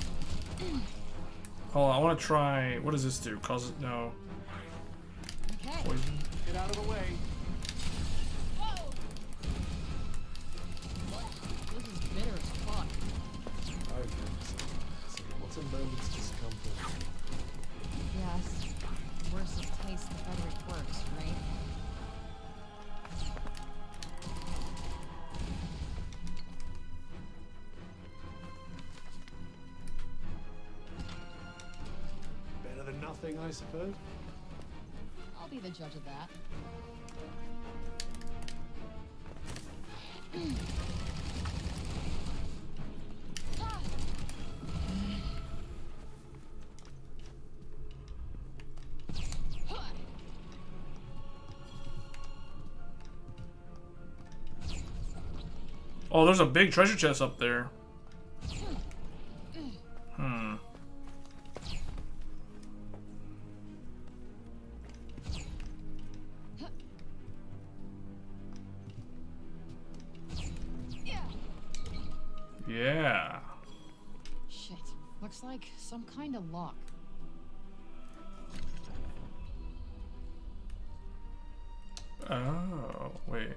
S1: Hold on, I want to try. What does this do? Cause it no.
S18: Okay.
S1: Poison.
S19: Get out of the way.
S18: This is bitter as fuck.
S19: What's a moment's discomfort?
S18: Yes. The worse it tastes, the better it works, right?
S19: Better than nothing, I suppose.
S18: I'll be the judge of that.
S1: Oh, there's a big treasure chest up there. Hmm. Yeah.
S18: Shit. Looks like some kind of lock.
S1: Oh, wait.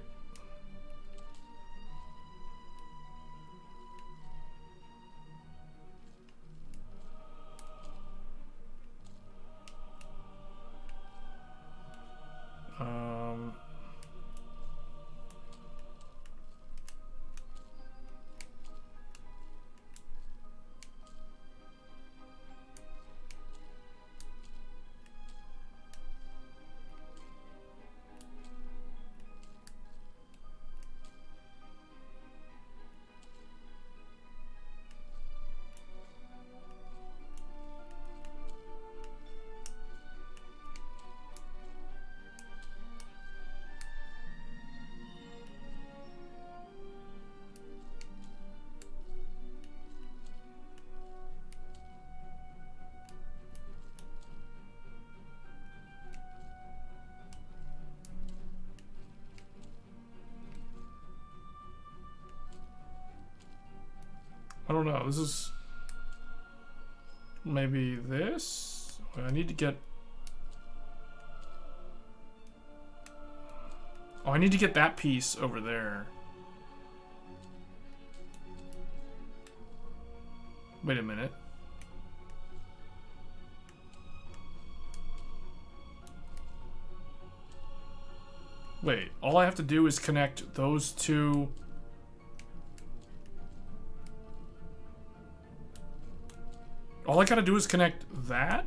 S1: I don't know. This is maybe this. I need to get. Oh, I need to get that piece over there. Wait a minute. Wait, all I have to do is connect those two. All I gotta do is connect that?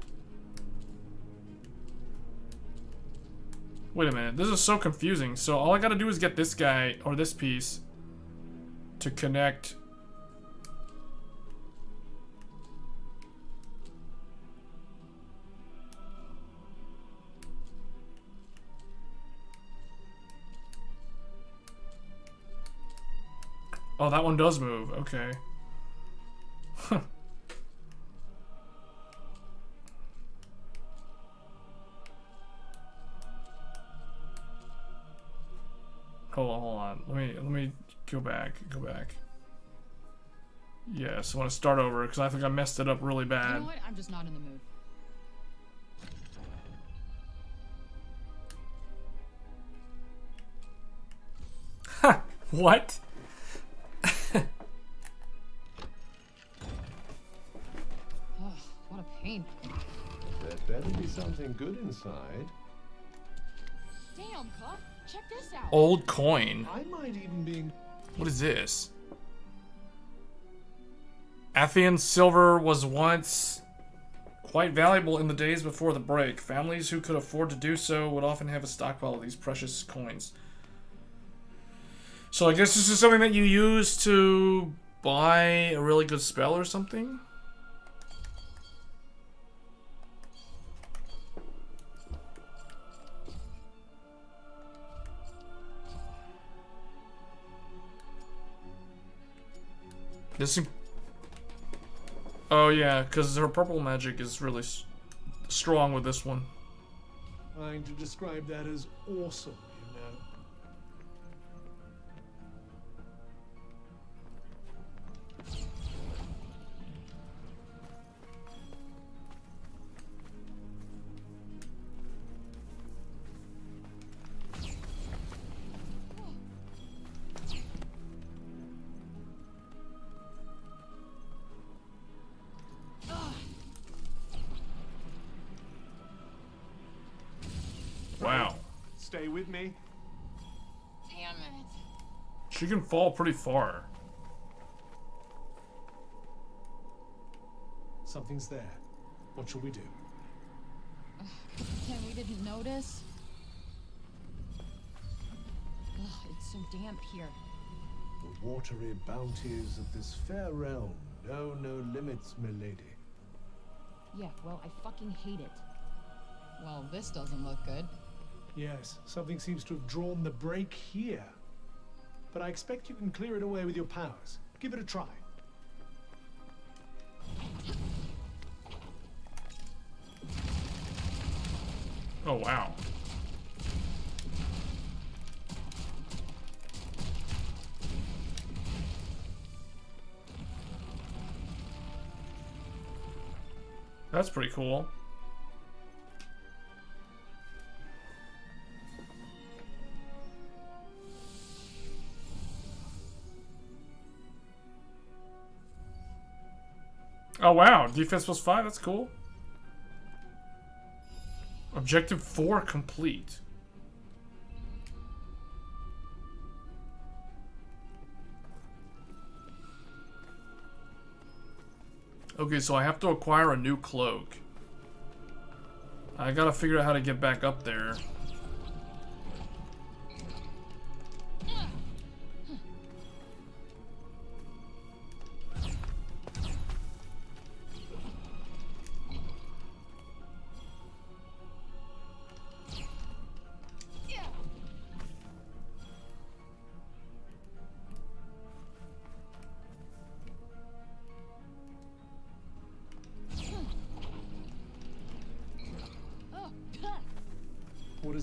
S1: Wait a minute, this is so confusing. So all I gotta do is get this guy, or this piece, to connect. Oh, that one does move. Okay. Huh. Hold on. Let me go back. Yes, I want to start over because I think I messed it up really bad.
S18: You know what? I'm just not in the mood.
S1: Ha! What?
S18: Oh, what a pain.
S19: There better be something good inside.
S18: Damn, Cuff. Check this out.
S1: Old coin.
S19: I might even be.
S1: What is this? Athian silver was once quite valuable in the days before the break. Families who could afford to do so would often have a stockpile of these precious coins. So I guess this is something that you use to buy a really good spell or something? This. Oh yeah, because her purple magic is really strong with this one.
S19: Trying to describe that as awesome, you know.
S1: Wow.
S19: Stay with me.
S18: Damn it.
S1: She can fall pretty far.
S19: Something's there. What shall we do?
S18: Pretend we didn't notice. Ugh, it's so damp here.
S19: The watery bounties of this fair realm know no limits, milady.
S18: Yeah, well, I fucking hate it. Well, this doesn't look good.
S19: Yes, something seems to have drawn the break here. But I expect you can clear it away with your powers. Give it a try.
S1: Oh wow. That's pretty cool. Oh wow, defense +5, that's cool. Objective 4 complete. Okay, so I have to acquire a new cloak. I gotta figure out how to get back up there.
S19: What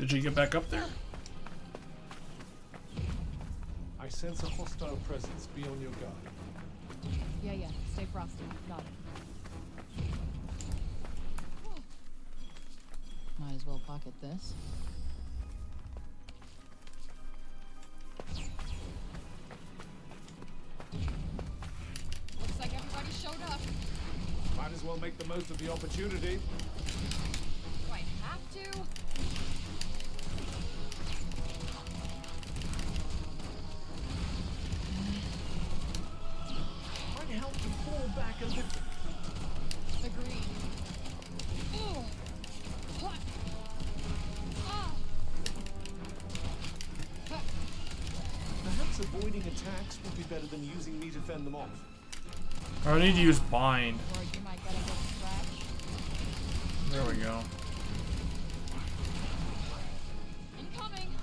S1: Did you get back up there?
S19: I sense a hostile presence. Be on your guard.
S18: Yeah. Stay frosty. Got it. Might as well pocket this.
S15: Looks like everybody showed up.
S19: Might as well make the most of the opportunity.
S15: Do I have to?
S19: Might help to fall back a little.
S15: Agreed. Ooh. Huh. Ah. Huh.
S19: Perhaps avoiding attacks would be better than using me to fend them off.
S1: I need to use bind.
S15: Or you might get a little scratch.
S1: There we go.
S15: Incoming.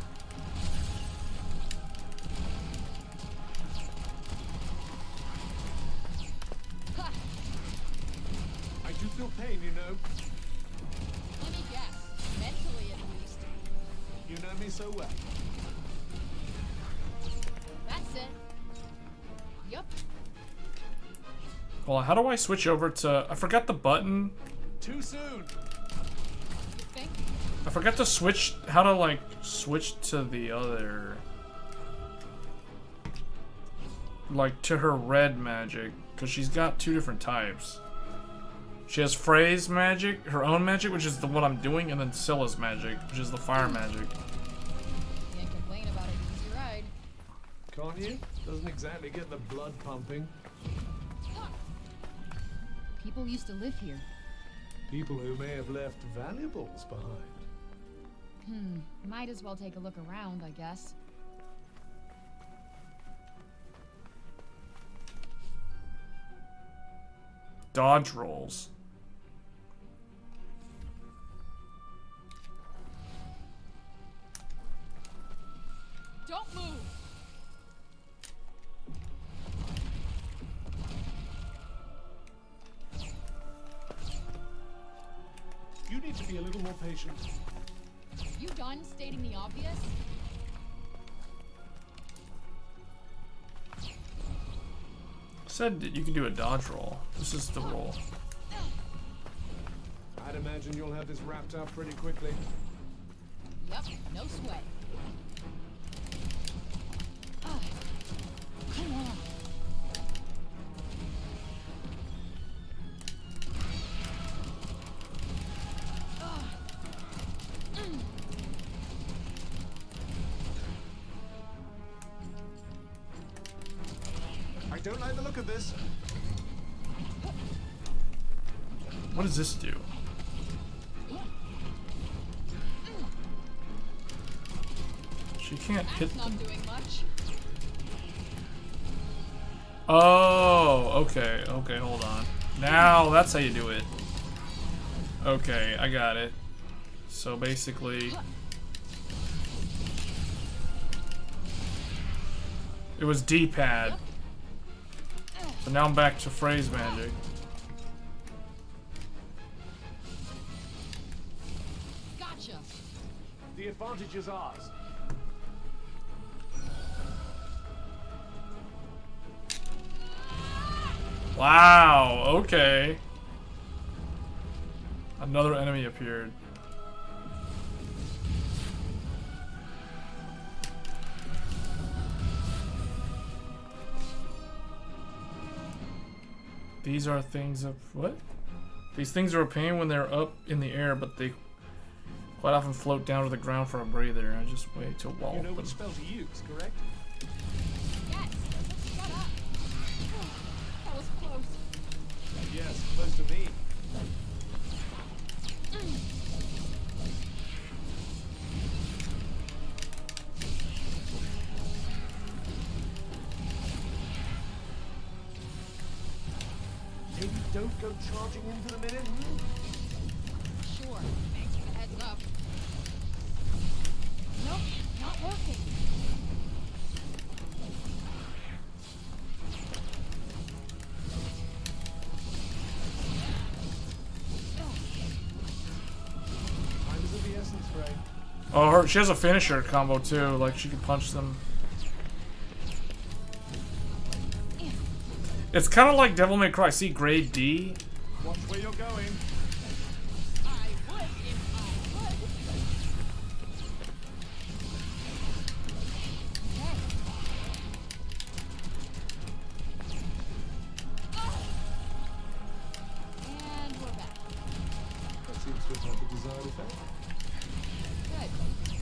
S15: Ha.
S19: I do feel pain, you know.
S15: Let me guess. Mentally, at least.
S19: You know me so well.
S15: That's it. Yup.
S1: Well, how do I switch over to... I forgot the button.
S19: Too soon.
S15: You think?
S1: I forgot to switch... How to, like, switch to the other... Like, to her red magic. Because she's got two different types. She has Frey's magic, her own magic, which is the one I'm doing, and then Scylla's magic, which is the fire magic.
S15: Can't complain about an easy ride.
S19: Can't you? Doesn't exactly get the blood pumping.
S18: People used to live here.
S19: People who may have left valuables behind.
S18: Might as well take a look around, I guess.
S1: Dodge rolls.
S15: Don't move.
S19: You need to be a little more patient.
S15: You done stating the obvious?
S1: Said that you can do a dodge roll. This is the roll.
S19: I'd imagine you'll have this wrapped up pretty quickly.
S15: Yep, no sweat. Come on.
S19: I don't like the look of this.
S1: What does this do? She can't hit
S15: That's not
S1: them.
S15: doing much.
S1: Oh, okay, okay, hold on. Now that's how you do it. Okay, I got it. So basically, it was D-pad. So now I'm back to Frey's magic.
S15: Gotcha.
S19: The advantage is ours.
S1: Wow, okay. Another enemy appeared. These are things of what? These things are a pain when they're up in the air, but they quite often float down to the ground for a breather. I just wait to wallop
S19: You know
S1: them.
S19: which spell to use, correct?
S15: Yes. Shut up. That was close.
S19: Yes, close to me. Maybe don't go charging into the minute.
S15: Sure. Thanks for the heads up. Nope, not working.
S19: Time is of the essence, Frey.
S1: Oh, she has a finisher combo too. Like she can punch them. It's kind of like Devil May Cry. See, grade D.
S20: Watch where you're going.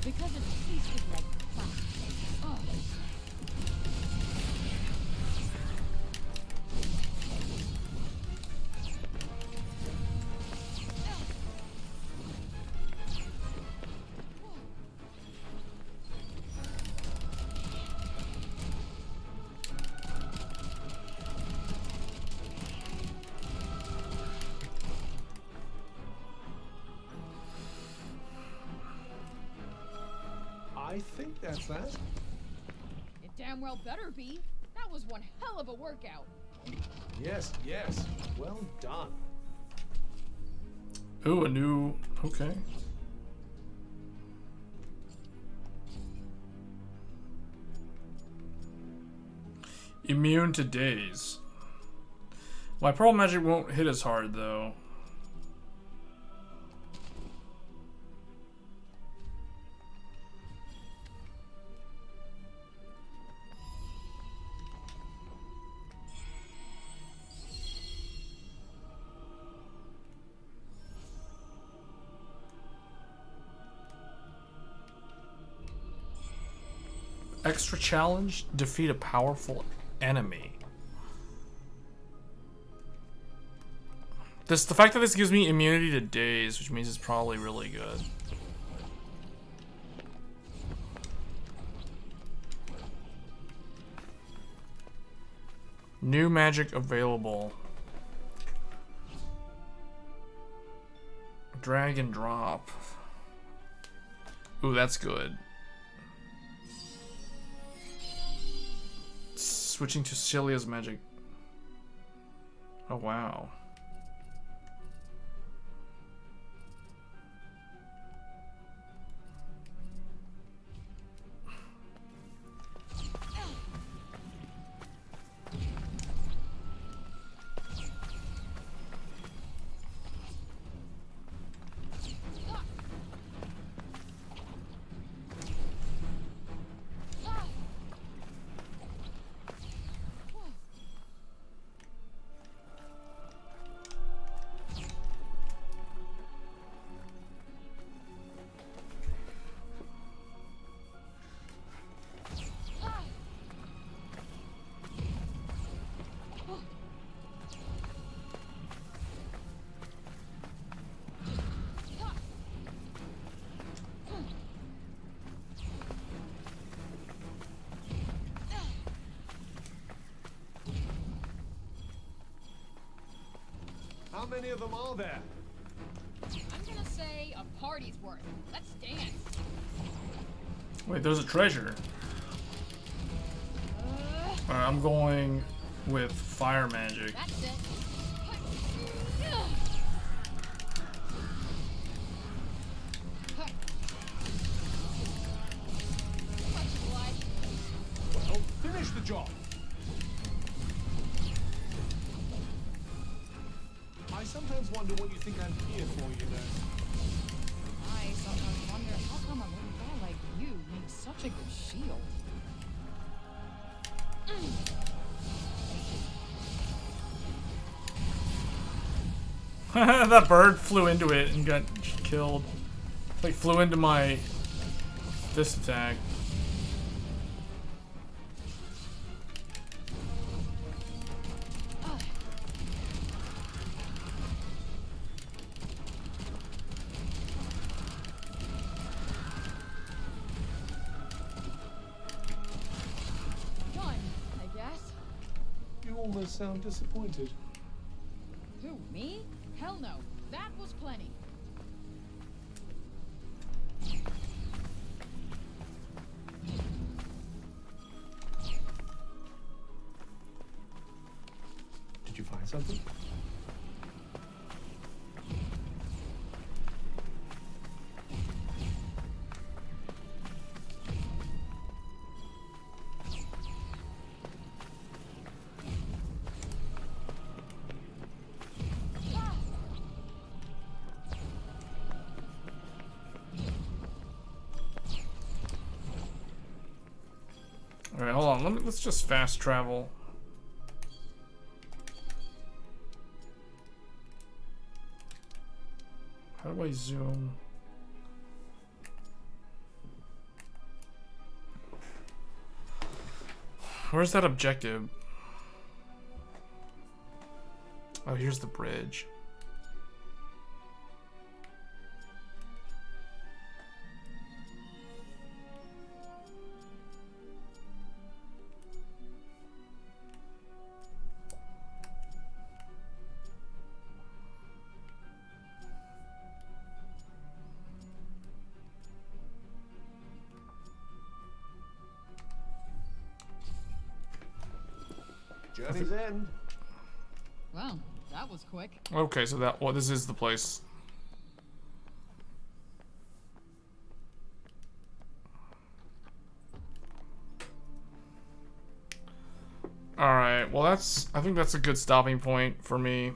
S15: Because it tasted like fun. Oh.
S19: I think that's that.
S15: It damn well better be. That was one hell of a workout.
S19: Yes, yes. Well done.
S1: Ooh, a new... Okay. Immune to daze. My Pearl Magic won't hit as hard, though. Extra challenge, defeat a powerful enemy. The fact that this gives me immunity to daze, which means it's probably really good. New magic available. Drag and drop. Ooh, that's good. Switching to Celia's magic. Oh, wow.
S19: How many of them are there?
S15: I'm gonna say a party's worth. Let's dance.
S1: Wait, there's a treasure. Alright, I'm going with fire magic.
S15: That's it.
S19: Well, finish the job. I sometimes wonder what you think I'm here for, you know.
S18: I sometimes wonder how come a little guy like you makes such a good shield.
S1: That bird flew into it and got killed. Like, flew into my... this attack.
S15: Done, I guess.
S19: You almost sound disappointed.
S15: Who, me? Hell no. That was plenty.
S19: Did you find something?
S1: on. Let's just fast travel. How do I zoom? Where's that objective? Oh, here's the bridge.
S20: Journey's end.
S18: Well, that was quick.
S1: Okay, so that this is the place. All right. Well, I think that's a good stopping point for me.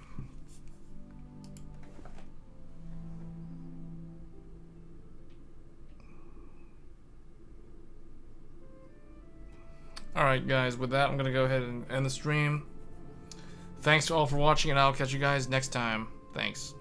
S1: Alright guys, with that I'm going to go ahead and end the stream. Thanks to all for watching, and I'll catch you guys next time. Thanks.